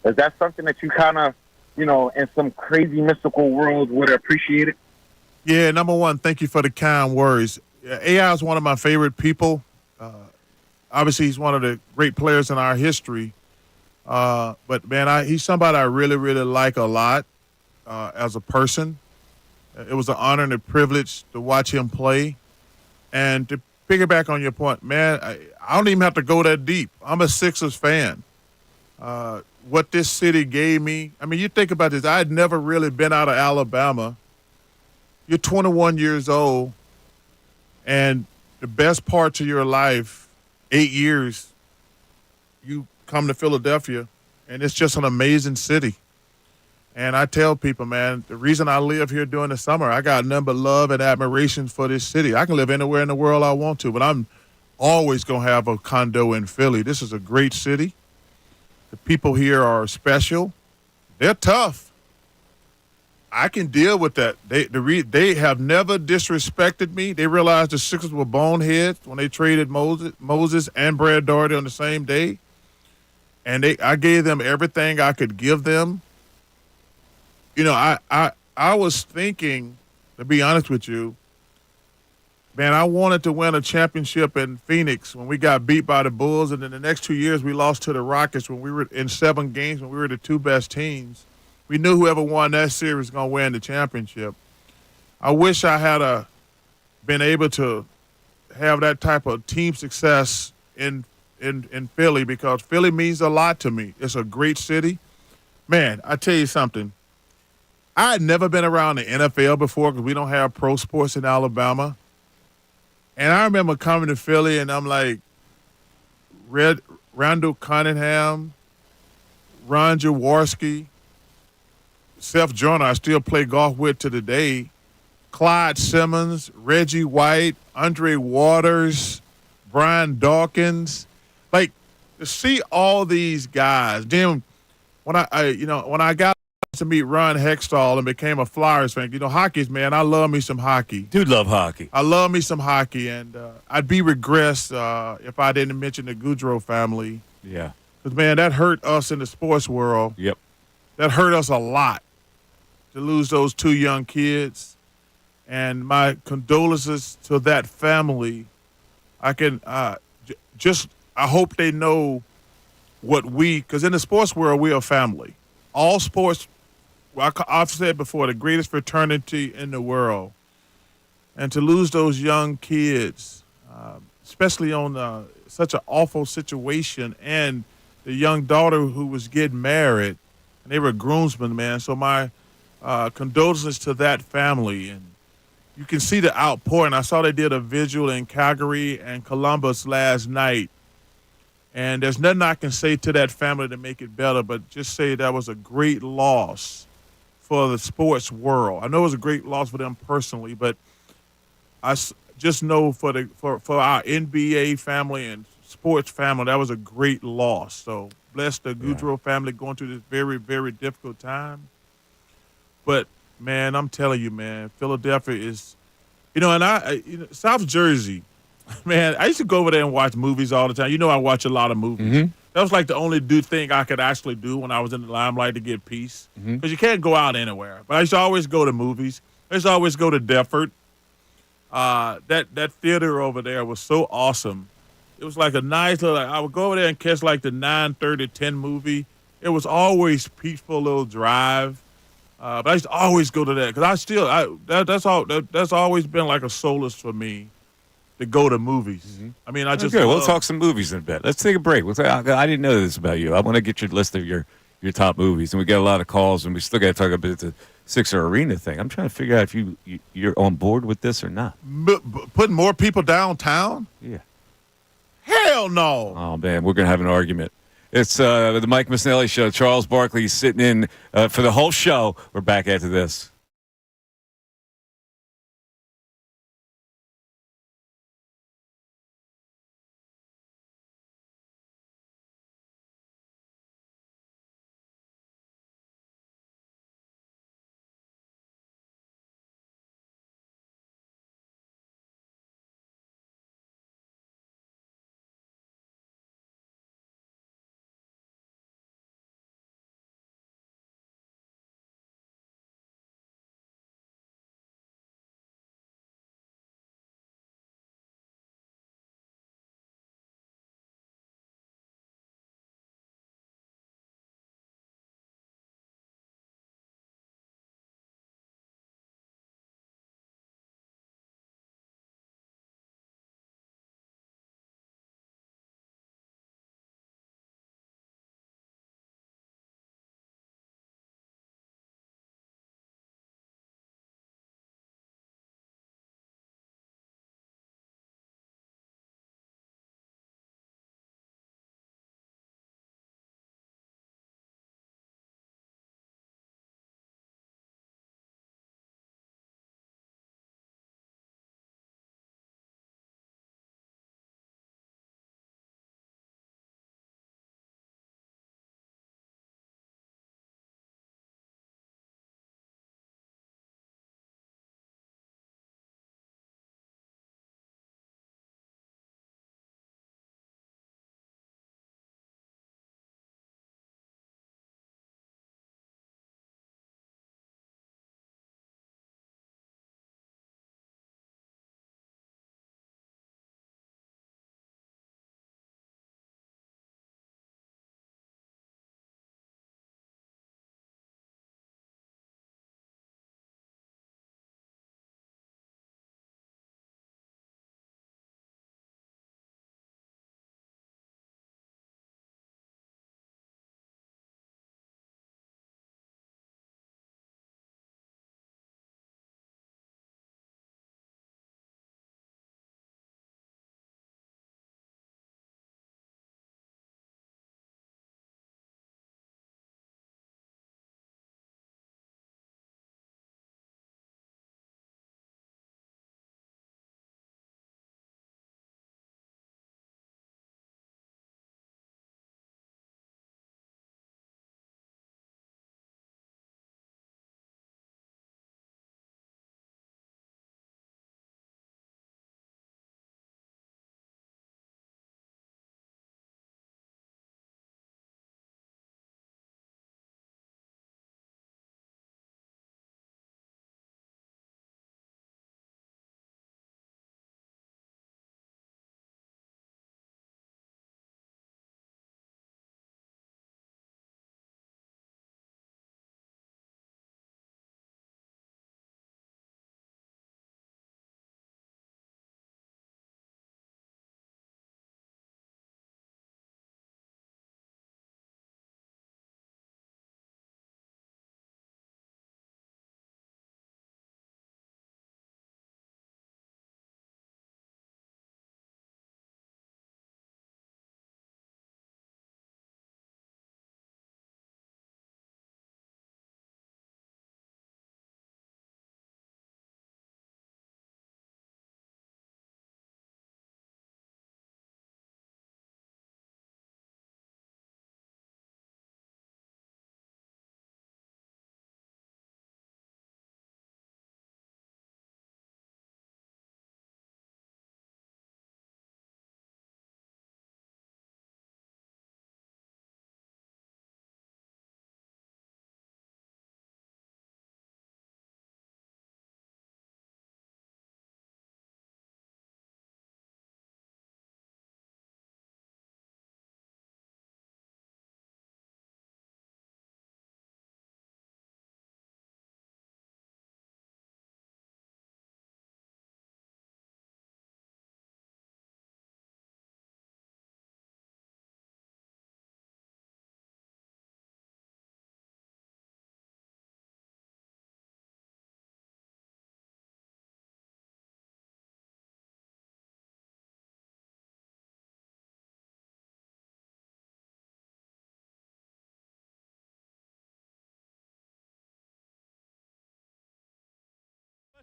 Is that something that you kind of, in some crazy mystical world would appreciate it? Yeah, number one, thank you for the kind words. AI is one of my favorite people. Obviously, he's one of the great players in our history. But, man, he's somebody I really, really like a lot as a person. It was an honor and a privilege to watch him play. And to piggyback on your point, man, I don't even have to go that deep. I'm a Sixers fan. What this city gave me, I mean, you think about this. I had never really been out of Alabama. You're 21 years old, and the best parts of your life, 8 years, you come to Philadelphia, and it's just an amazing city. And I tell people, man, the reason I live here during the summer, I got nothing but love and admiration for this city. I can live anywhere in the world I want to, but I'm always going to have a condo in Philly. This is a great city. The people here are special. They're tough. I can deal with that. They have never disrespected me. They realized the Sixers were boneheads when they traded Moses and Brad Daugherty on the same day. And I gave them everything I could give them. I was thinking, to be honest with you, man, I wanted to win a championship in Phoenix when we got beat by the Bulls, and then the next 2 years we lost to the Rockets when we were in 7 games when we were the 2 best teams. We knew whoever won that series was going to win the championship. I wish I had been able to have that type of team success in Philly, because Philly means a lot to me. It's a great city. Man, I tell you something. I had never been around the NFL before because we don't have pro sports in Alabama. And I remember coming to Philly, and I'm like, Randall Cunningham, Ron Jaworski, Seth Joyner, I still play golf with to today, Clyde Simmons, Reggie White, Andre Waters, Brian Dawkins. Like, to see all these guys. Then when I got to meet Ron Hextall and became a Flyers fan, hockey's, man, I love me some hockey. Dude, love hockey. I love me some hockey, and I'd be regressed if I didn't mention the Goudreau family. Yeah. Because, man, that hurt us in the sports world. Yep. That hurt us a lot to lose those 2 young kids. And my condolences to that family. I can I hope they know because in the sports world, we are family. All sports, I've said before, the greatest fraternity in the world. And to lose those young kids, especially on such an awful situation, and the young daughter who was getting married, and they were groomsmen, man. So my condolences to that family. And you can see the outpouring. I saw they did a vigil in Calgary and Columbus last night. And there's nothing I can say to that family to make it better, but just say that was a great loss for the sports world. I know it was a great loss for them personally, but I just know for our NBA family and sports family, that was a great loss. So bless the Goudreau family going through this very, very difficult time. But, man, I'm telling you, man, Philadelphia is, and South Jersey, man, I used to go over there and watch movies all the time. I watch a lot of movies. Mm-hmm. That was like the only thing I could actually do when I was in the limelight to get peace. Because you can't go out anywhere. But I used to always go to movies. I used to always go to Deptford. That theater over there was so awesome. It was like a nice little, I would go over there and catch like the 9:30, 10 movie. It was always peaceful little drive. But I used to always go to that because that's always been like a solace for me. To go to movies. Mm-hmm. I mean, I just okay. We'll talk some movies in a bit. Let's take a break. I didn't know this about you. I want to get your list of your top movies, and we got a lot of calls, and we still got to talk about the Sixer Arena thing. I'm trying to figure out if you're on board with this or not. Putting more people downtown? Yeah. Hell no. Oh man, we're gonna have an argument. It's the Mike Missanelli Show. Charles Barkley sitting in for the whole show. We're back after this.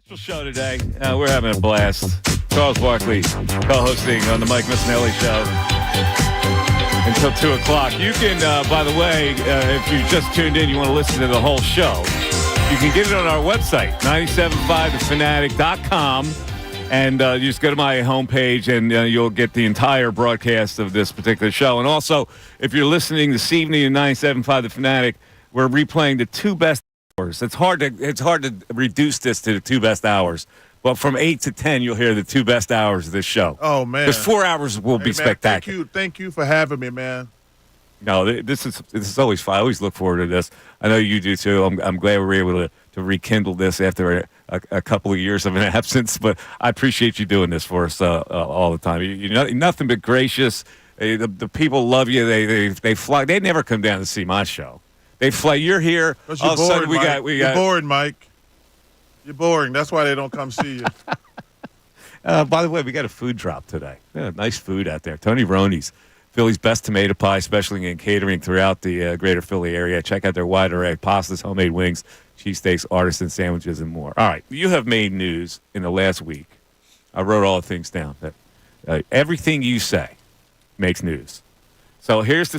Special show today. We're having a blast. Charles Barkley co-hosting on the Mike Missanelli Show until 2 o'clock. You can, by the way, if you just tuned in, you want to listen to the whole show, you can get it on our website, 975thefanatic.com, and you just go to my homepage, and you'll get the entire broadcast of this particular show. And also, if you're listening this evening to 975 The Fanatic, we're replaying the 2 best hours. It's hard to reduce this to the 2 best hours. But from 8 to 10, you'll hear the 2 best hours of this show. Oh, man. Because 4 hours will be spectacular. Thank you for having me, man. No, this is always fun. I always look forward to this. I know you do too. I'm glad we were able to rekindle this after a couple of years of an absence. But I appreciate you doing this for us all the time. You're nothing but gracious. The people love you. They fly. They never come down to see my show. They fly. You're here. All of a sudden You're boring, Mike. You're boring. That's why they don't come see you. By the way, we got a food drop today. Yeah, nice food out there. Tony Roney's, Philly's best tomato pie, specialty in catering throughout the greater Philly area. Check out their wide array of pastas, homemade wings, cheesesteaks, artisan sandwiches, and more. All right, you have made news in the last week. I wrote all the things down. That everything you say makes news. So here's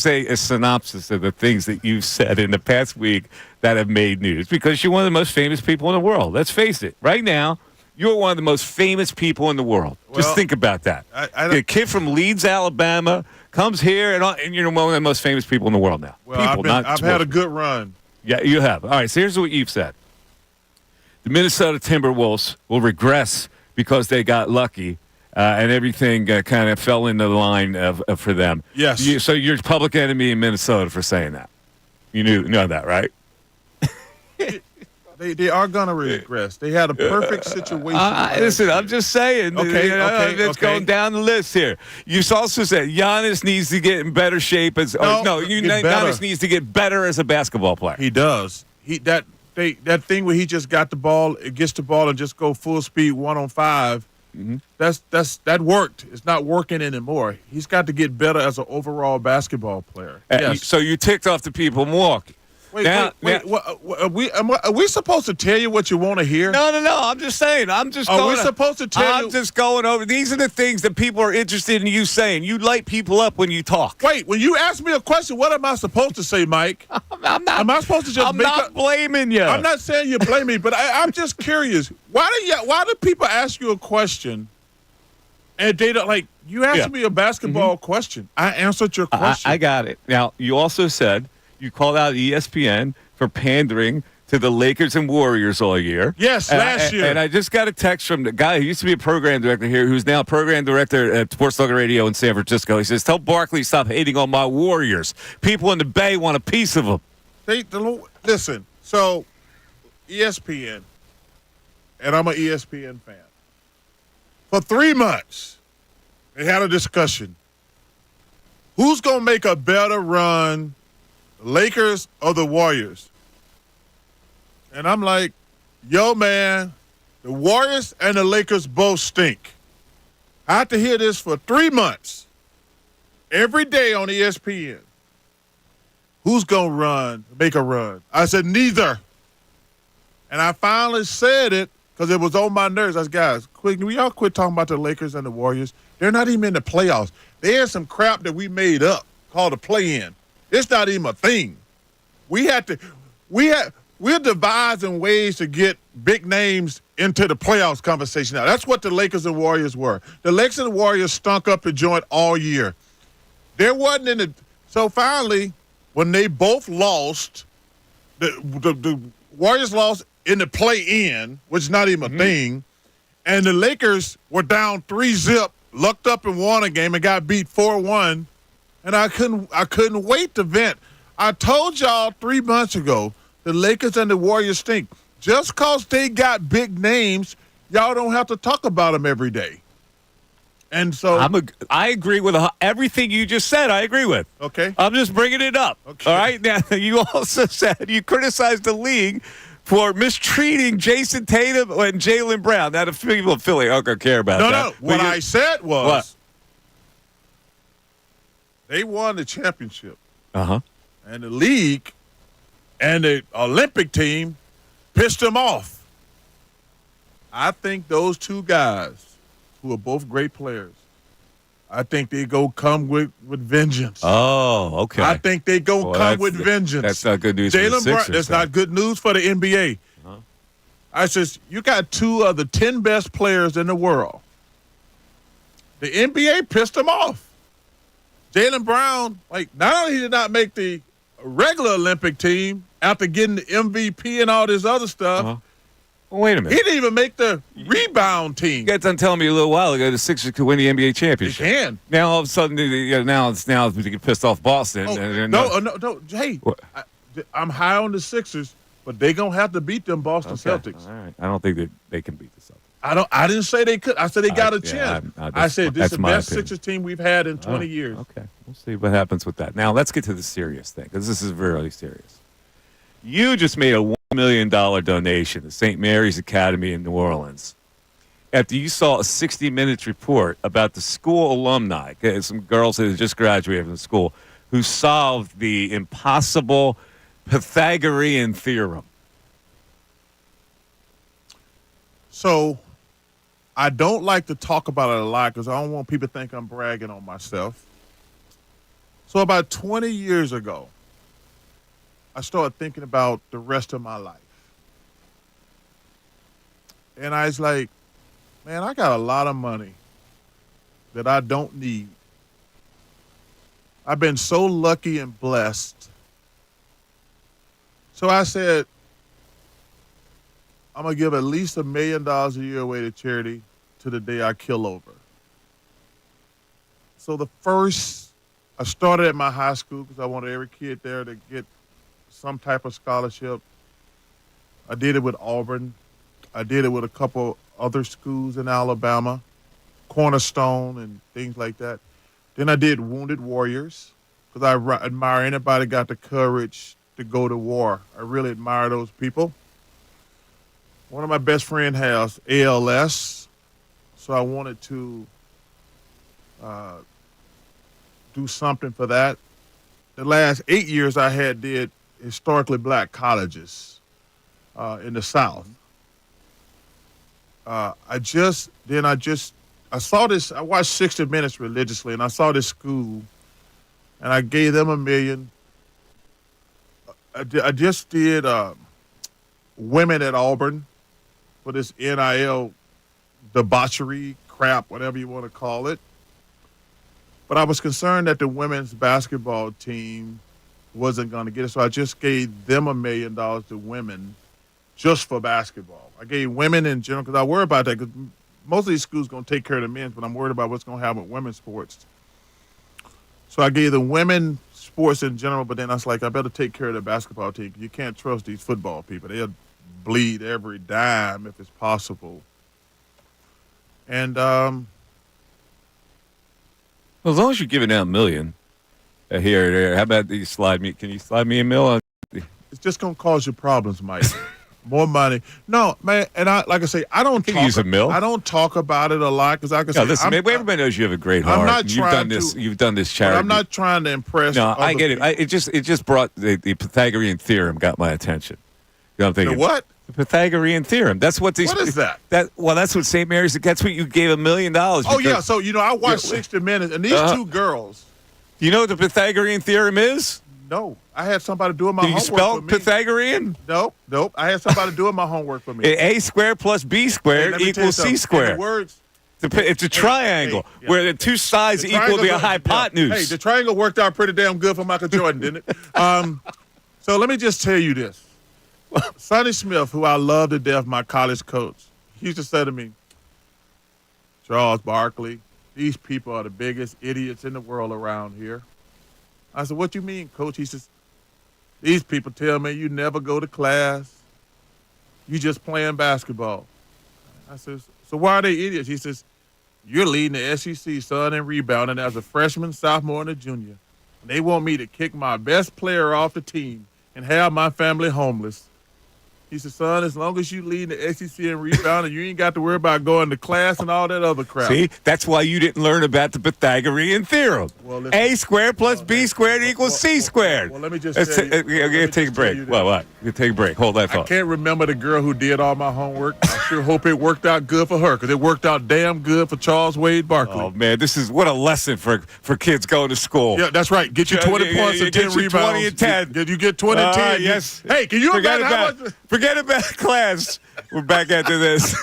a synopsis of the things that you've said in the past week that have made news, because you're one of the most famous people in the world. Let's face it. Right now, you're one of the most famous people in the world. Just think about that. A kid from Leeds, Alabama, comes here, and you're one of the most famous people in the world now. Well, I've had a good run. Yeah, you have. All right, so here's what you've said. The Minnesota Timberwolves will regress because they got lucky. And everything kind of fell into the line for them. Yes. So you're public enemy in Minnesota for saying that. You know that, right? They are going to regress. They had a perfect situation. Listen, I'm just saying. It's going down the list here. You also said Giannis needs to get in better shape. Giannis needs to get better as a basketball player. He does. That thing where he just got the ball, gets the ball, and just go full speed 1-on-5. Mm-hmm. That worked. It's not working anymore. He's got to get better as an overall basketball player. Yes. So you ticked off the people in Milwaukee. Wait. Are we supposed to tell you what you want to hear? No. I'm just saying. Are we supposed to tell you? I'm just going over. These are the things that people are interested in you saying. You light people up when you talk. Wait, when you ask me a question, what am I supposed to say, Mike? I'm not. Am I supposed to just? I'm not blaming you. I'm not saying you blame me, but I'm just curious. Why do people ask you a question, and they don't like? You asked me a basketball question. I answered your question. I got it. Now you also said. You called out ESPN for pandering to the Lakers and Warriors all year. Yes, last year. And I just got a text from the guy who used to be a program director here, who's now program director at Sports Talk Radio in San Francisco. He says, tell Barkley stop hating on my Warriors. People in the Bay want a piece of them. Listen, so ESPN, and I'm an ESPN fan. For 3 months, they had a discussion. Who's going to make a better run, Lakers or the Warriors? And I'm like, yo, man, the Warriors and the Lakers both stink. I had to hear this for 3 months, every day on ESPN. Who's going to make a run? I said, neither. And I finally said it because it was on my nerves. I said, guys, will y'all quit talking about the Lakers and the Warriors? They're not even in the playoffs. There's some crap that we made up called a play-in. It's not even a thing. We're devising ways to get big names into the playoffs conversation now. That's what the Lakers and Warriors were. The Lakers and the Warriors stunk up the joint all year. There wasn't in the – so finally, when they both lost, the Warriors lost in the play-in, which is not even a thing, and the Lakers were down 3-0, lucked up and won a game and got beat 4-1. And I couldn't wait to vent. I told y'all 3 months ago, the Lakers and the Warriors stink. Just because they got big names, y'all don't have to talk about them every day. And so I agree with everything you just said. I agree with. Okay. I'm just bringing it up. Okay. All right. Now, you also said you criticized the league for mistreating Jason Tatum and Jaylen Brown. Now, the people of Philly aren't going to care about that. No. What I said was. What? They won the championship. Uh-huh. And the league and the Olympic team pissed them off. I think those two guys, who are both great players, I think they come with vengeance. Oh, okay. I think they come with vengeance. That's not good news for the Jalen Sixers. Brown, that's not good news for the NBA. Uh-huh. I says, you got two of the 10 best players in the world. The NBA pissed him off. Jalen Brown, not only did he not make the regular Olympic team after getting the MVP and all this other stuff, Well, wait a minute. he didn't even make the rebound team. You got done telling me a little while ago the Sixers could win the NBA championship. They can. Now all of a sudden, now it's we get pissed off Boston. No. Hey, I'm high on the Sixers, but they're going to have to beat them Boston Celtics. All right. I don't think that they can beat the Celtics. I didn't say they could. I said they got a chance. I said this is the best opinion. Sixers team we've had in 20 years. Okay. We'll see what happens with that. Now, let's get to the serious thing, because this is really serious. You just made a $1 million donation to St. Mary's Academy in New Orleans after you saw a 60 Minutes report about the school alumni, some girls that had just graduated from the school, who solved the impossible Pythagorean theorem. So I don't like to talk about it a lot because I don't want people to think I'm bragging on myself. So about 20 years ago, I started thinking about the rest of my life. And I was like, man, I got a lot of money that I don't need. I've been so lucky and blessed. So I said, I'm going to give at least $1 million a year away to charity to the day I kill over. So I started at my high school because I wanted every kid there to get some type of scholarship. I did it with Auburn. I did it with a couple other schools in Alabama, Cornerstone and things like that. Then I did Wounded Warriors because I admire anybody got the courage to go to war. I really admire those people. One of my best friends has ALS, so I wanted to do something for that. The last 8 years I did historically black colleges in the South. I saw this, I watched 60 Minutes religiously, and I saw this school, and I gave them $1 million. I just did women at Auburn for this NIL debauchery crap, whatever you want to call it. But I was concerned that the women's basketball team wasn't going to get it, so I just gave them $1 million to women just for basketball. I gave women in general because I worry about that because most of these schools are going to take care of the men's, but I'm worried about what's going to happen with women's sports. So I gave the women sports in general, but then I was like, I better take care of the basketball team. You can't trust these football people. They'll bleed every dime if it's possible. And well, as long as you're giving out $1 million here or there, how about you slide me? Can you slide me $1 million? It's just going to cause you problems, Mike. More money. No, man, and I don't use $1 million. I don't talk about it a lot because listen, everybody knows you have a great heart. I'm not trying You've done this charity. I'm not trying to impress. No, I get it. It just brought the Pythagorean theorem got my attention. You know what I'm thinking? The what? The Pythagorean theorem. That's what these. What is that? That's what St. Mary's. That's what you gave $1 million. Oh yeah. So I watched 60 Minutes, and these two girls. Do you know what the Pythagorean theorem is? No, I had somebody doing my homework for me. Do you spell Pythagorean? Nope. I had somebody doing my homework for me. A squared plus B squared equals C squared. It's a triangle where the two sides equal the hypotenuse. Hey, the triangle worked out pretty damn good for Michael Jordan, didn't it? So let me just tell you this. Sonny Smith, who I love to death, my college coach, he used to say to me, Charles Barkley, these people are the biggest idiots in the world around here. I said, what you mean, Coach? He says, these people tell me you never go to class. You just playing basketball. I says, so why are they idiots? He says, you're leading the SEC, son, in rebounding as a freshman, sophomore, and a junior. And they want me to kick my best player off the team and have my family homeless. He said, son, as long as you lead the SEC in rebounding, you ain't got to worry about going to class and all that other crap. See, that's why you didn't learn about the Pythagorean theorem. Well, listen, A squared plus B squared equals C squared. Well, let me just tell you. We're going to take a break. What? You take a break. Hold that I thought. can't remember the girl who did all my homework. I sure hope it worked out good for her because it worked out damn good for Charles Wade Barkley. Oh, man, this is what a lesson for kids going to school. Yeah, that's right. Get you 20 points and 10 rebounds. 20 and 10. You get 20 and 10. Yes. Hey, can you Forget imagine how about, much? forget about class. We're back after this.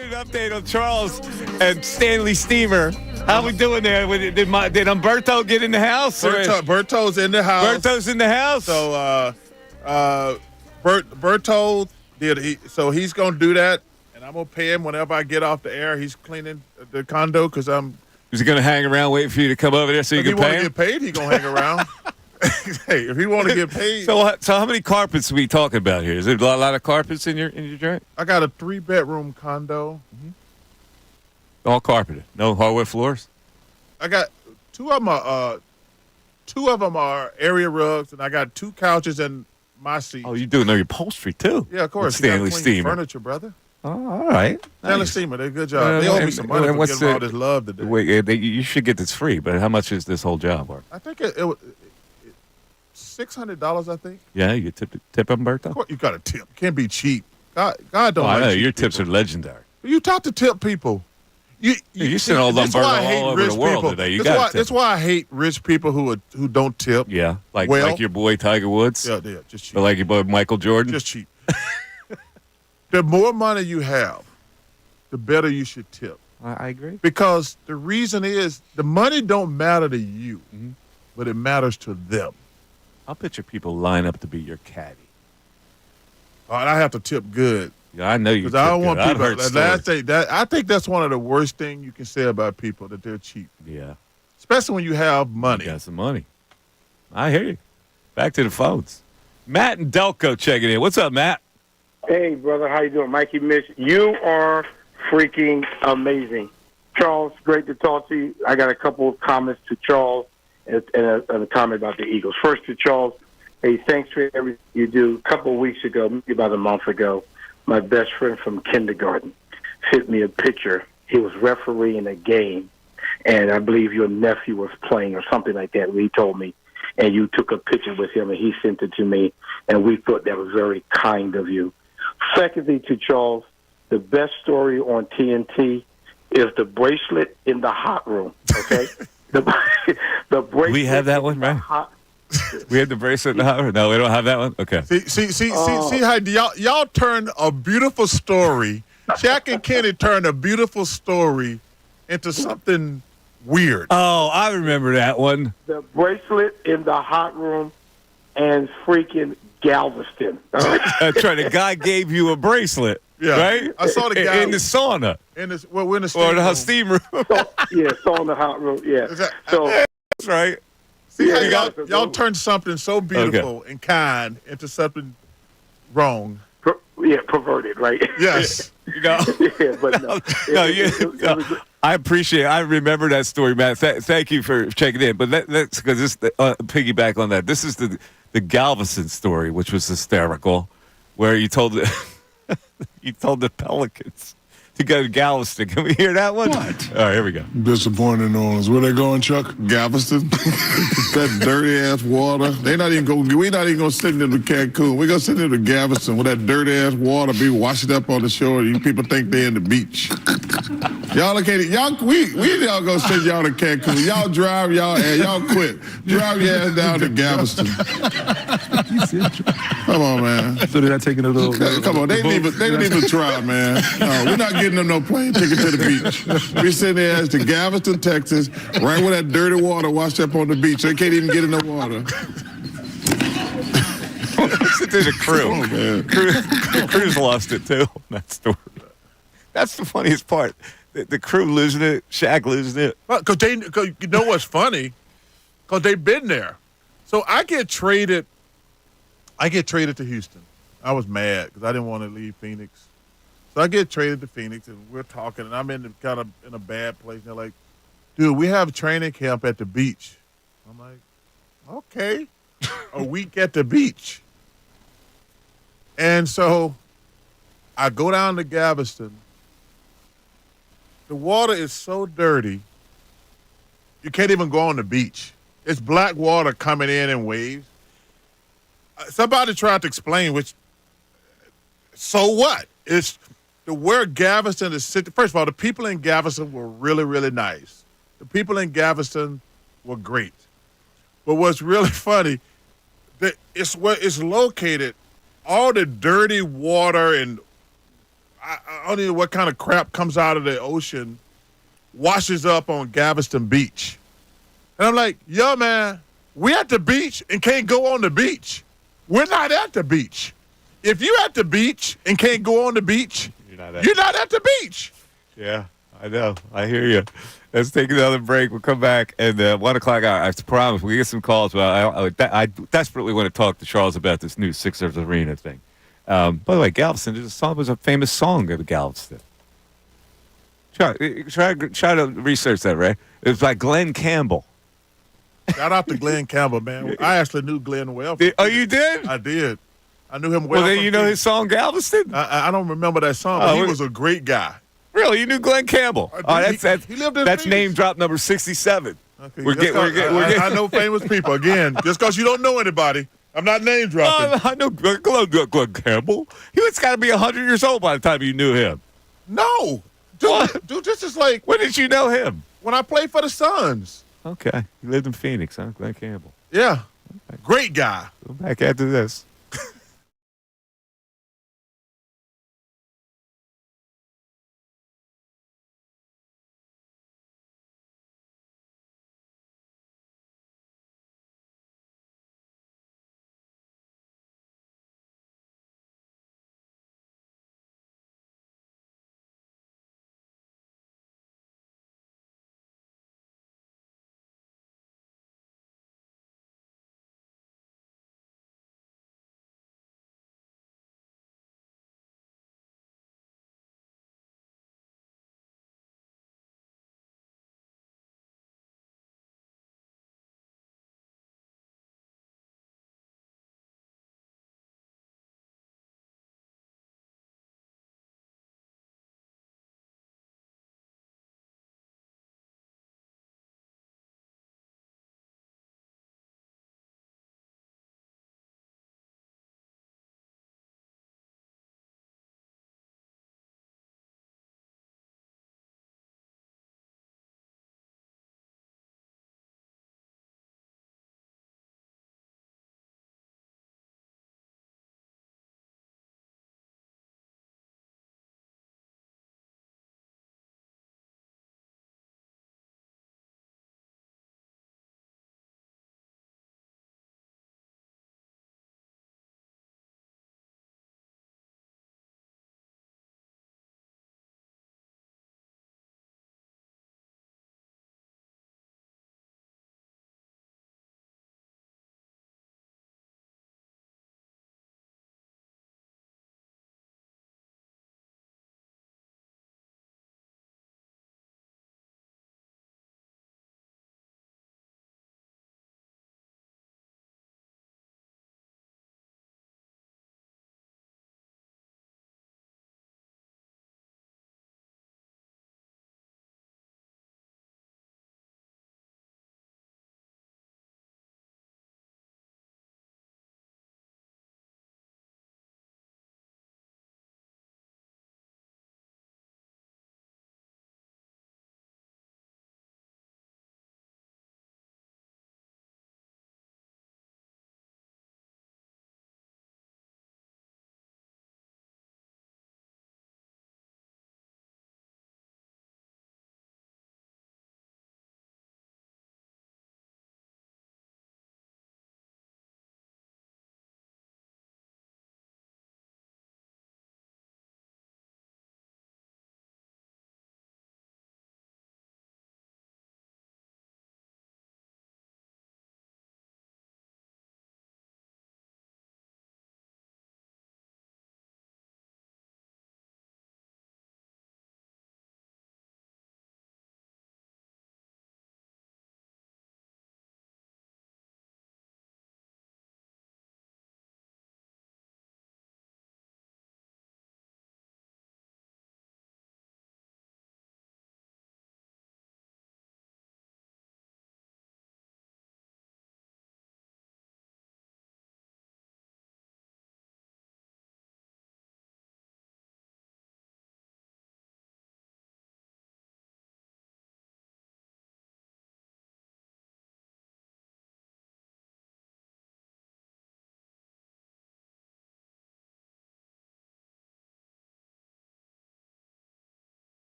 An update on Charles and Stanley Steamer. How we doing there? Did Umberto get in the house? Berto's in the house. Berto's in the house. So Berto did. So he's gonna do that, and I'm gonna pay him whenever I get off the air. He's cleaning the condo because I'm. Is he gonna hang around waiting for you to come over there so you can pay him? If he want to get paid, he gonna hang around. Hey, if he want to get paid. So how many carpets are we talking about here? Is there a lot of carpets in your joint? I got a 3-bedroom condo. All carpeted. No hardwood floors. I got two of them are area rugs, and I got 2 couches and my seat. Oh, you do know your upholstery too? Yeah, of course. Stanley Steamer Furniture, brother. Oh, all right. Stanley Steamer, they good job. They owe me some money for giving all this love today. Wait, you should get this free, but how much is this whole job worth? I think it was $600. I think. Yeah, you tip Umberto. You got to tip. Can't be cheap. God don't. Oh, I know your people. tips are legendary. You talk to tip people. You send all Umberto all over the world people. today. That's why I hate rich people who don't tip. Yeah, like your boy Tiger Woods. Yeah, just cheap. Or like your boy Michael Jordan. Just cheap. The more money you have, the better you should tip. I agree. Because the reason is the money don't matter to you, but it matters to them. I'll picture people line up to be your caddy. Oh, and I have to tip good. Yeah, I know you. Because I don't want people. I think that's one of the worst things you can say about people, that they're cheap. Yeah. Especially when you have money. You got some money. I hear you. Back to the phones. Matt and Delco checking in. What's up, Matt? Hey, brother. How you doing? Mikey Mitch, you are freaking amazing. Charles, great to talk to you. I got a couple of comments to Charles and a comment about the Eagles. First to Charles, hey, thanks for everything you do. A couple of weeks ago, maybe about a month ago, my best friend from kindergarten sent me a picture. He was refereeing a game, and I believe your nephew was playing or something like that, he told me. And you took a picture with him, and he sent it to me, and we thought that was very kind of you. Secondly, to Charles, the best story on TNT is the bracelet in the hot room, okay? the bracelet. We have that one, right? We had the bracelet in the hot room? No, we don't have that one? Okay. See how y'all turned a beautiful story. Shaq and Kenny turned a beautiful story into something weird. Oh, I remember that one. The bracelet in the hot room and freaking Galveston. That's right. The guy gave you a bracelet. Yeah. Right? I saw the guy in the sauna. We're in the steam room. Or the steam room. Sauna hot room. Yeah. So that's right. See how y'all turned something so beautiful and kind into something wrong. Perverted, right? Yes. Yeah, but no. I appreciate it. I remember that story, Matt. Thank you for checking in. But let's because this piggyback on that. This is the Galveston story, which was hysterical, where you told the Pelicans to go to Galveston. Can we hear that one? What? All right, here we go. Disappointing on us. Where they going, Chuck? Galveston? That dirty ass water. We're not even gonna send them to Cancun. We're gonna send them to Galveston where that dirty ass water be washed up on the shore. You people think they're in the beach. Y'all y'all gonna send y'all to Cancun. Y'all drive y'all quit. Drive your ass down to Galveston. Come on, man. So they're not taking a little. Come on, they didn't even try, man. No, we're not getting them no plane ticket to the beach. We send their ass to Galveston, Texas, right where that dirty water washed up on the beach. They can't even get in the water. Listen to the crew. Oh, man. The crew's lost it too. That story. That's the funniest part. The crew losing it, Shaq losing it. Because you know what's funny? Because they've been there. So I get traded to Houston. I was mad because I didn't want to leave Phoenix. So I get traded to Phoenix, and we're talking, and I'm kind of in a bad place. And they're like, dude, we have training camp at the beach. I'm like, okay, a week at the beach. And so I go down to Galveston. The water is so dirty, you can't even go on the beach. It's black water coming in waves. Somebody tried to explain, so what? It's where Galveston is sitting. First of all, the people in Galveston were really, really nice. The people in Galveston were great. But what's really funny, it's where it's located, all the dirty water and I don't know what kind of crap comes out of the ocean, washes up on Galveston Beach. And I'm like, yo, man, we at the beach and can't go on the beach. We're not at the beach. If you at the beach and can't go on the beach, you're not at the beach. Yeah, I know. I hear you. Let's take another break. We'll come back. And 1 o'clock hour, I promise we get some calls. But I desperately want to talk to Charles about this new Sixers Arena thing. By the way, Galveston, there's a song, was a famous song of Galveston. Try to research that, Ray. It was by Glenn Campbell. Shout out to Glenn Campbell, man. I actually knew Glenn well. You did? I did. I knew him well. Well, then you know his song Galveston? I don't remember that song, but he was a great guy. Really? You knew Glenn Campbell? He lived in that's Phoenix. name drop number 67. Okay, I know famous people. Again, just because you don't know anybody, I'm not name dropping. I know Glenn Campbell. He was got to be 100 years old by the time you knew him. No. Dude, this is like... When did you know him? When I played for the Suns. Okay. He lived in Phoenix, huh? Glenn Campbell. Yeah. Okay. Great guy. Go back after this.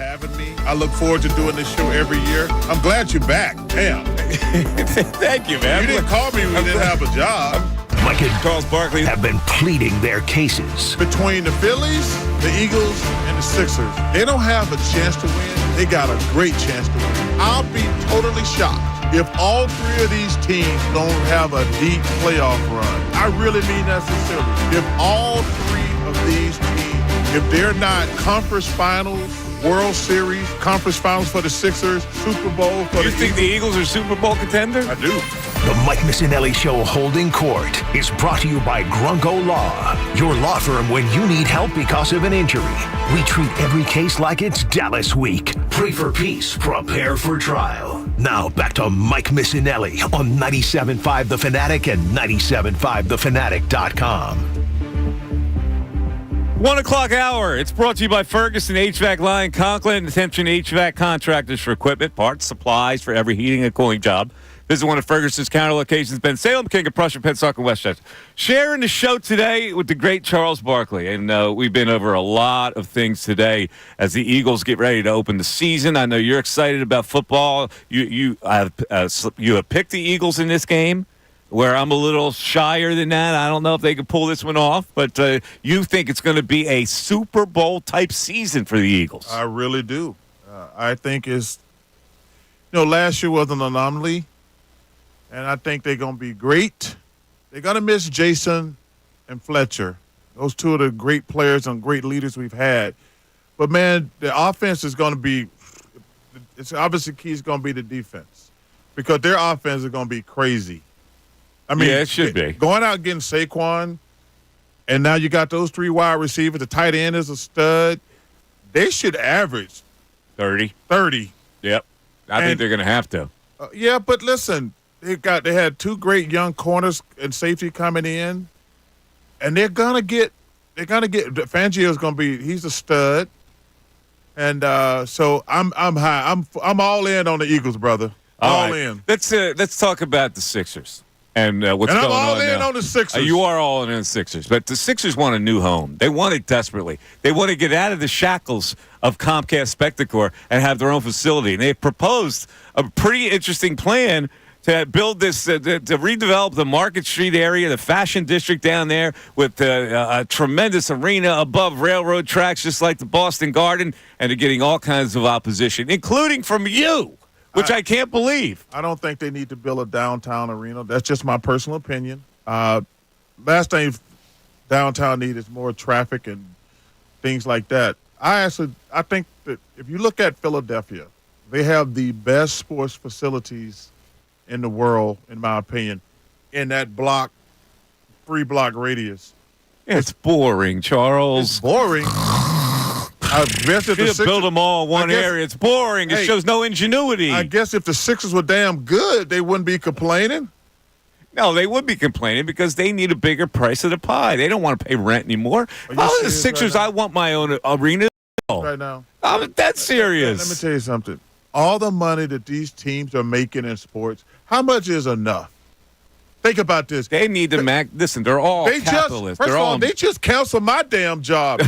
having me. I look forward to doing this show every year. I'm glad you're back. Damn. Thank you, man. You didn't call me when you didn't have a job. Mike and Charles Barkley have been pleading their cases. Between the Phillies, the Eagles, and the Sixers, they don't have a chance to win. They got a great chance to win. I'll be totally shocked if all three of these teams don't have a deep playoff run. I really mean that sincerely. If all three of these teams, if they're not conference finals, World Series, conference finals for the Sixers, Super Bowl for the Eagles. You think the Eagles are Super Bowl contenders? I do. The Mike Missanelli Show Holding Court is brought to you by Grunko Law, your law firm when you need help because of an injury. We treat every case like it's Dallas Week. Pray for peace, prepare for trial. Now back to Mike Missanelli on 97.5 The Fanatic and 97.5thefanatic.com. 1 o'clock hour. It's brought to you by Ferguson HVAC Line Conklin. Attention HVAC contractors for equipment, parts, supplies for every heating and cooling job. Visit one of Ferguson's counter locations, Ben Salem, King of Prussia, Pensacola, and Westchester. Sharing the show today with the great Charles Barkley. And we've been over a lot of things today as the Eagles get ready to open the season. I know you're excited about football. You have picked the Eagles in this game, where I'm a little shyer than that. I don't know if they can pull this one off, but you think it's going to be a Super Bowl-type season for the Eagles. I really do. I think last year was an anomaly, and I think they're going to be great. They're going to miss Jason and Fletcher. Those two of the great players and great leaders we've had. But, man, the offense is going to be – it's obviously key is going to be the defense because their offense is going to be crazy. I mean, yeah, it should be. Going out and getting Saquon, and now you got those three wide receivers. The tight end is a stud. They should average 30. Yep. I think they're going to have to. Yeah, but listen, they had two great young corners and safety coming in, and they're gonna get Fangio's gonna be he's a stud, and so I'm high. I'm all in on the Eagles, brother. All in. Let's talk about the Sixers. And what's going on now. I'm all in on the Sixers. You are all in on the Sixers. But the Sixers want a new home. They want it desperately. They want to get out of the shackles of Comcast Spectacor and have their own facility. And they proposed a pretty interesting plan to build this, to redevelop the Market Street area, the fashion district down there with a tremendous arena above railroad tracks, just like the Boston Garden. And they're getting all kinds of opposition, including from you. Which I can't believe. I don't think they need to build a downtown arena. That's just my personal opinion. Last thing downtown needs is more traffic and things like that. I think that if you look at Philadelphia, they have the best sports facilities in the world, in my opinion, in that 3-block radius. It's boring, Charles. It's boring. I guess if the Sixers build them all in one area, it's boring. It shows no ingenuity. I guess if the Sixers were damn good, they wouldn't be complaining. No, they would be complaining because they need a bigger price of the pie. They don't want to pay rent anymore. Oh, the Sixers, I want my own arena. Right now. I'm that serious. Let me tell you something. All the money that these teams are making in sports, how much is enough? Think about this. They need to listen, they're all capitalists. First of all, they just canceled my damn job.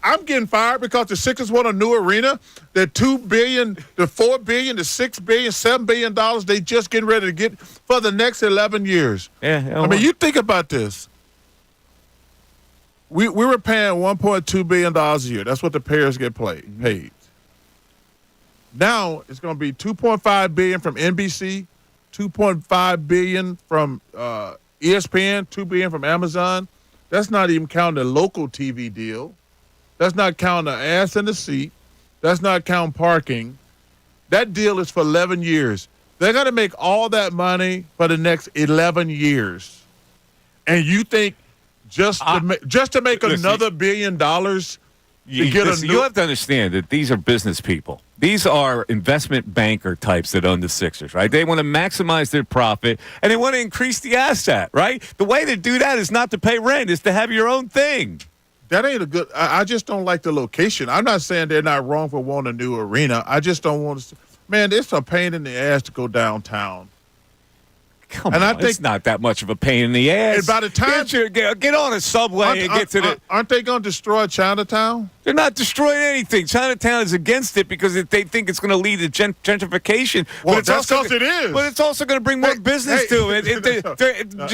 I'm getting fired because the Sixers want a new arena. The $2 billion, the $4 billion, the $6 billion, $7 billion they just getting ready to get for the next 11 years. Yeah. I mean, you think about this. We were paying $1.2 billion a year. That's what the players get paid. Now it's going to be $2.5 billion from NBC, $2.5 billion from ESPN, $2 billion from Amazon. That's not even counting the local TV deal. That's not counting the ass in the seat. That's not counting parking. That deal is for 11 years. They're going to make all that money for the next 11 years. And you think just to make another $1 billion you have to understand that these are business people. These are investment banker types that own the Sixers, right? They want to maximize their profit, and they want to increase the asset, right? The way to do that is not to pay rent, is to have your own thing. That ain't a good – I just don't like the location. I'm not saying they're not wrong for wanting a new arena. I just don't want to – man, it's a pain in the ass to go downtown. Come on, it's not that much of a pain in the ass. And by the time get on a subway and get to the. Aren't they going to destroy Chinatown? They're not destroying anything. Chinatown is against it because they think it's going to lead to gentrification. Well, but that's because it is. But it's also going to bring more business to it.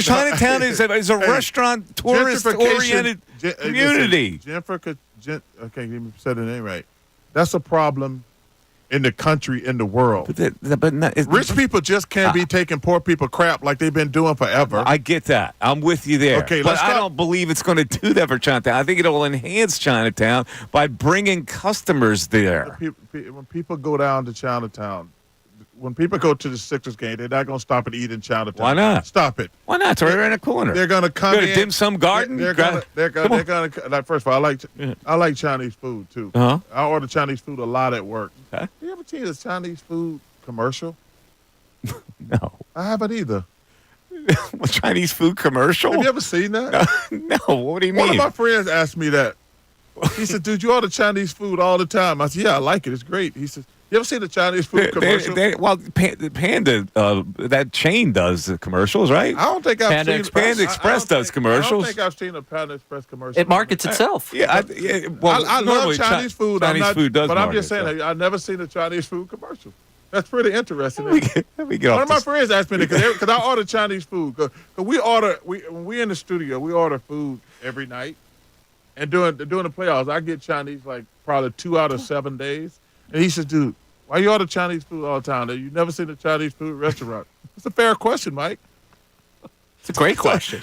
Chinatown is a restaurant, tourist-oriented community. Okay, let me say the name right. That's a problem in the country, in the world. Rich people just can't be taking poor people crap like they've been doing forever. I get that. I'm with you there. Okay, but I don't believe it's going to do that for Chinatown. I think it'll enhance Chinatown by bringing customers there. When people go down to Chinatown, when people go to the Sixers game, they're not going to stop and eat in Chinatown. Why not? Stop it. Why not? It's right around the corner. They're going to come Go to in. Dim Sum Garden. They're going to. Like, first of all, I like Chinese food too. Uh-huh. I order Chinese food a lot at work. Okay. You ever seen a Chinese food commercial? No. I haven't either. A Chinese food commercial? Have you ever seen that? No. What do you mean? One of my friends asked me that. He said, "Dude, you order Chinese food all the time." I said, "Yeah, I like it. It's great." He said, "You ever seen a Chinese food commercial?" Panda, that chain does commercials, right? I don't think I've seen Panda Express does commercials. I don't think I've seen a Panda Express commercial. It markets itself. I love Chinese food. Chinese food does, but I'm just saying, I've never seen a Chinese food commercial. That's pretty interesting. One of my friends asked me because I order Chinese food. Cause when we in the studio, we order food every night. And during the playoffs, I get Chinese like probably 2 out of 7 days. And he says, "Dude, why you order Chinese food all the time? You never seen a Chinese food restaurant?" It's a fair question, Mike. It's a great question.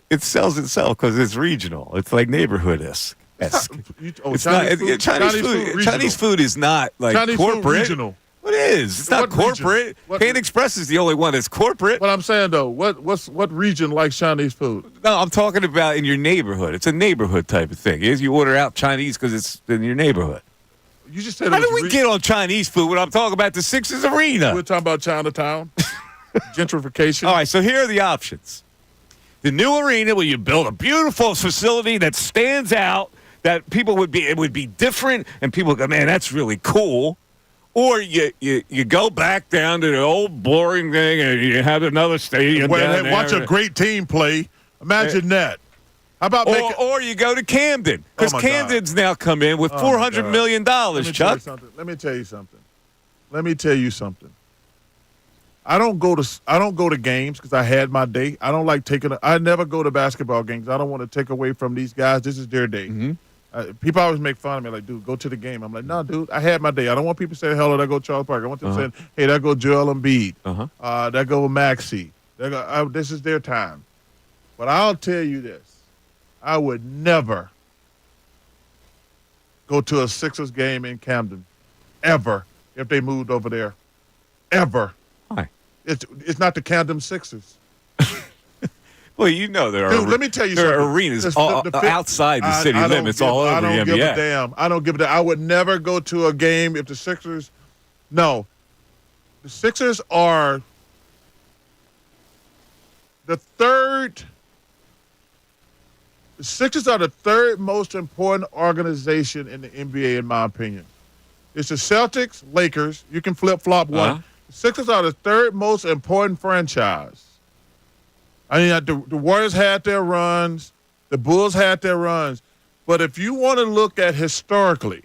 It sells itself because it's regional. It's like neighborhood-esque. Chinese food is not like Chinese corporate. Food regional. What is? It's not corporate. Panda Express is the only one that's corporate. What I'm saying though, what region likes Chinese food? No, I'm talking about in your neighborhood. It's a neighborhood type of thing. You order out Chinese because it's in your neighborhood. You just said how do we get on Chinese food when I'm talking about the Sixers arena? We're talking about Chinatown, gentrification. All right, so here are the options. The new arena where you build a beautiful facility that stands out, that it would be different, and people go, man, that's really cool. Or you go back down to the old boring thing and you have another stadium down there. Watch a great team play. Imagine that. How about or you go to Camden because Camden's now come in with $400 million, Chuck. Let me tell you something. I don't go to games because I had my day. I don't like I never go to basketball games. I don't want to take away from these guys. This is their day. Mm-hmm. People always make fun of me, like, dude, go to the game. I'm like, no, dude, I had my day. I don't want people to say, hello, there go Charles Parker. I want them saying, hey, there go Joel Embiid. There go Maxey. This is their time. But I'll tell you this. I would never go to a Sixers game in Camden, ever, if they moved over there. Ever. Why? It's not the Camden Sixers. Well, you know let me tell you something. There are arenas outside the city limits all over the NBA. I don't give a damn. I don't give a damn. I would never go to a game if the Sixers. No. The Sixers are the third. The Sixers are the third most important organization in the NBA, in my opinion. It's the Celtics, Lakers. You can flip-flop one. The Sixers are the third most important franchise. I mean, the Warriors had their runs. The Bulls had their runs. But if you want to look at historically,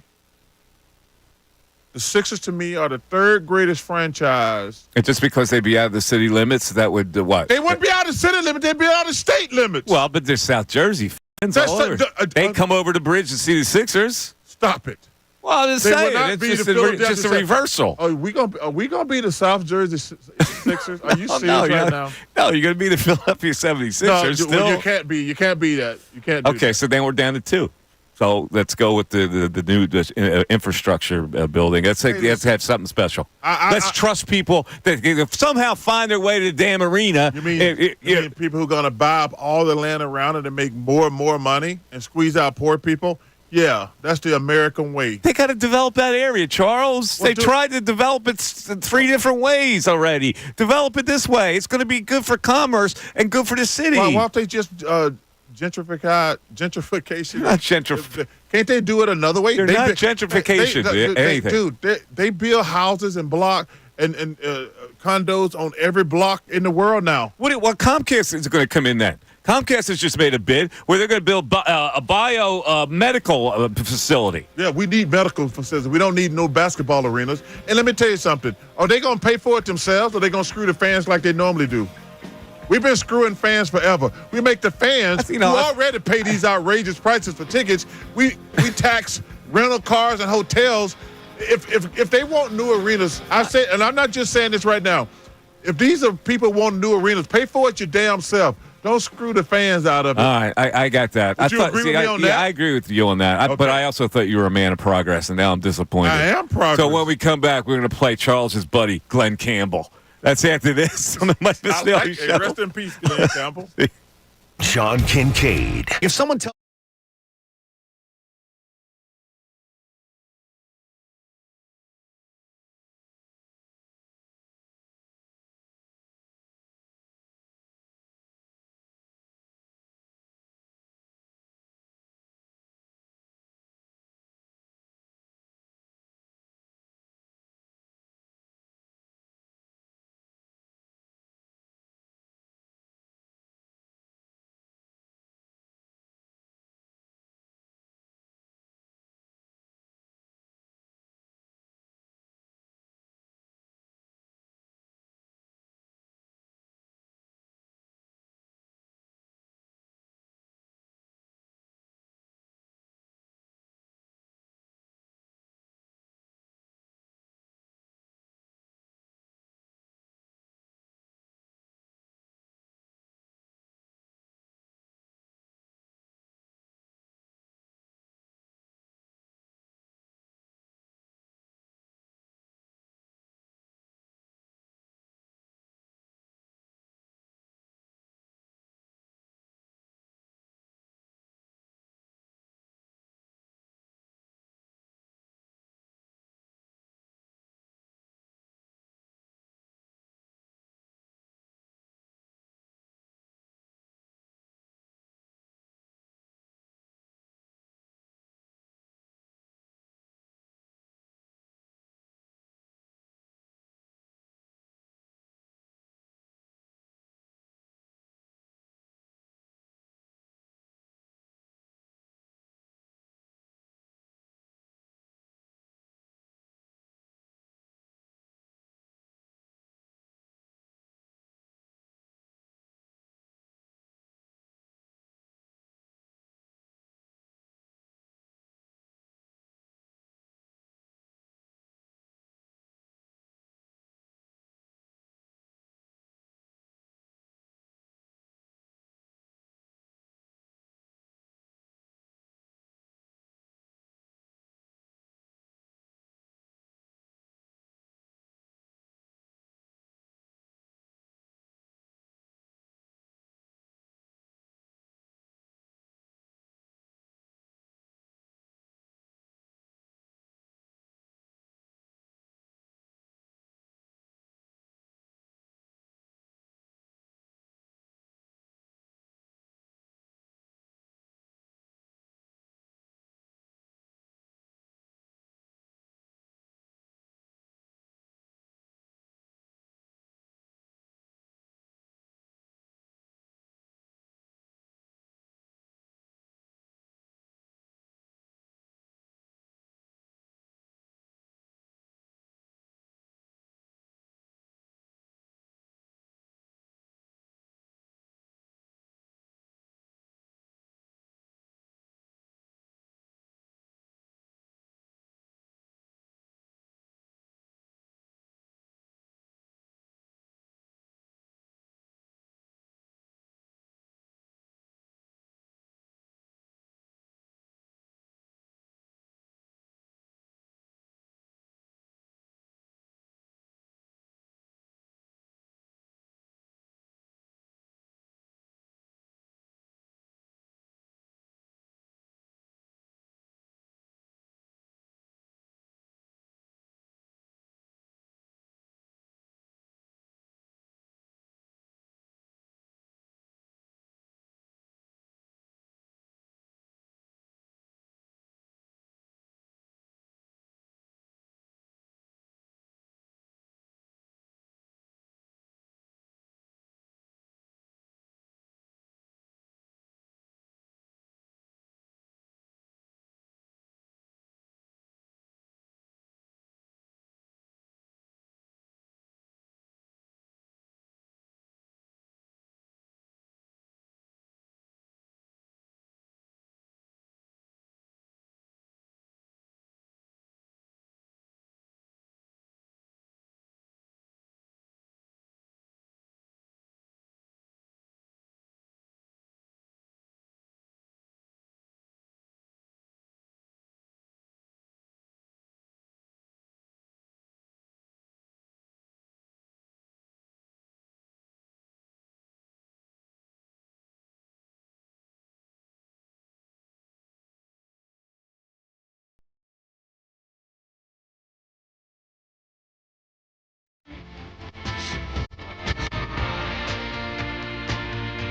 the Sixers, to me, are the third greatest franchise. And just because they'd be out of the city limits, that would what? They wouldn't be out of city limits. They'd be out of state limits. Well, but there's South Jersey fans all over. They come over the bridge to see the Sixers. Stop it. Well, I'm just saying, it's just a reversal. Are we gonna be the South Jersey Sixers? Are you serious right now? No, you're gonna be the Philadelphia 76ers. No, well, you can't be. You can't be that. You can't. Okay, so then we're down to 2. So let's go with the new infrastructure building. Let's have something special. Let's trust people that somehow find their way to the damn arena. You mean people who are going to buy up all the land around it and make more and more money and squeeze out poor people? Yeah, that's the American way. They got to develop that area, Charles. They tried to develop it 3 different ways already. Develop it this way. It's going to be good for commerce and good for the city. Why don't they just gentrification? Not gentrification. Can't they do it another way? They're not gentrification. Dude, they build houses and block and condos on every block in the world now. What Comcast is going to come in then? Comcast has just made a bid where they're going to build a biomedical facility. Yeah, we need medical facilities. We don't need no basketball arenas. And let me tell you something. Are they going to pay for it themselves, or are they going to screw the fans like they normally do? We've been screwing fans forever. We make the fans who already pay these outrageous prices for tickets. We tax rental cars and hotels. If they want new arenas, I say, and I'm not just saying this right now. If these are people wanting new arenas, pay for it your damn self. Don't screw the fans out of it. All right, I got that. Would you agree with me on that? Yeah, I agree with you on that. But I also thought you were a man of progress, and now I'm disappointed. I am progress. So when we come back, we're going to play Charles's buddy, Glenn Campbell. That's after this on the Mike Missanelli Show. Rest in peace, Glenn Campbell. John Kincade. If someone tells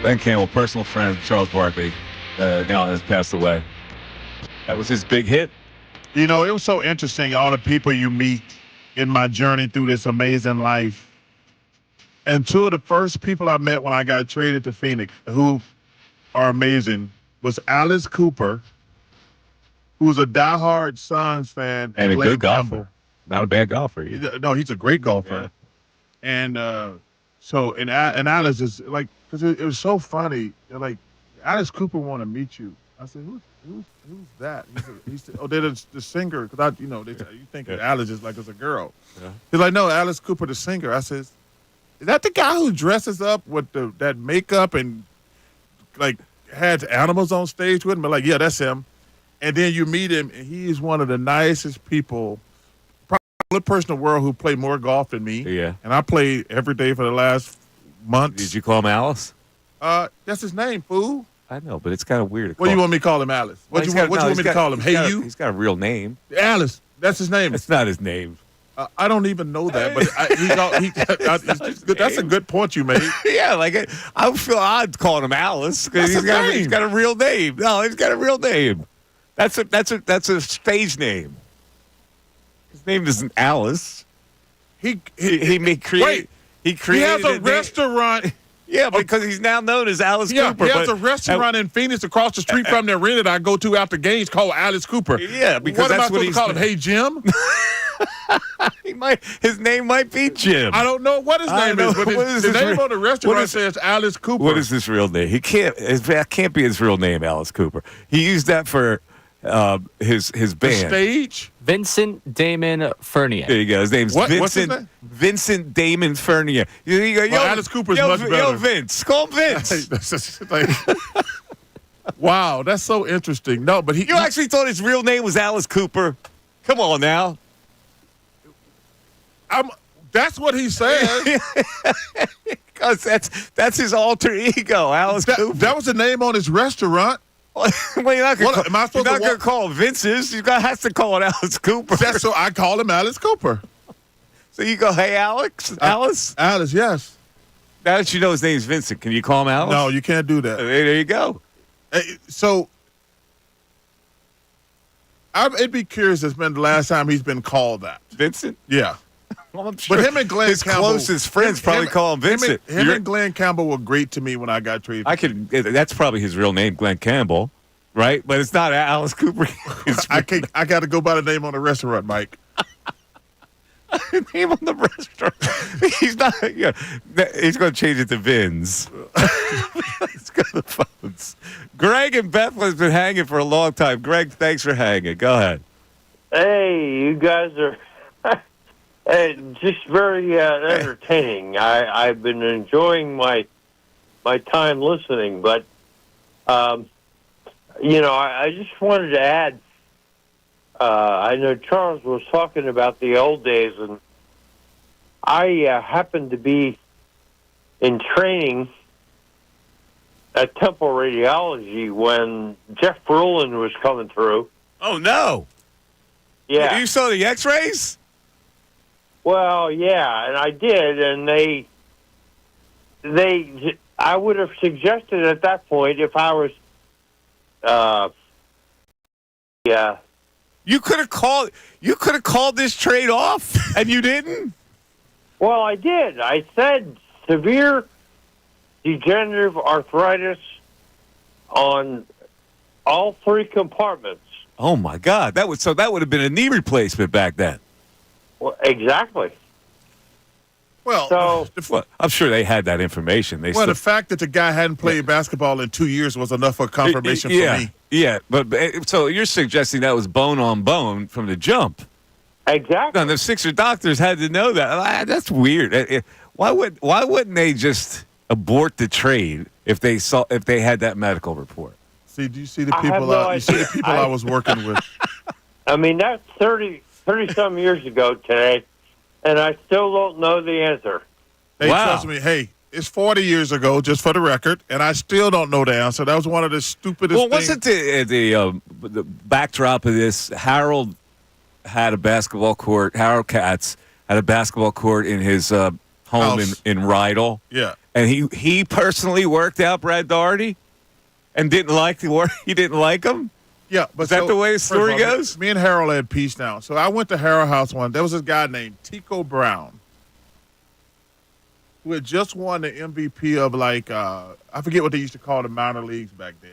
Ben Campbell, personal friend of Charles Barkley, now has passed away. That was his big hit. You know, it was so interesting, all the people you meet in my journey through this amazing life. And two of the first people I met when I got traded to Phoenix, who are amazing, was Alice Cooper, who's a diehard Suns fan. And a Glenn good golfer. Campbell. Not a bad golfer either. No, he's a great golfer. Yeah. And and Alice is like, because it was so funny. They're like, Alice Cooper want to meet you. I said, who's that? He said, oh, they're the singer. Because you think of Alice is like as a girl. Yeah. He's like, no, Alice Cooper, the singer. I says, is that the guy who dresses up with that makeup and like had animals on stage with him? But like, yeah, that's him. And then you meet him, and he is one of the nicest people. Probably the only person in the world who played more golf than me. Yeah. And I played every day for the last months. Did you call him Alice? That's his name, fool. I know, but it's kind of weird. What do you want me to call him, Alice? What do you want me to call him? Hey, you? He's got a real name. Alice. That's his name. It's not his name. I don't even know that, but that's a good point you made. Yeah, like I feel odd calling him Alice because he's got a real name. No, he's got a real name. That's a stage name. His name isn't Alice. He created has a restaurant. Yeah, because he's now known as Alice Cooper. He has a restaurant in Phoenix across the street from there rented I go to after games called Alice Cooper. Yeah, because what am I that's what supposed to call him? Hey, Jim? His name might be Jim. I don't know what his name is, but the name on the restaurant says Alice Cooper. What is his real name? That can't be his real name, Alice Cooper. He used that for his band. The stage? Vincent Damon Fournier. There you go. His name's What's his Vincent. name? Vincent Damon Fournier. You go, Alice Cooper's much better. Yo, Vince. Call him Vince. Wow, that's so interesting. No, but you actually thought his real name was Alice Cooper? Come on now. That's what he said. Because that's his alter ego, Alice Cooper. That was the name on his restaurant. Well, you're not going to call him Vince's. You has to call it Alice Cooper. That's so I call him Alice Cooper. So you go, hey, Alice? Alice? Alice, yes. Now that you know his name's Vincent, can you call him Alice? No, you can't do that. There you go. So I'd be curious. It's been the last time he's been called that. Vincent? Yeah. Well, I'm sure but him and Glenn his Campbell, closest friends probably call him Vincent. Him and Glenn Campbell were great to me when I got traded. That's probably his real name, Glenn Campbell, right? But it's not Alice Cooper. I got to go by the name on the restaurant, Mike. Name on the restaurant. He's not. Yeah, he's going to change it to Vin's. Let's go to the phones. Greg in Bethlehem's been hanging for a long time. Greg, thanks for hanging. Go ahead. Hey, you guys are just very entertaining. I've been enjoying my time listening, but I just wanted to add. I know Charles was talking about the old days, and I happened to be in training at Temple Radiology when Jeff Brulin was coming through. Oh, no. Yeah. You saw the x-rays? Well, yeah, and I did, and I would have suggested at that point if I was, You could have called this trade off, and you didn't? Well, I did. I said severe degenerative arthritis on all three compartments. Oh my God! That would have been a knee replacement back then. Well, exactly. Well, I'm sure they had that information. The fact that the guy hadn't played basketball in 2 years was enough for confirmation for me. Yeah, but so you're suggesting that was bone on bone from the jump? Exactly. No, the Sixer doctors had to know that. That's weird. Why wouldn't they just abort the trade if they had that medical report? See, do you see the people I was working with? I mean, that's 30-some years ago today, and I still don't know the answer. Hey, trust me. Hey, it's 40 years ago, just for the record, and I still don't know the answer. That was one of the stupidest things. Well, wasn't the backdrop of this? Harold had a basketball court. Harold Katz had a basketball court in his home in Rydell. Yeah. And he personally worked out Brad Daugherty and didn't like the work. He didn't like him? Yeah, but is that the way the story goes? Me and Harold had peace now. So I went to Harold House one. There was this guy named Tico Brown who had just won the MVP of I forget what they used to call the minor leagues back then.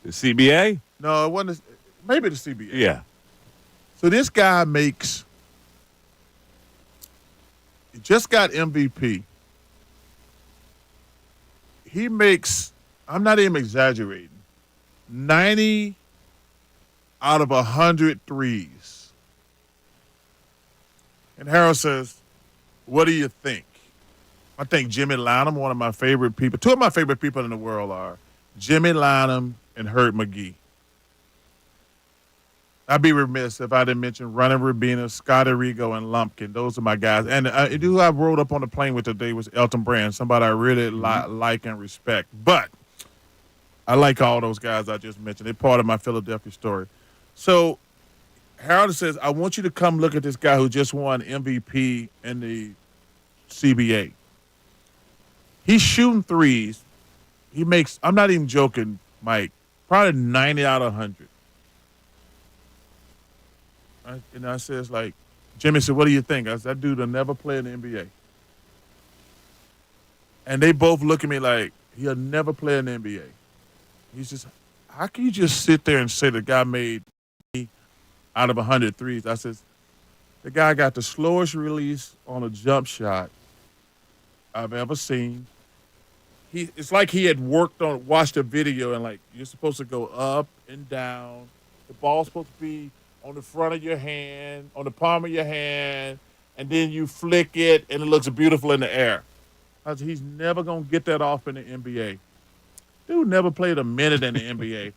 The CBA? No, it wasn't. Maybe the CBA. Yeah. So this guy he just got MVP. He makes, I'm not even exaggerating, 90 out of 100 threes. And Harold says, what do you think? I think Jimmy Lanham, one of my favorite people. Two of my favorite people in the world are Jimmy Lanham and Hurt McGee. I'd be remiss if I didn't mention Ronnie Rubina, Scotty Rigo, and Lumpkin. Those are my guys. And who I rode up on the plane with today was Elton Brand, somebody I really like and respect. But I like all those guys I just mentioned. They're part of my Philadelphia story. So Harold says, I want you to come look at this guy who just won MVP in the CBA. He's shooting threes. He makes, I'm not even joking, Mike, probably 90 out of 100. And I says, Jimmy said, what do you think? I said, that dude will never play in the NBA. And they both look at me like, he'll never play in the NBA. He's just, how can you just sit there and say the guy made out of 100 threes? I says, the guy got the slowest release on a jump shot I've ever seen. It's like he had watched a video and you're supposed to go up and down. The ball's supposed to be on the front of your hand, on the palm of your hand, and then you flick it, and it looks beautiful in the air. I said, he's never going to get that off in the NBA. Dude never played a minute in the NBA.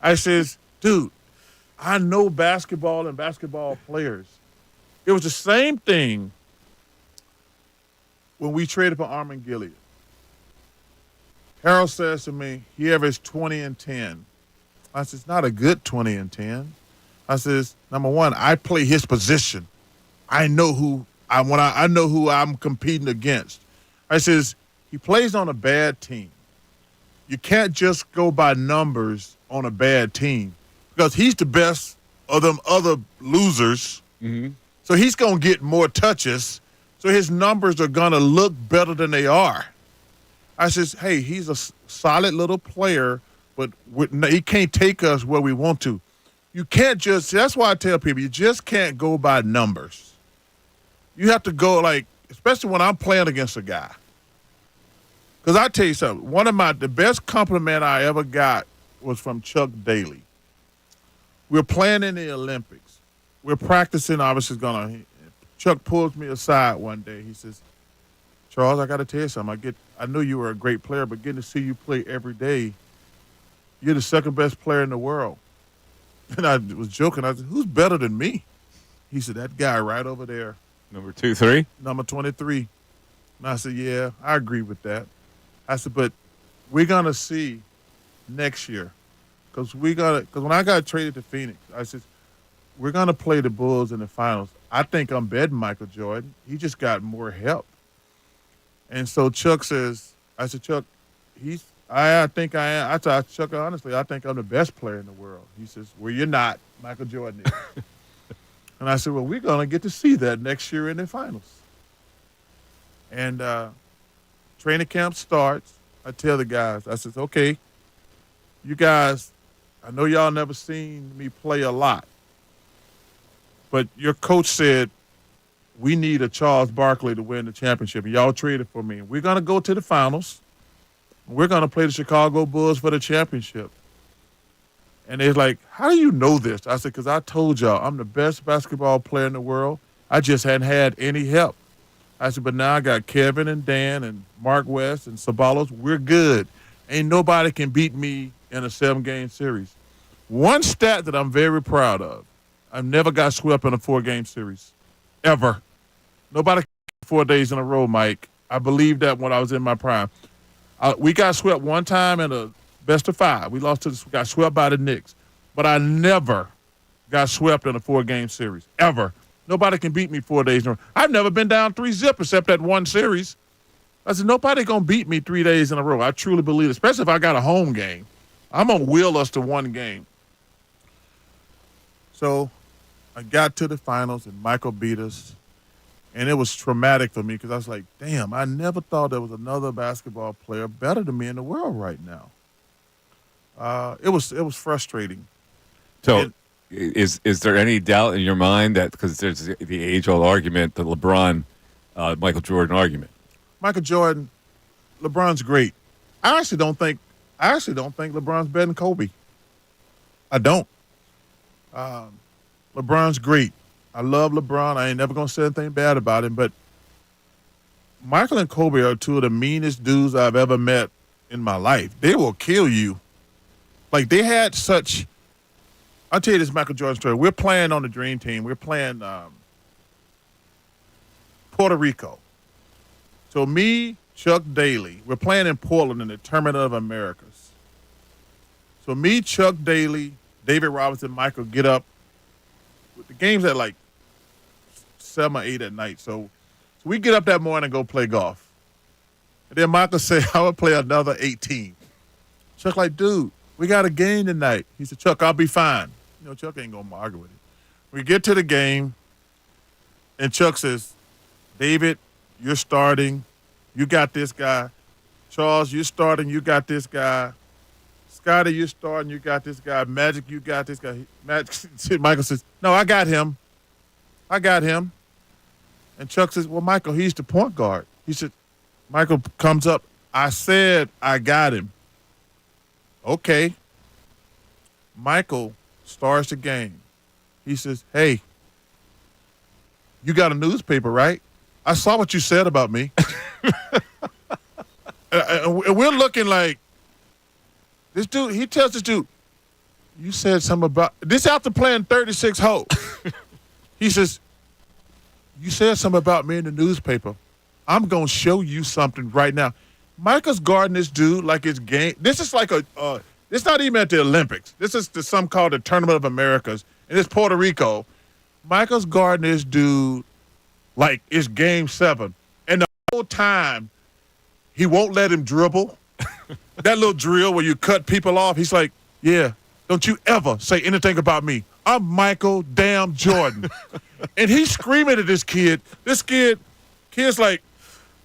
I says, dude, I know basketball and basketball players. It was the same thing when we traded for Armin Gilead. Harold says to me, he averaged 20 and 10. I said, it's not a good 20 and 10. I says, number one, I play his position. I know who I know who I'm competing against. I says, he plays on a bad team. You can't just go by numbers on a bad team because he's the best of them other losers. Mm-hmm. So he's going to get more touches. So his numbers are going to look better than they are. I says, hey, he's a solid little player, but he can't take us where we want to. You can't just, that's why I tell people, you just can't go by numbers. You have to go especially when I'm playing against a guy. Because I tell you something, the best compliment I ever got was from Chuck Daly. We're playing in the Olympics. We're practicing, obviously Chuck pulls me aside one day. He says, Charles, I got to tell you something. I know you were a great player, but getting to see you play every day, you're the second best player in the world. And I was joking. I said, who's better than me? He said, that guy right over there. Number 23? Number 23. And I said, yeah, I agree with that. I said, but we're going to see next year. Because when I got traded to Phoenix, I said, we're going to play the Bulls in the finals. I think I'm betting Michael Jordan. He just got more help. And so Chuck says, I said, Chuck, I think I am. I told Chuck, honestly, I think I'm the best player in the world. He says, well, you're not. Michael Jordan is. And I said, well, we're going to get to see that next year in the finals. And training camp starts. I tell the guys, I said, okay, you guys, I know y'all never seen me play a lot. But your coach said, we need a Charles Barkley to win the championship. And y'all traded for me. We're going to go to the finals. We're going to play the Chicago Bulls for the championship. And they're like, how do you know this? I said, because I told y'all I'm the best basketball player in the world. I just hadn't had any help. I said, but now I got Kevin and Dan and Mark West and Sabalos. We're good. Ain't nobody can beat me in a 7-game series. One stat that I'm very proud of, I've never got swept in a 4-game series, ever. Nobody 4 days in a row, Mike. I believed that when I was in my prime. We got swept one time in a best of 5. We got swept by the Knicks. But I never got swept in a 4-game series, ever. Nobody can beat me 4 days in a row. I've never been down 3-0 except that one series. I said, nobody going to beat me 3 days in a row. I truly believe it, especially if I got a home game. I'm going to will us to one game. So I got to the finals, and Michael beat us. And it was traumatic for me because I was like, damn, I never thought there was another basketball player better than me in the world right now. It was frustrating. So is there any doubt in your mind that, because there's the age-old argument, the LeBron, Michael Jordan argument? Michael Jordan, LeBron's great. I actually don't think LeBron's better than Kobe. I don't. LeBron's great. I love LeBron. I ain't never gonna say anything bad about him. But Michael and Kobe are two of the meanest dudes I've ever met in my life. They will kill you. Like, they had such. I'll tell you this Michael Jordan story. We're playing on the Dream Team. We're playing Puerto Rico. So me, Chuck Daly, we're playing in Portland in the Tournament of Americas. So me, Chuck Daly, David Robinson, Michael get up. The game's at like 7 or 8 at night. So we get up that morning and go play golf. And then Michael said, I would play another 18. Chuck like, dude, we got a game tonight. He said, Chuck, I'll be fine. You know, Chuck ain't going to argue with it. We get to the game, and Chuck says, David, you're starting. You got this guy. Charles, you're starting. You got this guy. Scotty, you're starting. You got this guy. Magic, you got this guy. Michael says, no, I got him. I got him. And Chuck says, well, Michael, he's the point guard. He said, Michael comes up. I said I got him. Okay. Michael starts the game. He says, hey, you got a newspaper, right? I saw what you said about me. And we're looking like, this dude, he tells this dude, you said something about, this after playing 36 holes. He says, you said something about me in the newspaper. I'm going to show you something right now. Michael's guarding this dude like it's game. This is like it's not even at the Olympics. This is some called the Tournament of Americas, and it's Puerto Rico. Michael's guarding this dude like it's game 7. And the whole time, he won't let him dribble. That little drill where you cut people off, he's like, yeah, don't you ever say anything about me. I'm Michael damn Jordan. And he's screaming at this kid. This kid's like,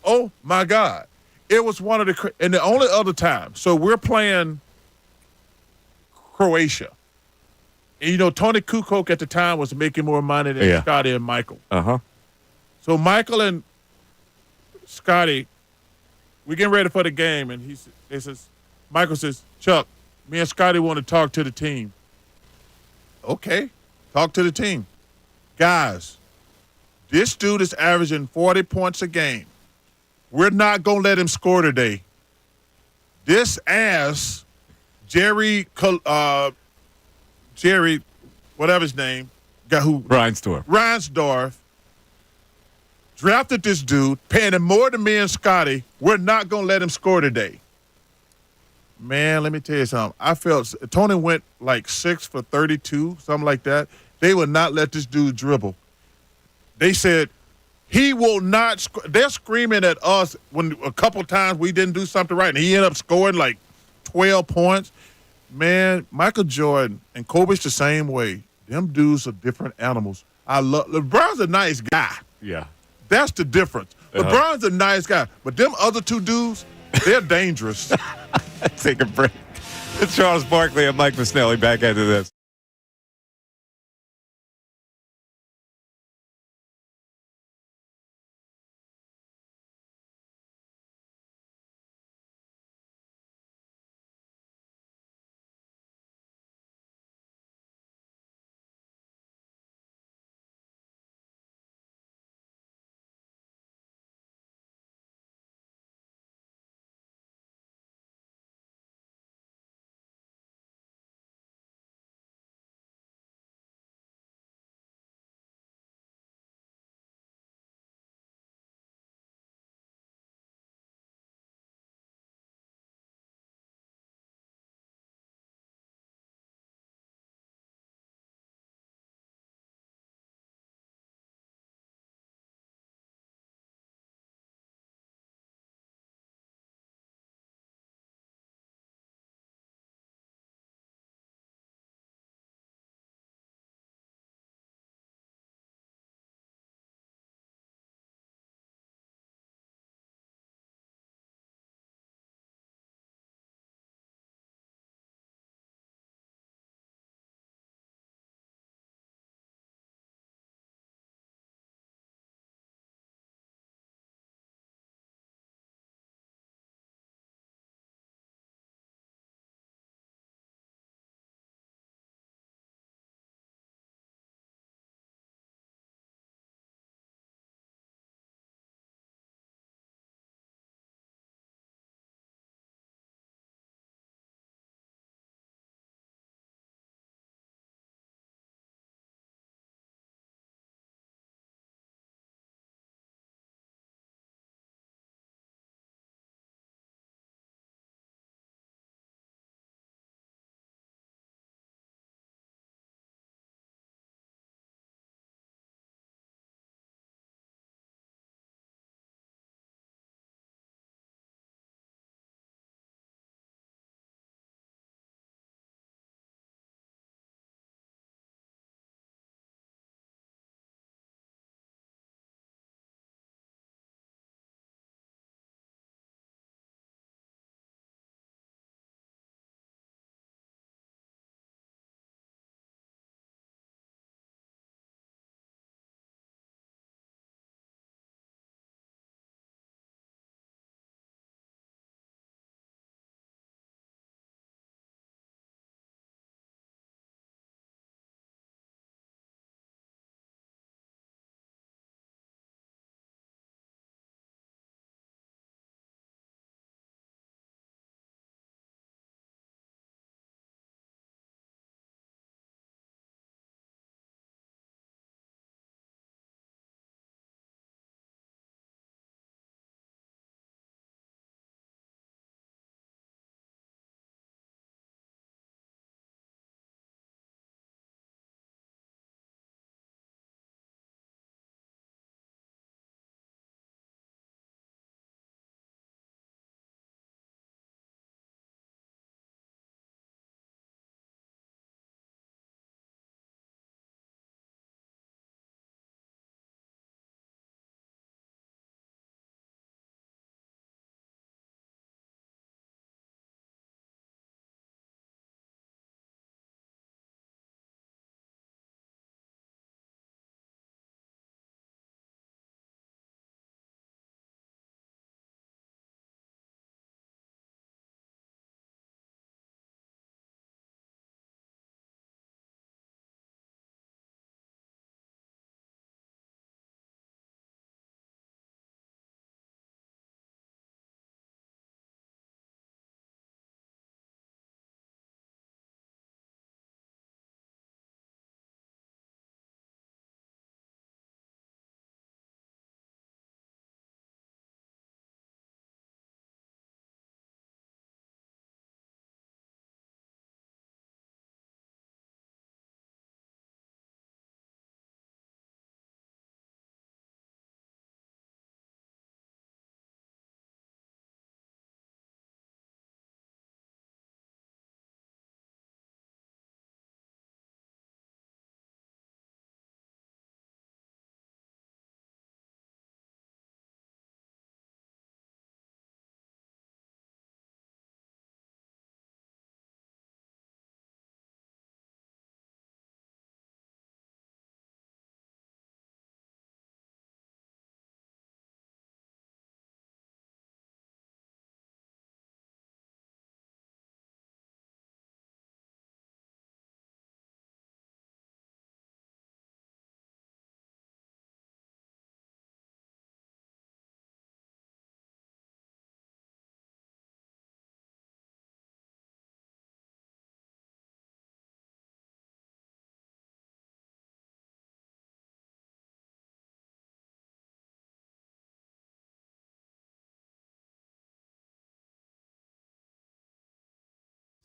oh, my God. It was one of and the only other time. So we're playing Croatia. And, you know, Tony Kukoc at the time was making more money than Scotty and Michael. Uh-huh. So Michael and Scotty, we're getting ready for the game, and Michael says, Chuck, me and Scotty want to talk to the team. Okay, talk to the team. Guys, this dude is averaging 40 points a game. We're not going to let him score today. This ass, Jerry, whatever his name, guy who Reinsdorf, drafted this dude, paying him more than me and Scotty. We're not going to let him score today. Man, let me tell you something. I felt Tony went like 6 for 32, something like that. They would not let this dude dribble. They said he will not they're screaming at us when a couple times we didn't do something right, and he ended up scoring like 12 points. Man, Michael Jordan and Kobe's the same way. Them dudes are different animals. LeBron's a nice guy. Yeah. That's the difference. LeBron's a nice guy, but them other two dudes, they're dangerous. Take a break. It's Charles Barkley and Mike Missanelli back into this.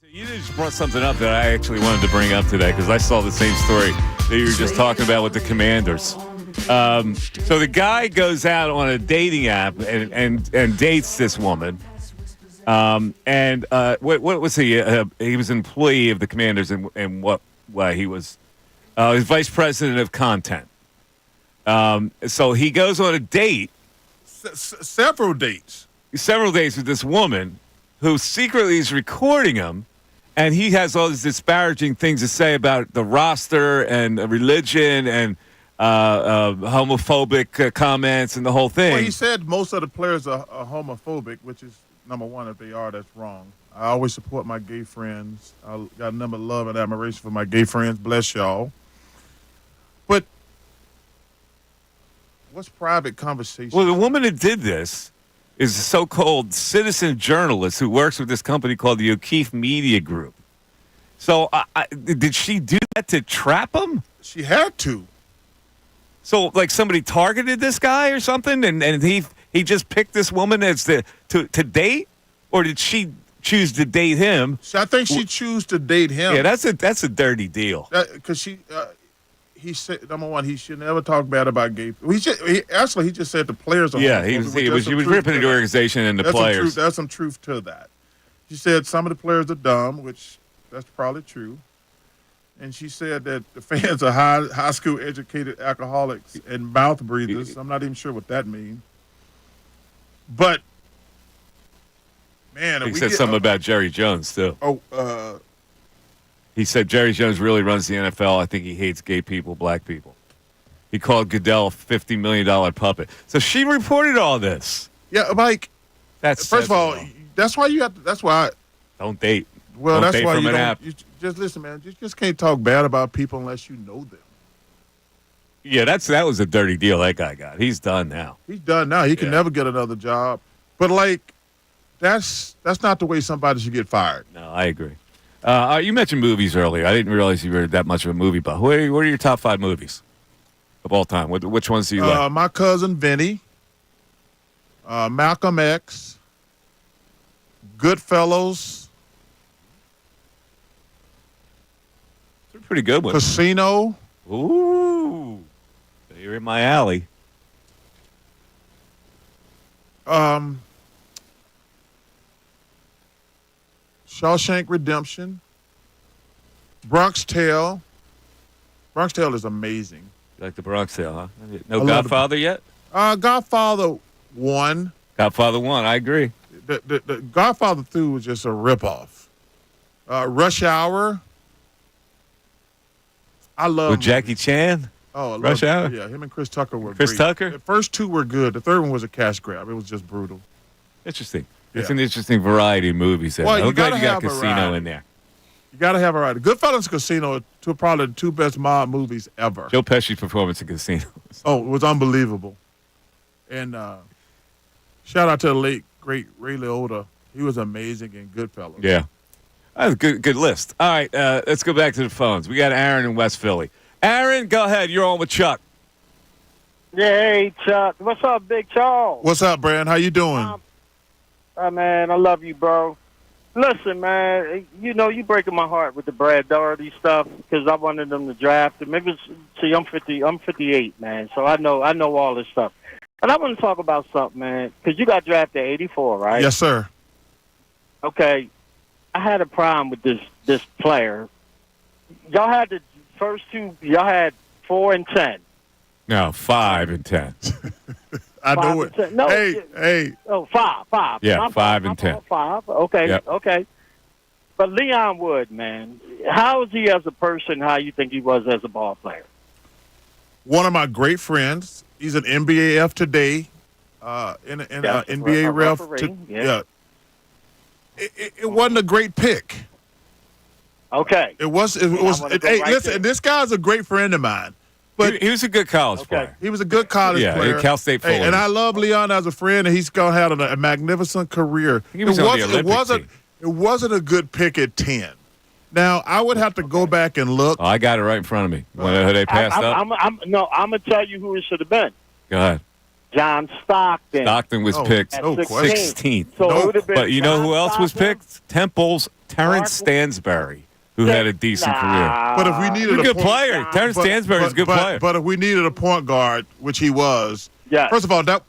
You just brought something up that I actually wanted to bring up today because I saw the same story that you were just talking about with the Commanders. So the guy goes out on a dating app and dates this woman. What was he? He was an employee of the Commanders, and what he was vice president of content. So he goes on a date, several dates with this woman who secretly is recording him, and he has all these disparaging things to say about the roster and religion and homophobic comments and the whole thing. Well, he said most of the players are homophobic, which is number one. If they are, that's wrong. I always support my gay friends. I got a number of love and admiration for my gay friends. Bless y'all. But what's private conversation? Well, the woman that did this is a so-called citizen journalist who works with this company called the O'Keefe Media Group. So did she do that to trap him? She had to. So, like, somebody targeted this guy or something, and he just picked this woman as to date? Or did she choose to date him? I think she chose to date him. Yeah, that's a dirty deal. Because he said, number one, he should never talk bad about gay people. He just said the players are homophobic. He was ripping the organization and the players. There's some truth to that. She said some of the players are dumb, which that's probably true. And she said that the fans are high school educated alcoholics and mouth breathers. I'm not even sure what that means. But, man, he said something about Jerry Jones, too. He said Jerry Jones really runs the NFL. I think he hates gay people, black people. He called Goodell a $50 million puppet. So she reported all this. Yeah, Mike. First of all, that's why you have to. That's why. Don't date. Well, don't that's date why from you an don't. app. You just listen, man. You just can't talk bad about people unless you know them. Yeah, that was a dirty deal that guy got. He's done now. He's done now. He can never get another job. But that's not the way somebody should get fired. No, I agree. You mentioned movies earlier. I didn't realize you were that much of a movie buff. What are your top 5 movies of all time? Which ones do you like? My Cousin Vinny, Malcolm X, Goodfellas. They're pretty good ones. Casino. Ooh, you're in my alley. Shawshank Redemption, Bronx Tale. Bronx Tale is amazing. You like the Bronx Tale, huh? No Godfather yet? Godfather 1. Godfather 1, I agree. The Godfather 2 was just a ripoff. Rush Hour. I love with Jackie Chan. Oh, Rush Hour. Yeah, him and Chris Tucker were Chris great. Tucker. The first 2 were good. The third one was a cash grab. It was just brutal. Interesting. Yeah. It's an interesting variety of movies. There. Well, I'm glad you got have Casino variety. in there. You got to have a variety. Goodfellas and Casino are probably the 2 best mob movies ever. Joe Pesci's performance in Casino. Oh, it was unbelievable. And shout out to the late, great Ray Liotta. He was amazing in Goodfellas. Yeah. That's a good list. All right, let's go back to the phones. We got Aaron in West Philly. Aaron, go ahead. You're on with Chuck. Yeah, hey, Chuck. What's up, Big Charles? What's up, Brand? How you doing? Man, I love you, bro. Listen, man, you breaking my heart with the Brad Daugherty stuff because I wanted them to draft him. Maybe I'm 58, man, so I know all this stuff. But I want to talk about something, man, because you got drafted 84, right? Yes, sir. Okay, I had a problem with this player. Y'all had the first 2. Y'all had 4 and 10. No, 5 and 10. I know it. No, hey. Oh, 5. Yeah, 5 and 10. 5. Okay, yep. Okay. But Leon Wood, man, how is he as a person? How you think he was as a ball player? One of my great friends. He's an NBAF today. NBA ref. Yeah. It wasn't a great pick. Okay. It was. Hey, listen. This guy's a great friend of mine. But he was a good college player. He was a good college player. Yeah, Cal State Fullerton. And I love Leon as a friend, and he's going to have a magnificent career. He was on the Olympic team. It wasn't a good pick at 10. Now, I would have to go back and look. Oh, I got it right in front of me. Who they passed up? I'm going to tell you who it should have been. Go ahead. John Stockton. Stockton was picked 16th. So but you know who else was picked? Temple's Terrence Stansbury, who had a decent career. But if we needed a good player, Terrence Stansbury is a good player. But if we needed a point guard, which he was, first of all, that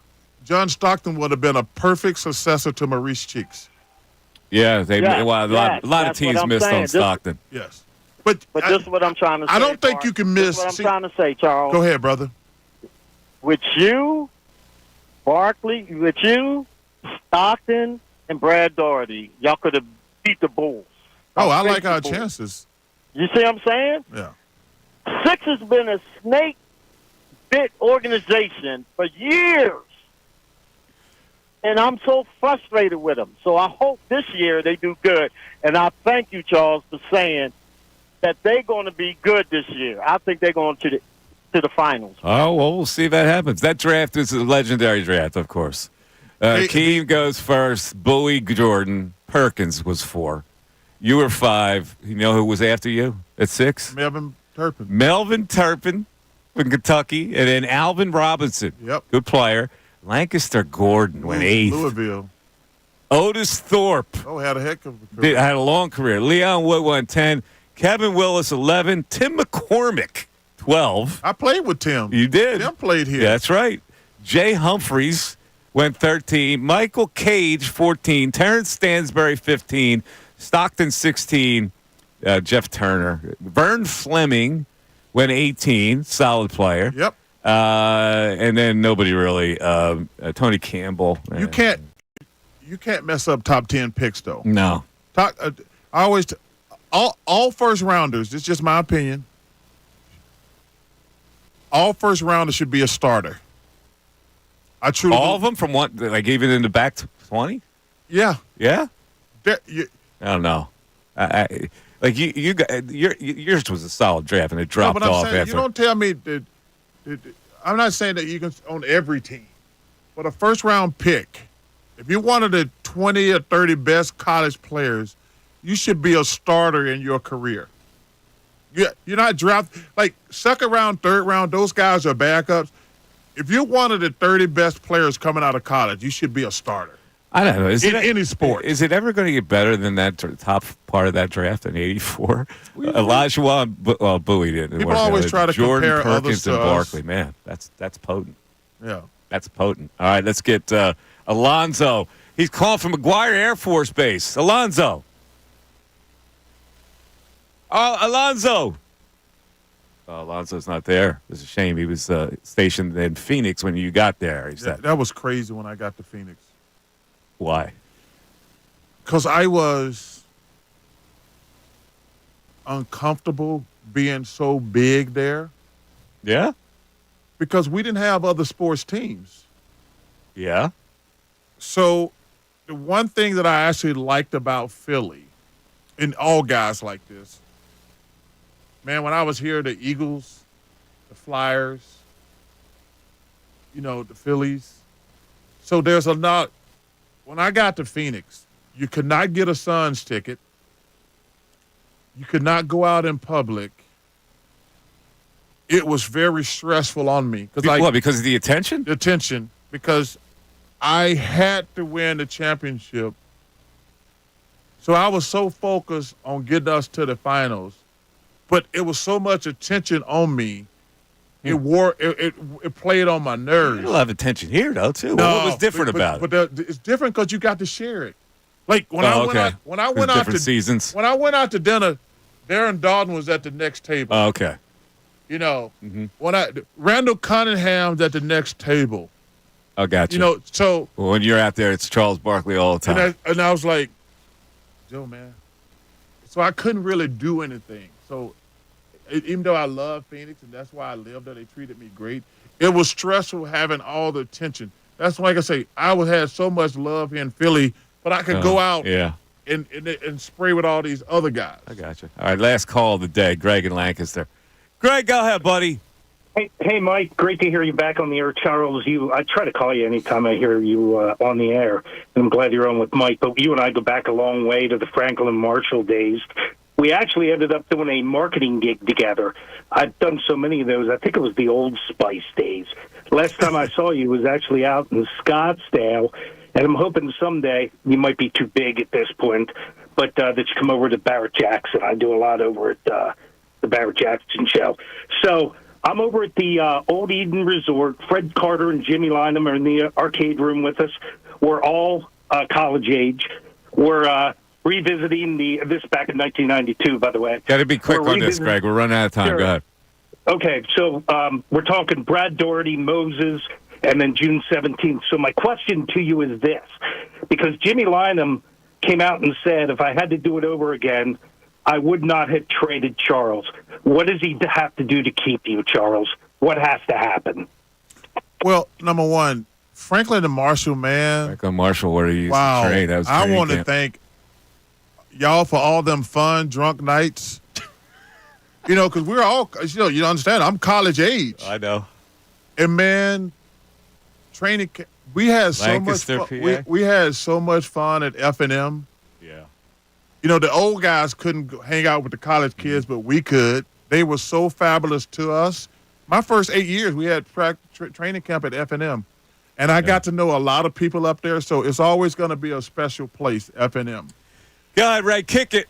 John Stockton would have been a perfect successor to Maurice Cheeks. Yeah, a lot of teams missed on Stockton. Yes. But this is what I'm trying to say. I don't think you can miss. This is what I'm trying to say, Charles. Go ahead, brother. With you, Barkley, with you, Stockton, and Brad Daugherty, y'all could have beat the Bulls. Oh, I like our chances. You see what I'm saying? Yeah. Six has been a snake-bit organization for years. And I'm so frustrated with them. So I hope this year they do good. And I thank you, Charles, for saying that they're going to be good this year. I think they're going to the finals. Oh, well, we'll see if that happens. That draft is a legendary draft, of course. Keem goes first. Bowie, Jordan. Perkins was 4. You were 5. You know who was after you at 6? Melvin Turpin. Melvin Turpin from Kentucky. And then Alvin Robinson. Yep. Good player. Lancaster Gordon went 8th. Louisville. Otis Thorpe. Oh, had a heck of a career. Had a long career. Leon Wood went 10. Kevin Willis, 11. Tim McCormick, 12. I played with Tim. You did. Tim played here. Yeah, that's right. Jay Humphreys went 13. Michael Cage, 14. Terrence Stansbury, 15. Stockton, 16. Jeff Turner. Vern Fleming went 18. Solid player. Yep. And then nobody really. Tony Campbell. You can't mess up top 10 picks though. No. All first rounders. This is just my opinion. All first rounders should be a starter. I truly. All of them from what? Like even in the back 20? Yeah. Yeah. I don't know. Yours was a solid draft and it dropped off after. You don't tell me that. I'm not saying that you can own every team, but a first round pick, if you're one of the 20 or 30 best college players, you should be a starter in your career. You're not drafted like second round, third round. Those guys are backups. If you're one of the 30 best players coming out of college, you should be a starter. I don't know. In any sport. Is it ever going to get better than that top part of that draft in '84? Elijah Bowie didn't. People always try to Jordan, compare Perkins, others and to Barkley. us. Man, that's potent. Yeah. That's potent. All right, let's get Alonzo. He's calling from McGuire Air Force Base. Alonzo. Oh, Alonzo. Oh, Alonzo's not there. It's a shame. He was stationed in Phoenix when you got there. He said. That was crazy when I got to Phoenix. Why? Because I was uncomfortable being so big there. Yeah? Because we didn't have other sports teams. Yeah? So the one thing that I actually liked about Philly, and all guys like this, man, when I was here, the Eagles, the Flyers, the Phillies. So there's a lot. When I got to Phoenix, you could not get a Suns ticket. You could not go out in public. It was very stressful on me. What, because of the attention? The attention, because I had to win the championship. So I was so focused on getting us to the finals. But it was so much attention on me. It played on my nerves. You'll have attention here, though, too. No, what was different about it? But it's different because you got to share it. Like when I went out to seasons. When I went out to dinner, Darren Dalton was at the next table. Oh, okay. When Randall Cunningham's at the next table. Oh, gotcha. So when you're out there, it's Charles Barkley all the time. And I was like, Joe, man. So I couldn't really do anything. So even though I love Phoenix and that's why I lived there, they treated me great. It was stressful having all the attention. That's why, like I say, I had so much love here in Philly, but I could go out and spray with all these other guys. I got you. All right, last call of the day, Greg in Lancaster. Greg, go ahead, buddy. Hey, Mike. Great to hear you back on the air. Charles, I try to call you anytime I hear you on the air, and I'm glad you're on with Mike. But you and I go back a long way to the Franklin Marshall days. We actually ended up doing a marketing gig together. I've done so many of those. I think it was the Old Spice days. Last time I saw you was actually out in Scottsdale, and I'm hoping someday, you might be too big at this point, but that you come over to Barrett Jackson. I do a lot over at the Barrett Jackson show. So I'm over at the Old Eden Resort. Fred Carter and Jimmy Lynam are in the arcade room with us. We're all college age. We're revisiting this back in 1992, by the way. Got to be quick on this, Greg. We're running out of time. Sure. Go ahead. Okay, so we're talking Brad Doherty, Moses, and then June 17th. So my question to you is this, because Jimmy Lynam came out and said, if I had to do it over again, I would not have traded Charles. What does he have to do to keep you, Charles? What has to happen? Well, number one, Franklin and Marshall, man. Franklin Marshall, where he used wow. to train. That was I want to camp. thank y'all for all them fun, drunk nights. You know, because we're all, you understand, I'm college age. I know. And, man, training, we had so Lancaster, much fun. PA? We had so much fun at F&M. Yeah. You know, the old guys couldn't hang out with the college kids, but we could. They were so fabulous to us. My first 8 years, we had training camp at F&M. And I got to know a lot of people up there, so it's always going to be a special place, F&M. Go ahead, Ray. Kick it.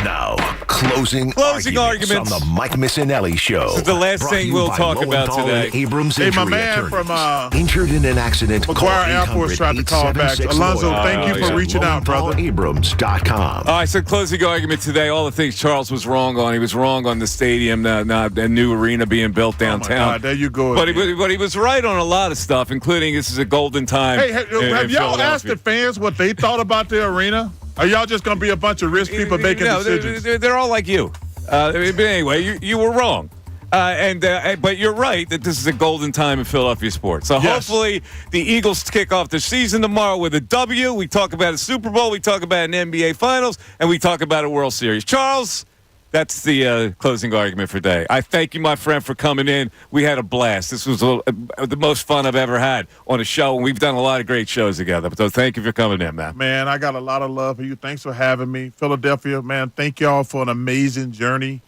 Now, closing arguments on the Mike Missanelli Show. This is the last Brought to thing you we'll by talk about Lowenthal today. and Abrams Hey, my Injury man Attorneys. from Injured in an accident, call McGuire Air Force tried to call back. 877-676-LAWYER. Alonzo, thank you for reaching out, brother. LowenthalAbrams.com. All right, so closing argument today, all the things Charles was wrong on. He was wrong on the stadium, the new arena being built downtown. Oh, my God, there you go But again. he was right on a lot of stuff, including this is a golden time. Hey, have y'all asked Philadelphia. the fans what they thought about the arena? Are y'all just going to be a bunch of rich people making No, decisions? they're all like you. But anyway, you were wrong. But you're right that this is a golden time in Philadelphia sports. So hopefully the Eagles kick off the season tomorrow with a W. We talk about a Super Bowl. We talk about an NBA Finals. And we talk about a World Series. Charles, that's the closing argument for today. I thank you, my friend, for coming in. We had a blast. This was the most fun I've ever had on a show. And we've done a lot of great shows together. So thank you for coming in, man. Man, I got a lot of love for you. Thanks for having me. Philadelphia, man, thank y'all for an amazing journey.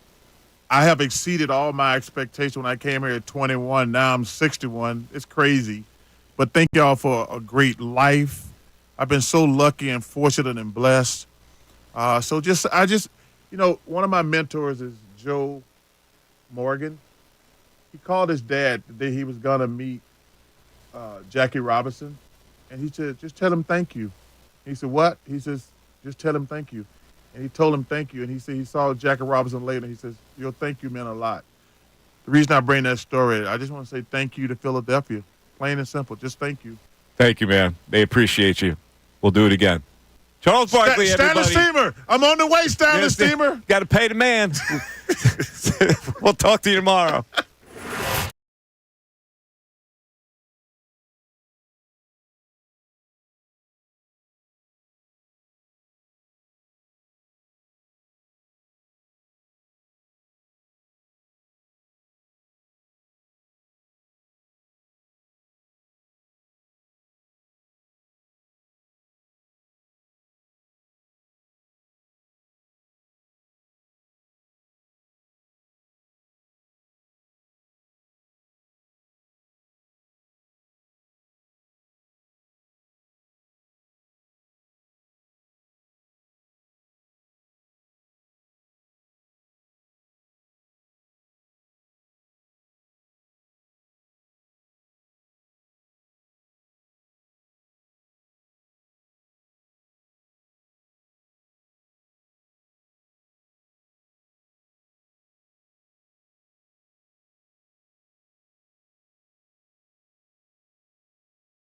I have exceeded all my expectations when I came here at 21. Now I'm 61. It's crazy. But thank y'all for a great life. I've been so lucky and fortunate and blessed. One of my mentors is Joe Morgan. He called his dad the day he was going to meet Jackie Robinson. And he said, just tell him thank you. He said, what? He says, just tell him thank you. And he told him thank you. And he said he saw Jackie Robinson later. He says, your thank you meant a lot. The reason I bring that story, I just want to say thank you to Philadelphia. Plain and simple. Just thank you. Thank you, man. They appreciate you. We'll do it again. Charles Barkley, Stanley everybody. Steamer. I'm on the way, Stanley Steamer. Got to pay the man. We'll talk to you tomorrow.